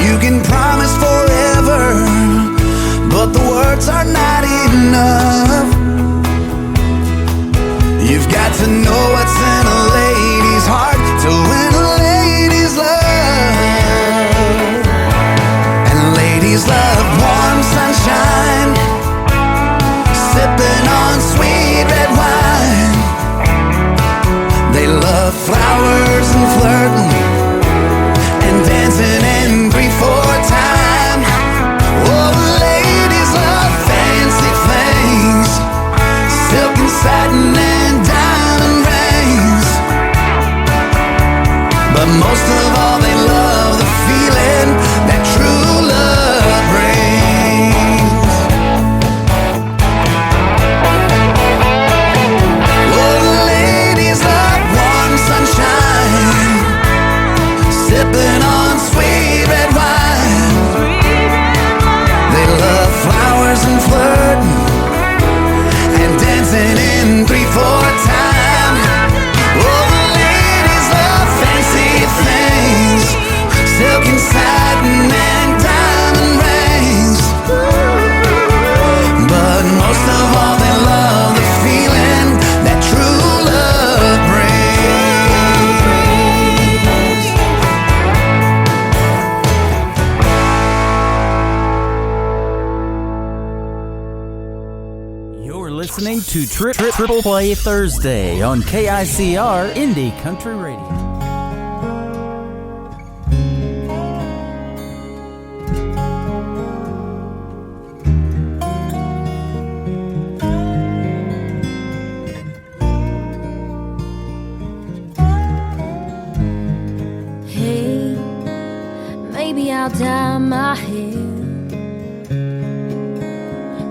Speaker 1: You can promise forever, but the words are not enough. You've got to know what's in a lady's heart to win a lady's love. And ladies love warm sunshine, sipping on sweet red wine. They love flowers and flirting and dancing in 3/4 time. Oh, ladies love fancy things, silk and satin and diamond rings. But most of all they love the feeling that true love brings. Sunshine, sipping on sweet red wine. They love flowers and flirting and dancing in 3/4 time. Oh, ladies love fancy things, silk and satin and diamond rings. But most of all they love the feeling that true love brings.
Speaker 3: Listening to Triple Play Thursday on KICR Indie Country Radio.
Speaker 5: Hey, maybe I'll dye my hair,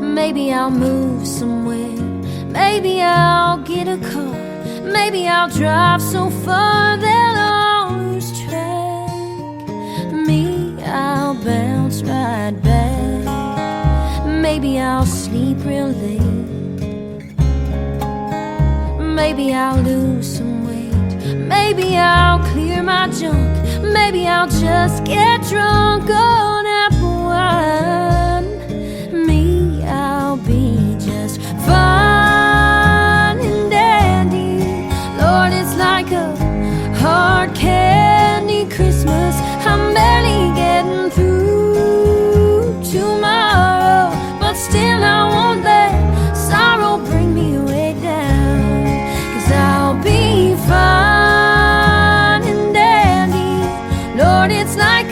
Speaker 5: maybe I'll move somewhere, maybe I'll get a car, maybe I'll drive so far that I'll lose track. Me, I'll bounce right back. Maybe I'll sleep real late, maybe I'll lose some weight, maybe I'll clear my junk, maybe I'll just get drunk on apple wine. Me, I'll be just fine and dandy. Lord, it's like a hard candy Christmas. I'm barely getting through tomorrow, but still I won't let sorrow bring me way down. 'Cause I'll be fine and dandy. Lord, it's like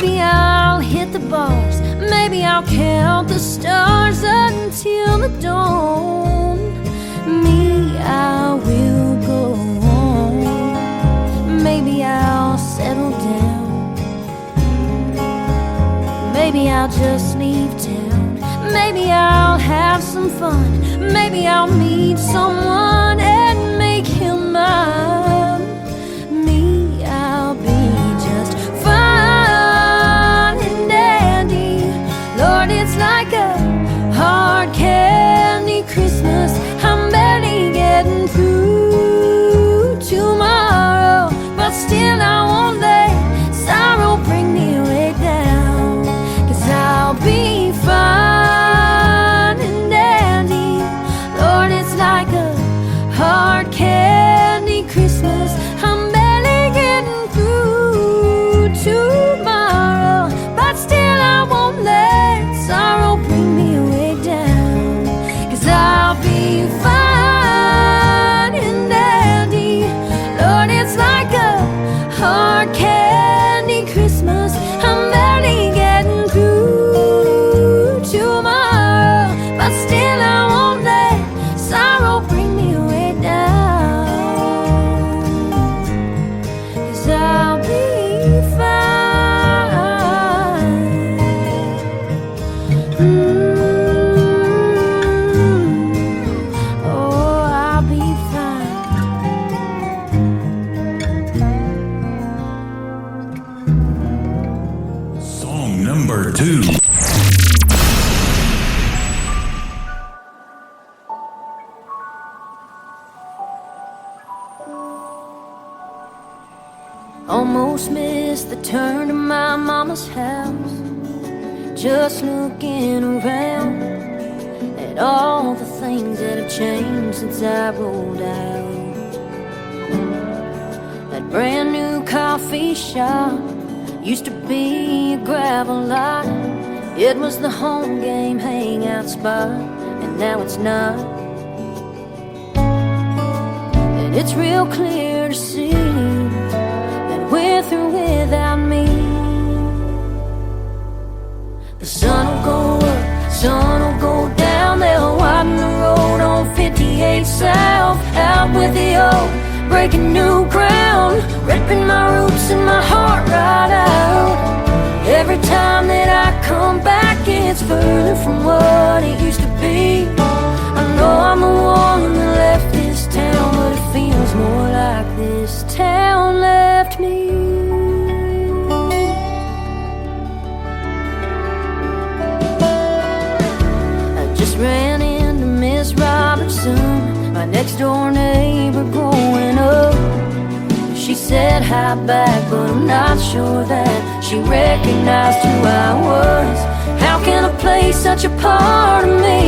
Speaker 5: Maybe I'll hit the bars, maybe I'll count the stars until the dawn. Me, I will go on. Maybe I'll settle down. Maybe I'll just leave town. Maybe I'll have some fun. Maybe I'll meet someone and make him mine. Me, I'll be just fine and dandy. Lord, it's like a hard candy Christmas. I'm barely getting through tomorrow, but still I won't let sorrow bring me way down. 'Cause I'll be fine and dandy. Lord, it's like a hard candy Christmas. I'm barely getting through tomorrow, but still I won't let sorrow bring me way down. 'Cause I'll be fine and dandy. Lord, it's like a hard candy Christmas. I'm barely getting through tomorrow, but still I won't let sorrow bring me way down. 'Cause I'll be fine. Oh, I'll be fine.
Speaker 11: Song number 2.
Speaker 5: Almost missed the turn to my mama's house. Just looking around at all the things that have changed since I rolled out. That brand new coffee shop used to be a gravel lot. It was the home game hangout spot, and now it's not. And it's real clear to see with or without me. The sun will go up, sun will go down. They'll widen the road on 58 South. Out with the old, breaking new ground, ripping my roots and my heart right out. Every time that I come back, it's further from what it used to be. I know I'm the one that left this town, but it feels more like this town left me. I just ran into Miss Robertson, my next door neighbor growing up. She said hi back, but I'm not sure that she recognized who I was. How can a place such a part of me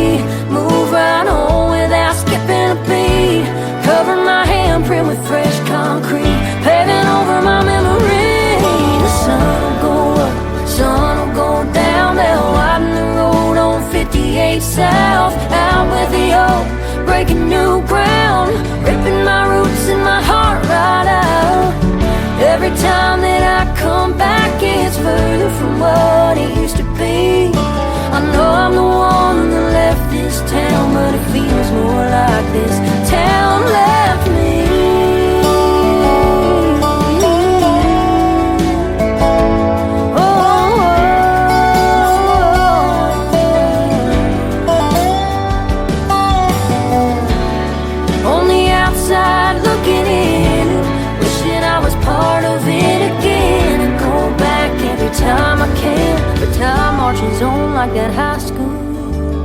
Speaker 5: move right on without skipping a beat? Cover my handprint with fresh concrete, paving over my memory. The sun will go up, sun will go down. They'll widen the road on 58 South. Out with the old, breaking new ground, ripping my roots and my heart right out. Every time that I come back, it's further from what it used to be. I know I'm the one that left this town, but it feels more like this town left me. On the outside looking in, wishing I was part of it again, and go back every time I can. But time marches on like that high school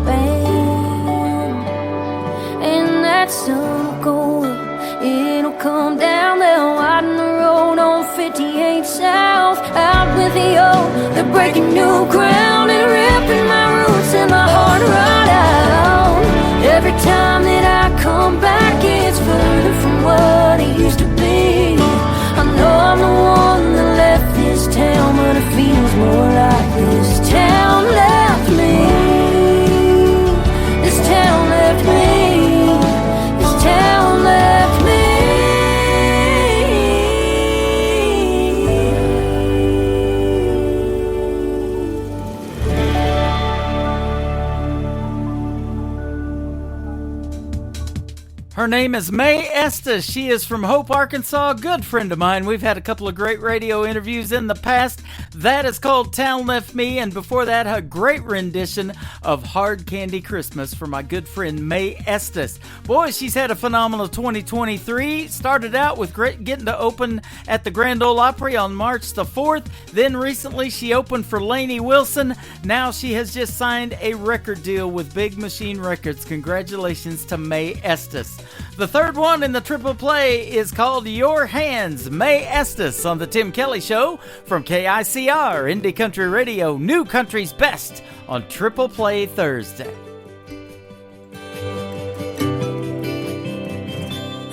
Speaker 5: band, and that sun will go up, it'll come down. They'll widen the road on 58 South. Out with the old, they're breaking new ground and ripping my roots and my heart right out. Every time that I come back, it's further from what it used to be. I know I'm the one that left this town, but it feels more like this town left me. This town left me. This town left me.
Speaker 3: Her name is Mae Estes. She is from Hope, Arkansas. A good friend of mine. We've had a couple of great radio interviews in the past. That is called Town Left Me, and before that, a great rendition of Hard Candy Christmas for my good friend Mae Estes. Boy, she's had a phenomenal 2023. Started out with getting to open at the Grand Ole Opry on March the 4th. Then recently she opened for Lainey Wilson. Now she has just signed a record deal with Big Machine Records. Congratulations to Mae Estes. The third one in the triple play is called Your Hands, Mae Estes on the Tim Kelly Show from KICR, Indie Country Radio, New Country's Best on Triple Play Thursday.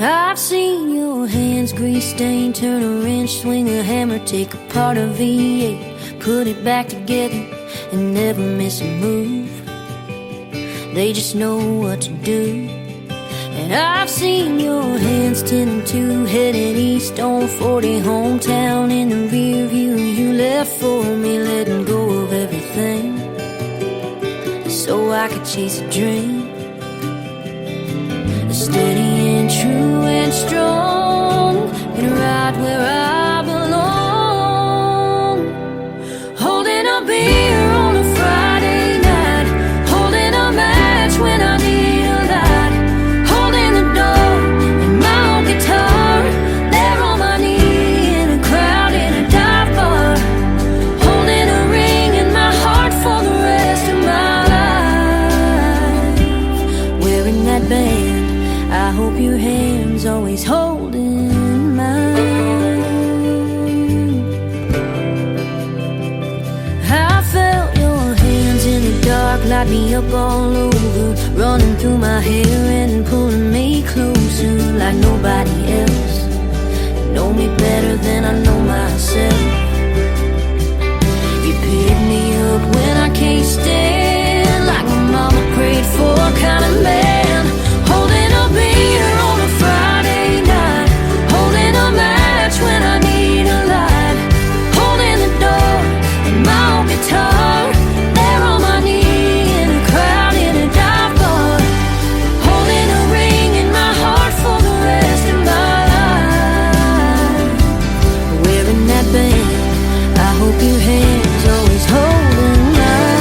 Speaker 5: I've seen your hands grease stained, turn a wrench, swing a hammer, take apart a V8, put it back together and never miss a move. They just know what to do. And I've seen your hands 10 and 2, heading east on 40, hometown in the rear view. You left for me, letting go of everything so I could chase a dream. Steady and true and strong, and right where I belong. Holding a beer on a Friday night, holding a match when I need a light, holding the door and my old guitar, there on my knee in a crowd in a dive bar, holding a ring in my heart for the rest of my life, wearing that band. I hope your hand's always holding mine. I felt your hands in the dark, light me up all over, running through my hair and pulling me closer like nobody else. You know me better than I know myself. You pick me up when I can't stand, like my mama prayed for, kind of man. Holding a beer on a Friday night, holding a match when I need a light, holding the door and my old guitar, there on my knee in a crowd in a dive bar, holding a ring in my heart for the rest of my life, wearing that band. I hope your hands always holding mine.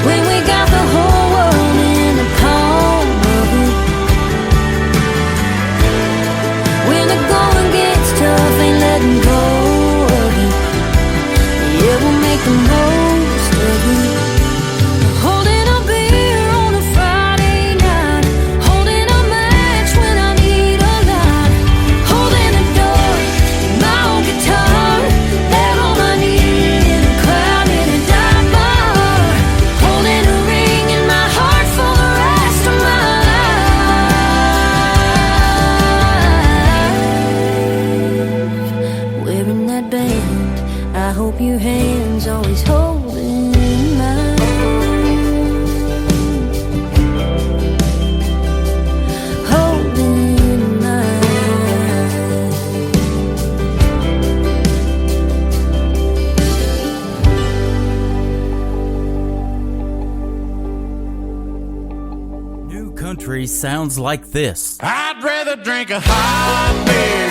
Speaker 5: When we got the whole world in the palm of it, when the going gets tough, ain't letting go of it. Yeah, we'll make the most of it. Holding a beer on a Friday night, holding a match when I need a light, holding the door and my old guitar, there on my knee in a crowd in a dive bar, holding a ring in my heart for the rest of my life, wearing that band. I hope your hands always holding mine, holding mine.
Speaker 3: New country sounds like this.
Speaker 1: I'd rather drink a hot beer,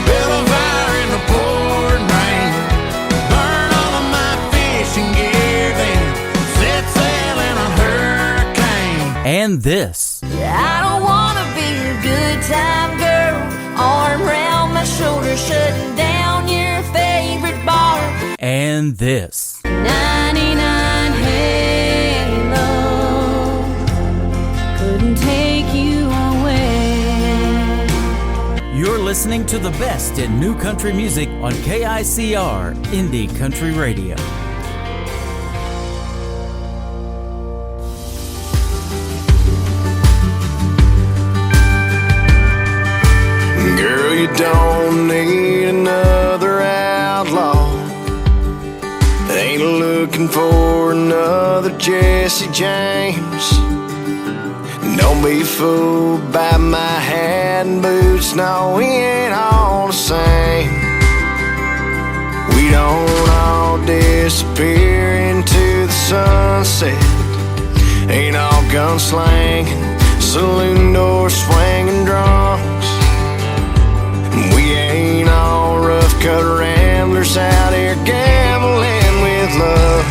Speaker 1: build a fire in the pouring rain, burn all of my fishing gear, then set sail in a hurricane.
Speaker 3: And this.
Speaker 5: I don't wanna be your good time girl, arm around my shoulder, shutting down your favorite bar.
Speaker 3: And this.
Speaker 5: 99 Halo couldn't take you away.
Speaker 3: You're listening to the best in new country music on KICR, Indie Country Radio.
Speaker 7: Girl, you don't need another outlaw. Ain't looking for another Jesse James. Don't be fooled by my hat and boots. No, we ain't all the same. We don't all disappear into the sunset. Ain't all gunslanging,
Speaker 1: saloon doors swinging drunks. We ain't all rough cut ramblers out here gambling with love.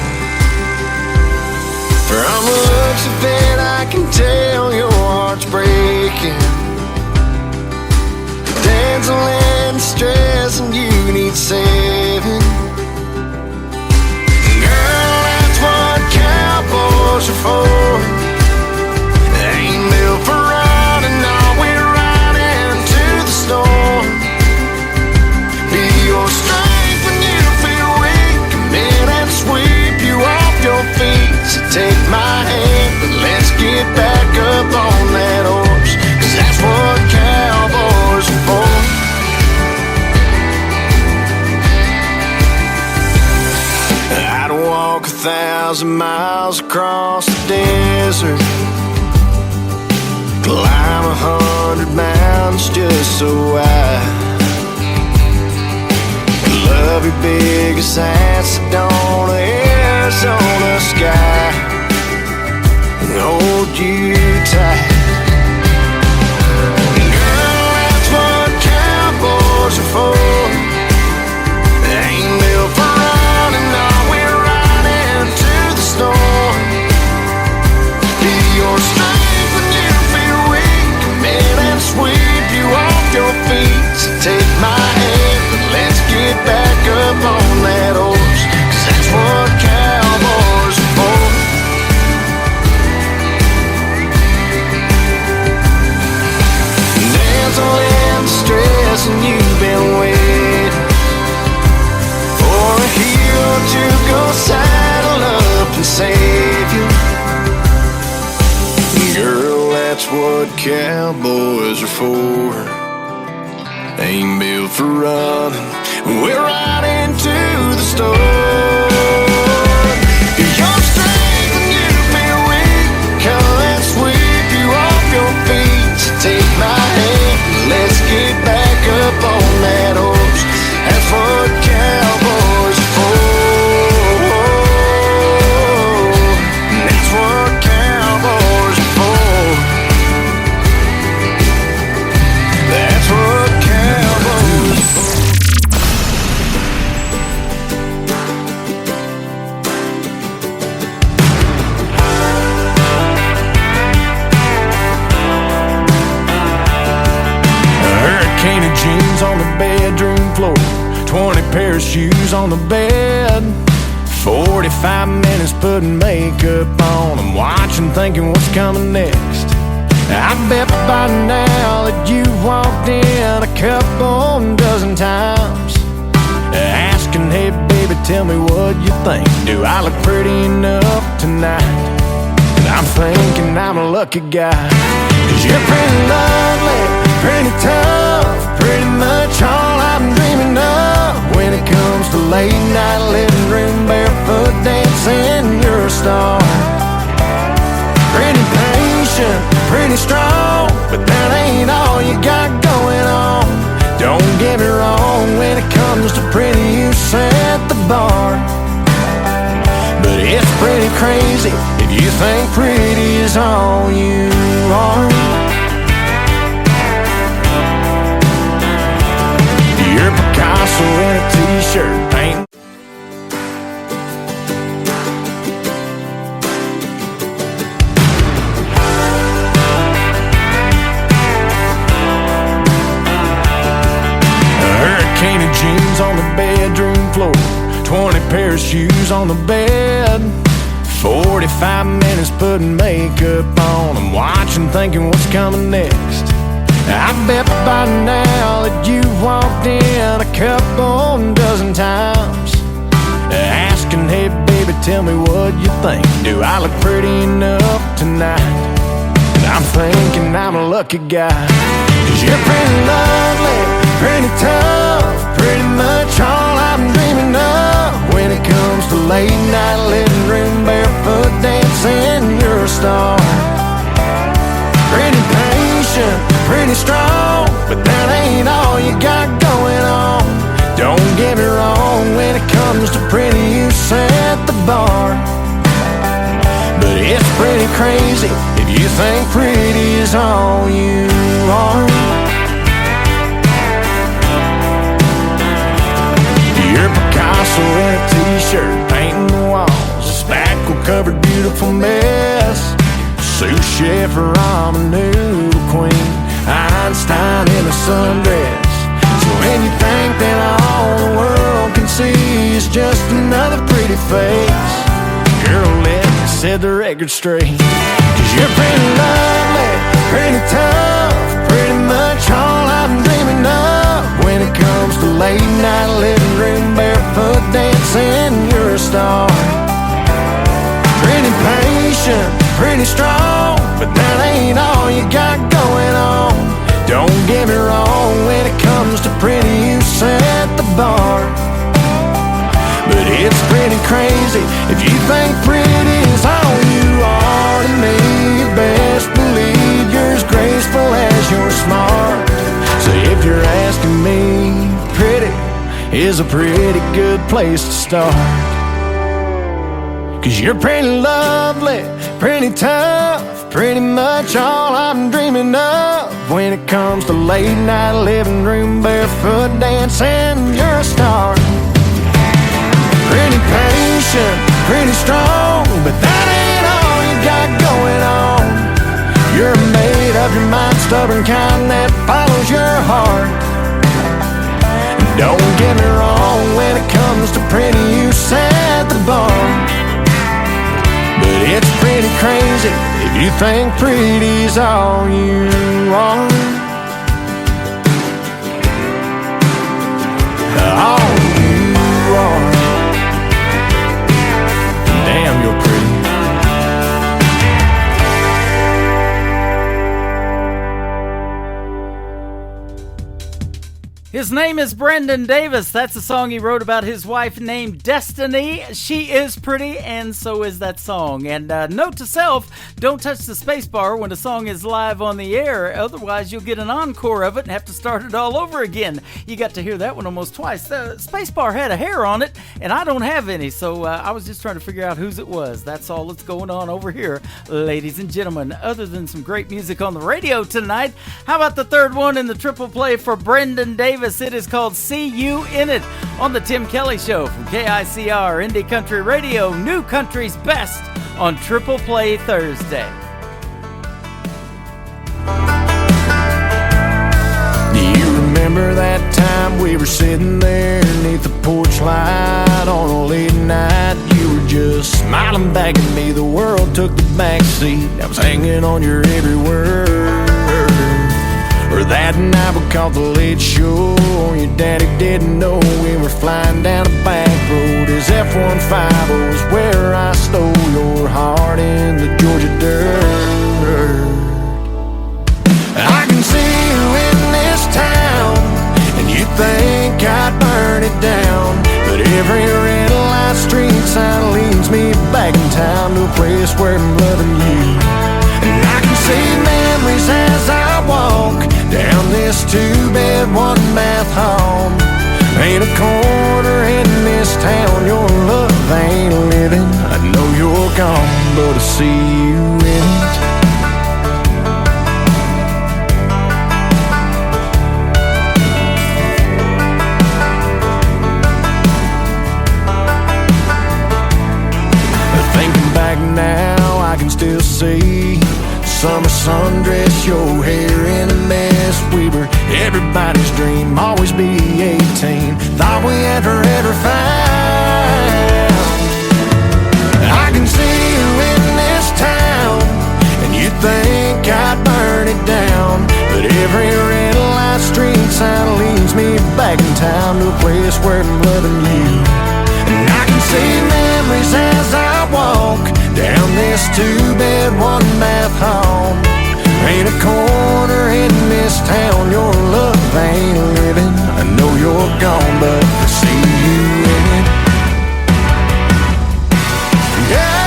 Speaker 1: From the looks of it, I can tell your heart's breaking. Dancing in stress and you need saving. Girl, that's what cowboys are for. They ain't built for running, no, we're riding to the storm. Be your strength when you feel weak. Come in and sweep you off your feet. So take my hand, but let's get back up on that horse, 'cause that's what cowboys are for. I'd walk 1,000 miles across the desert, climb 100 mountains just so I love your biggest Sedona, Arizona sky, and hold you tight. Girl, that's what cowboys are for. They ain't built for running, no, we're riding to the storm. Be your strength when you feel weak. Come in and sweep you off your feet. So take my hand, and let's get back up on that horse, 'cause that's what cowboys are for. Dancing in the stress and you've been waiting for a hero to go saddle up and save you. Girl, that's what cowboys are for. Ain't built for running, we're riding to the store. Your strength when you feel weak. Come and sweep you off your feet. So take my hand, let's get back up on that horse. That's what cowboys are for. That's what cowboys are for. That's what cowboys are for. Hurricane of jeans on the bedroom floor, 20 pair of shoes on the bed, 45 minutes putting makeup on. I'm watching, thinking what's coming next. I bet by now that you walked in a couple dozen times, asking, hey baby, tell me what you think. Do I look pretty enough tonight? And I'm thinking I'm a lucky guy, 'cause you're pretty lovely, pretty tough, pretty much all I'm dreaming of. When it comes to late night living room barefoot dancing, you're a star. Pretty patient, pretty strong, but that ain't all you got going on. Don't get me wrong, when it comes to pretty, you set the bar. But it's pretty crazy if you think pretty is all you are. You're Picasso in a t-shirt, paint. A hurricane of jeans on the bedroom floor, 20 pair of shoes on the bed, 45 minutes putting makeup on. I'm watching, thinking what's coming next. I bet by now that you walked in a couple dozen times, asking, hey baby, tell me what you think. Do I look pretty enough tonight? And I'm thinking I'm a lucky guy, 'cause you're pretty lovely, pretty tough, pretty much all I'm dreaming of. When it comes to late night living room barefoot dancing, you're a star. Pretty patient, pretty strong, but that ain't all you got going on. Don't get me wrong, when it comes to pretty, you set the bar. But it's pretty pretty crazy if you think pretty is all you are. You're Picasso in a t-shirt, painting the walls, a spackle-covered beautiful mess. Sous chef, ramen noodle queen, Einstein in a sundress. So when you think that all the world can see is just another pretty face, girl, let me set the record straight. 'Cause you're pretty lovely, pretty tough, pretty much all I'm dreaming of. When it comes to late night living room barefoot dancing, you're a star. Pretty patient, pretty strong, but that ain't all you got going on. Don't get me wrong, when it comes to pretty, you set the bar. But it's pretty crazy if you think pretty is all you are to me. You best believe you're as graceful as you're smart. So if you're asking me, pretty is a pretty good place to start. 'Cause you're pretty lovely, pretty tough, pretty much all I'm dreaming of. When it comes to late night living room barefoot dancing, you're a star. Pretty patient, pretty strong, but that ain't all you got going on. You're made of your mind, stubborn kind that follows your heart. Don't get me wrong, when it comes to pretty, you set the bar. But it's pretty crazy if you think pretty's all you are. All you are. Damn, you're pretty.
Speaker 3: His name is Brendan Davis. That's a song he wrote about his wife named Destiny. She is pretty, and so is that song. And note to self, don't touch the space bar when a song is live on the air. Otherwise, you'll get an encore of it and have to start it all over again. You got to hear that one almost twice. The space bar had a hair on it, and I don't have any, so I was just trying to figure out whose it was. That's all that's going on over here, ladies and gentlemen. Other than some great music on the radio tonight, how about the third one in the triple play for Brendan Davis? It is called See You In It on the Tim Kelly Show from KICR Indie Country Radio, New Country's Best on Triple Play Thursday.
Speaker 1: Do you remember that time we were sitting there beneath the porch light on a late night? You were just smiling back at me, the world took the back seat. I was hanging on your every word. Or that night we caught the late show, your daddy didn't know we were flying down a back road. His F-150 was where I stole your heart in the Georgia dirt. I can see you in this town, and you think I'd burn it down. But every red light street sign leads me back in town to a place where I'm loving you. And I can see memories as I walk down this two-bed, one-bath home. Ain't a corner in this town your love ain't living. I know you're gone, but I see you in it. Thinking back now, I can still see summer sundress, your hair in a mess. We were everybody's dream, always be 18. Thought we had forever found. I can see you in this town, and you think I'd burn it down. But every red light street sign leads me back in town to a place where I'm loving you. And I can see memories as I walk down this two-bed, one-bath home. Ain't a corner in this town your love ain't living. I know you're gone, but I see you in it. Yeah.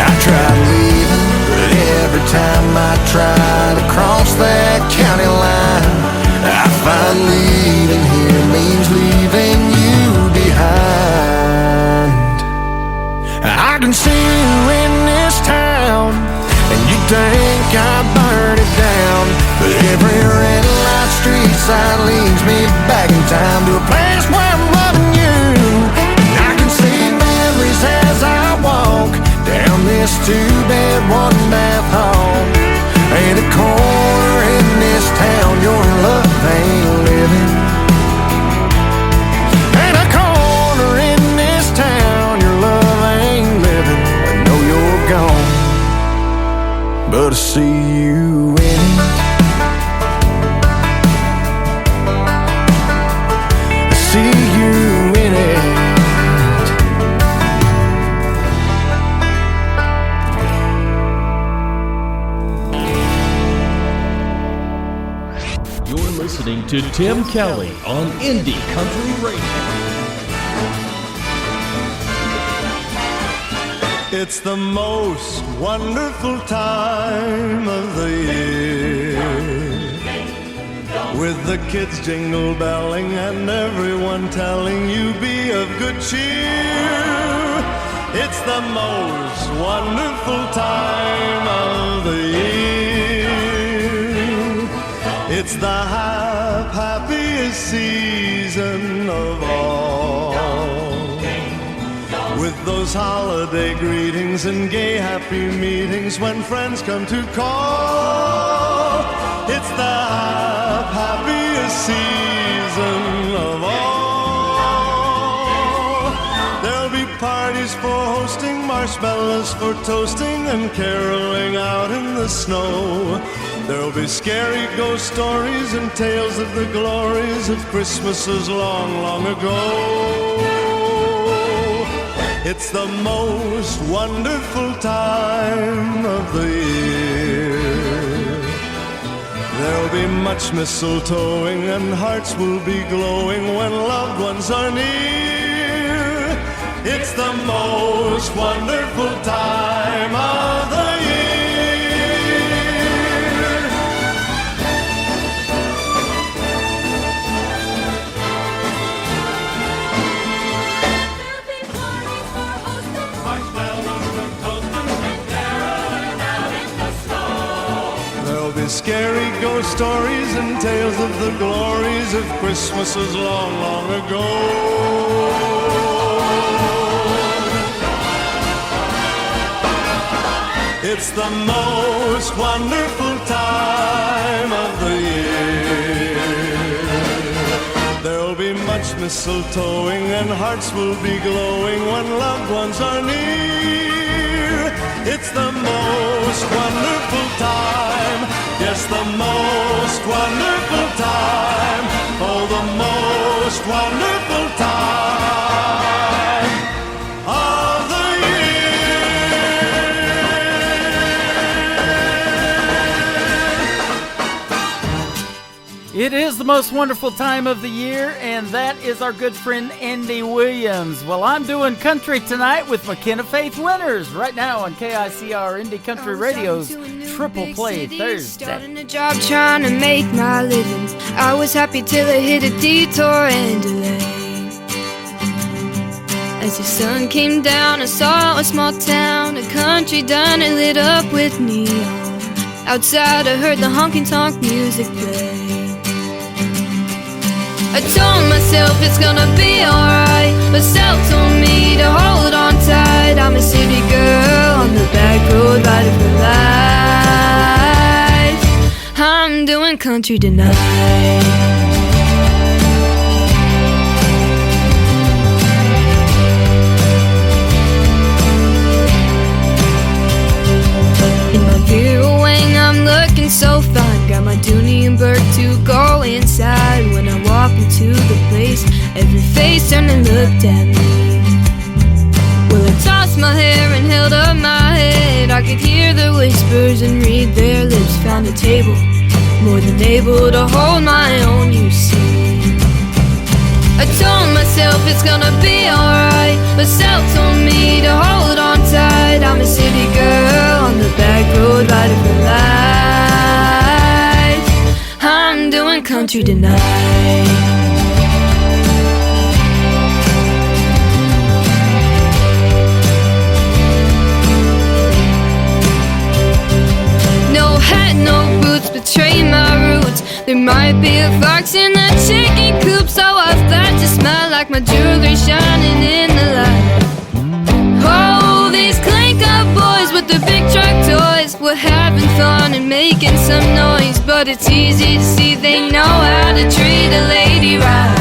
Speaker 1: I tried leaving, but every time I try to cross that county line, I finally even hear
Speaker 4: You're listening to Tim Kelly on Indie Country Radio.
Speaker 1: It's the most wonderful time of the year, with the kids jingle belling and everyone telling you be of good cheer. It's the most wonderful time of the year. It's the happiest season of all, with those holiday greetings and gay happy meetings when friends come to call. It's the happiest season of all. There'll be parties for hosting, marshmallows for toasting, and caroling out in the snow. There'll be scary ghost stories and tales of the glories of Christmases long, long ago. It's the most wonderful time of the year. There'll be much mistletoeing and hearts will be glowing when loved ones are near. It's the most wonderful time of the year. Scary ghost stories and tales of the glories of Christmases long, long ago. It's the most wonderful time of the year. There'll be much mistletoeing and hearts will be glowing when loved ones are near. It's the most wonderful time. Yes, the most wonderful time. Oh, the most wonderful time of the
Speaker 3: year. It is the most wonderful time of the year, and that is our good friend Andy Williams. Well, I'm doing country tonight with McKenna Faith Winters right now on KICR Indie Country Radio's Triple Play Thursday.
Speaker 16: Starting a job trying to make my living. I was happy till I hit a detour and delay. As the sun came down, I saw a small town, a country diner lit up with neon. Outside I heard the honky-tonk music play. I told myself it's gonna be alright, but self told me to hold on tight. I'm a city girl on the back road riding for life. I'm doing country tonight. In my Bureau wing, I'm looking so fine. Got my Dooney and Burke to go inside. When I walk into the place, every face turned and looked at me. Well, I tossed my hair and held up my head. I could hear their whispers and read their lips. Found a table, more than able to hold my own, you see. I told myself it's gonna be alright, but self told me to hold on tight. I'm a city girl on the back road riding for life. I'm doing country tonight. No hat, no boots, betray my roots. There might be a fox in a chicken coop, so I flat to smile like my jewelry shining in the light. Oh, these clink-up boys with their big truck toys were having fun and making some noise, but it's easy to see they know how to treat a lady right.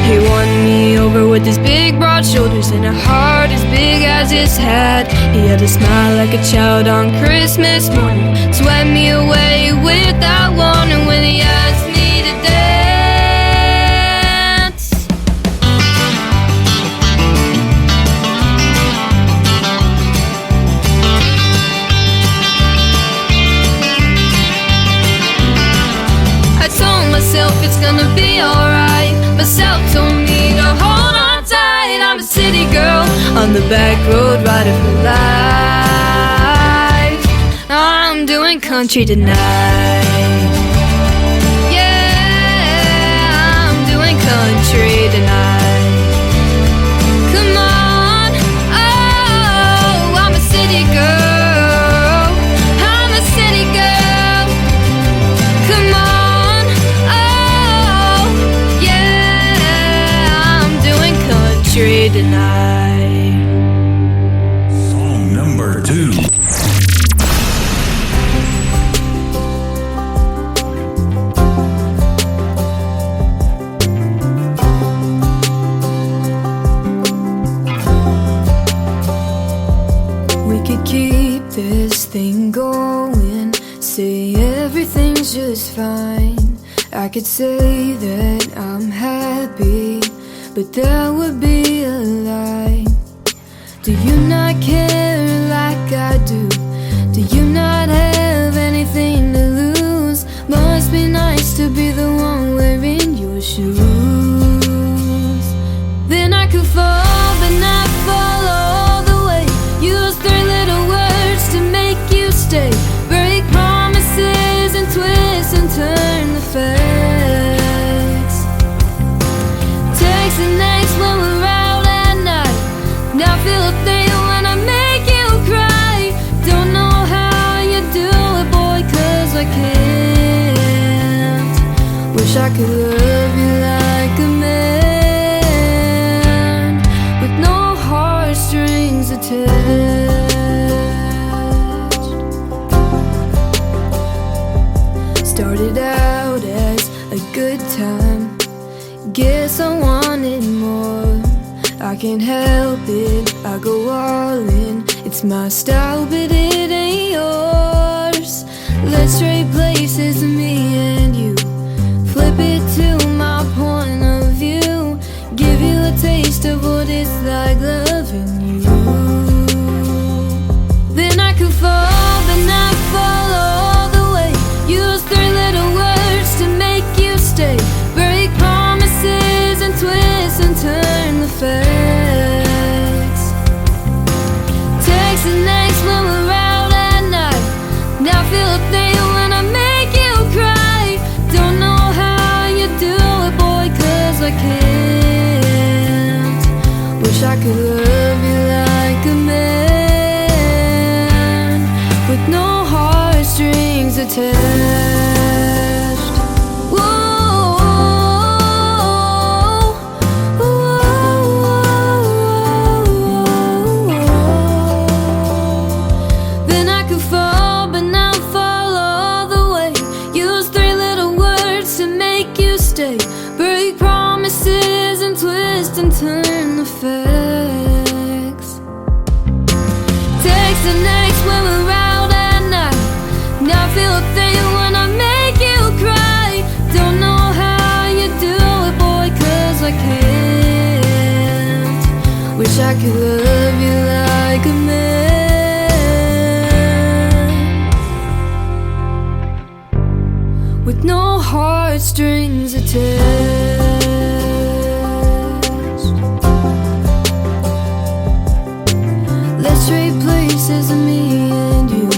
Speaker 16: He won me over with his big broad shoulders and a heart as big as his hat. He had a smile like a child on Christmas morning, swept me away without warning when he asked me to dance. it's gonna be alright. Myself told me to hold on tight. I'm a city girl on the back road riding for life. I'm doing country tonight. Yeah, I'm doing country tonight. Come on, oh, I'm a city girl. I'm a city girl. Come on, oh, yeah, I'm doing country tonight.
Speaker 11: Song number 2.
Speaker 16: Keep this thing going, say everything's just fine. I could say that I'm happy, but that would be a lie. Do you not care like I do? Do you not have anything to lose? Must be nice to be the one wearing your shoes. Then I could fall, but not fall all the way. Use 3 little words to make you stay. Break promises and twist and turn the facts. Text the next when we're out at night. Now feel a thing when I make you cry. Don't know how you do it, boy, 'cause I can't. Wish I could love you like a man, with no heartstrings attached. Started out as a good time, guess I wanted more. I can't help it, I go all in. It's my style, but it ain't yours. Let's trade places, me and you. Flip it to my point of view. Give you a taste of what it's like loving you. Then I could fall, but not fall all the way. Use 3 little words to make you stay. Break promises and twist and turn the facts. Text the next when we're out at night. Now feel a thing when I make you cry. Don't know how you do it, boy, 'cause I can't. Wish I could love you like a man, with no heartstrings attached. Whoa, then I could fall, but not fall all the way. Use 3 little words to make you stay. Break promises and twist and turn the facts. Text the next when we're out at night. Now feel a thing when I make you cry. Don't know how you do it, boy, 'cause I can't. Wish I could love you like a man, with no heartstrings attached. Let's trade places, me and you.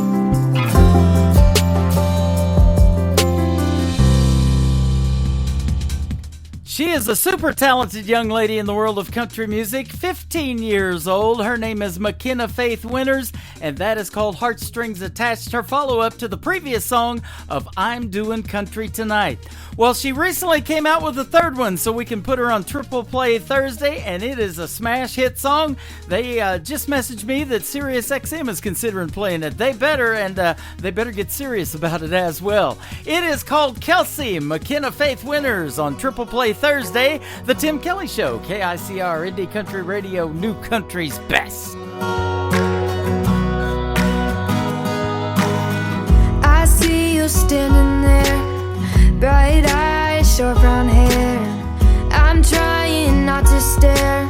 Speaker 3: She is a super talented young lady in the world of country music, 15 years old. Her name is McKenna Faith Winters, and that is called Heartstrings Attached, her follow-up to the previous song of I'm Doing Country Tonight. Well, she recently came out with a third one, so we can put her on Triple Play Thursday, and it is a smash hit song. They just messaged me that SiriusXM is considering playing it. They better get serious about it as well. It is called Kelsey, McKenna Faith Winters on Triple Play Thursday, The Tim Kelly Show, KICR, Indie Country Radio, New Country's Best.
Speaker 16: I see you standing there, bright eyes, short brown hair. I'm trying not to stare,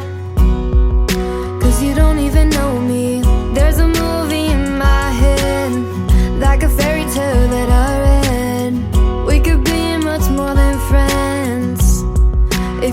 Speaker 16: 'cause you don't even know me. There's a movie in my head, like a fairy tale that I read. We could be much more than friends.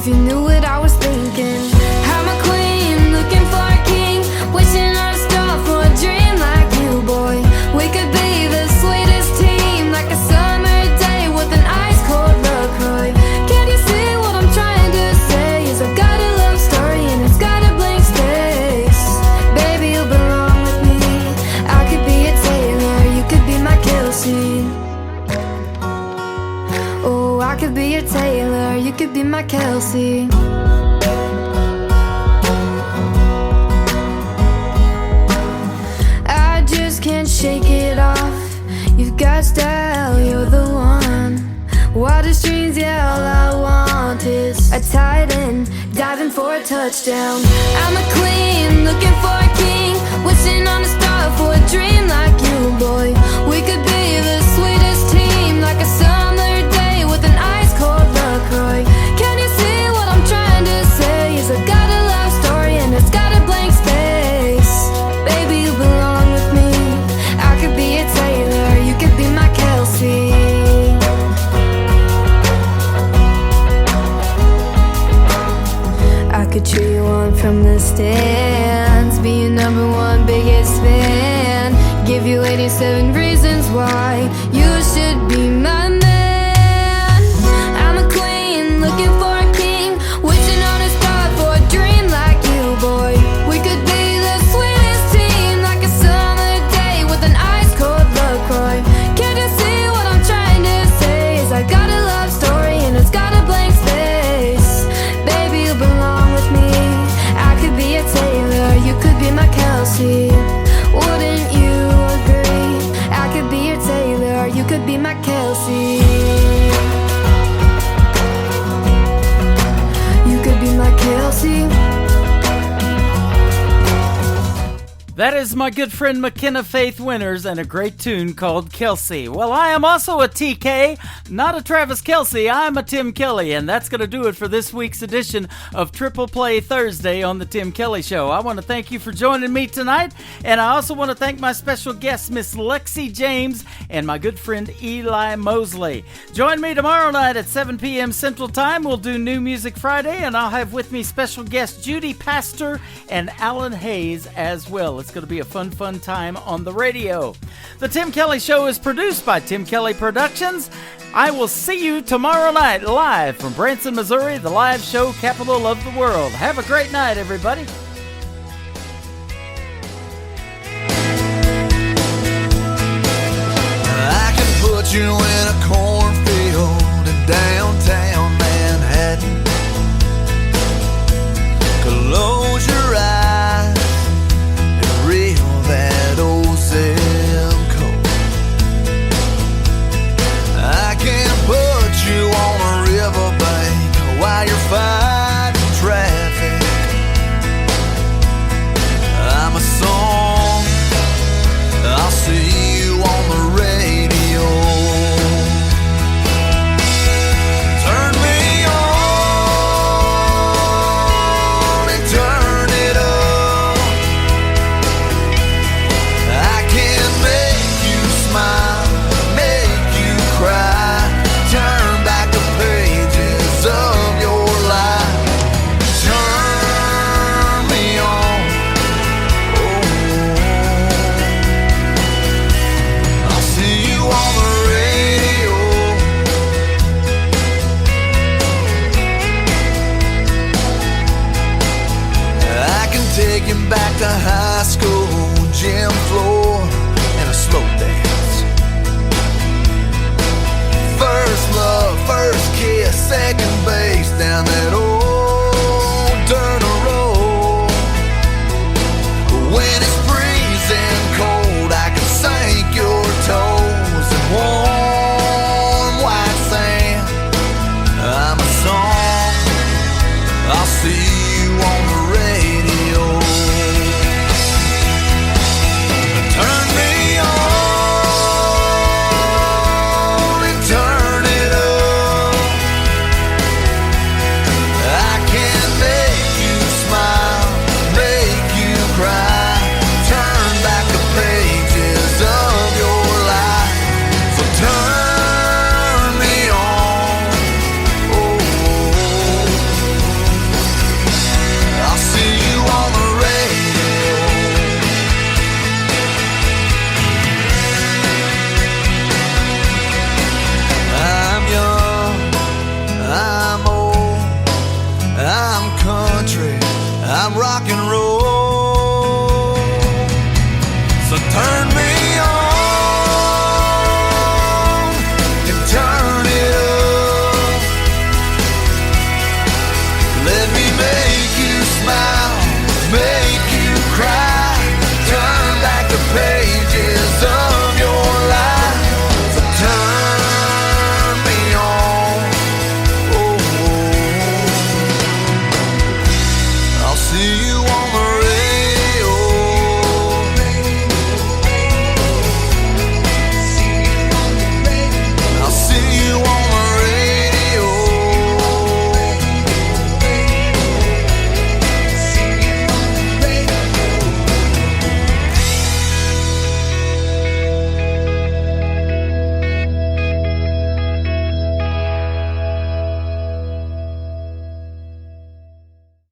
Speaker 16: if you knew what I was thinking. I'm a queen looking for a king, wishing on a star for a dream like you, boy. We could be the sweetest team, like a summer day with an ice cold LaCroix. Can you see what I'm trying to say? Is I've got a love story and it's got a blank space. Baby, you belong with me. I could be a Taylor, you could be my Kelsey. Oh, I could be a Taylor, you could be my Kelsey. I just can't shake it off. You've got style, you're the one. Water streams, yeah, all I want is a tight end, diving for a touchdown. I'm a queen, looking for a king, wishing on a star for a dream like you, boy. We could be the sweetest team, like a summer day with an ice cold LaCroix. Can you see what I'm trying to say? Is I've got a love story and it's got a blank space. Baby, you belong with me. I could be a Taylor, you could be my Kelsey. I could cheer you on from the stands, be your number one biggest fan, give you 87 reasons why you should be my man. I'm a queen looking for a king, wishing on a star for a dream like you, boy. We could be the sweetest team, like a summer day with an ice cold LaCroix. Can't you see what I'm trying to say? Is I got a love story and it's got a blank space. Baby, you belong with me. I could be a Taylor, you could be my Kelsey. Wouldn't you agree? I could be a Taylor, you could be my Kelsey. You could be my Kelsey.
Speaker 3: That is my good friend McKenna Faith Winters and a great tune called Kelsey. Well, I am also a TK, not a Travis Kelce. I'm a Tim Kelly, and that's going to do it for this week's edition of Triple Play Thursday on The Tim Kelly Show. I want to thank you for joining me tonight, and I also want to thank my special guest, Miss Lexi James, and my good friend Eli Mosley. Join me tomorrow night at 7 p.m. Central Time. We'll do New Music Friday, and I'll have with me special guests Judy Pastor and Alan Hayes as well. It's going to be a fun time on the radio. The Tim Kelly Show is produced by Tim Kelly Productions. I will see you tomorrow night live from Branson, Missouri, the live show capital of the world. Have a great night, everybody.
Speaker 1: I can put you in a cornfield in downtown Manhattan. Close your eyes and reel that old zip code. I can put you on a riverbank while you're fighting traffic. I'm a song, I'll see you on the radio. Turn me on and turn it up. I can make you smile, make you cry, turn back the pages of your life. Turn me on, I'll see you on the radio. I can take you back to high school, gym floor.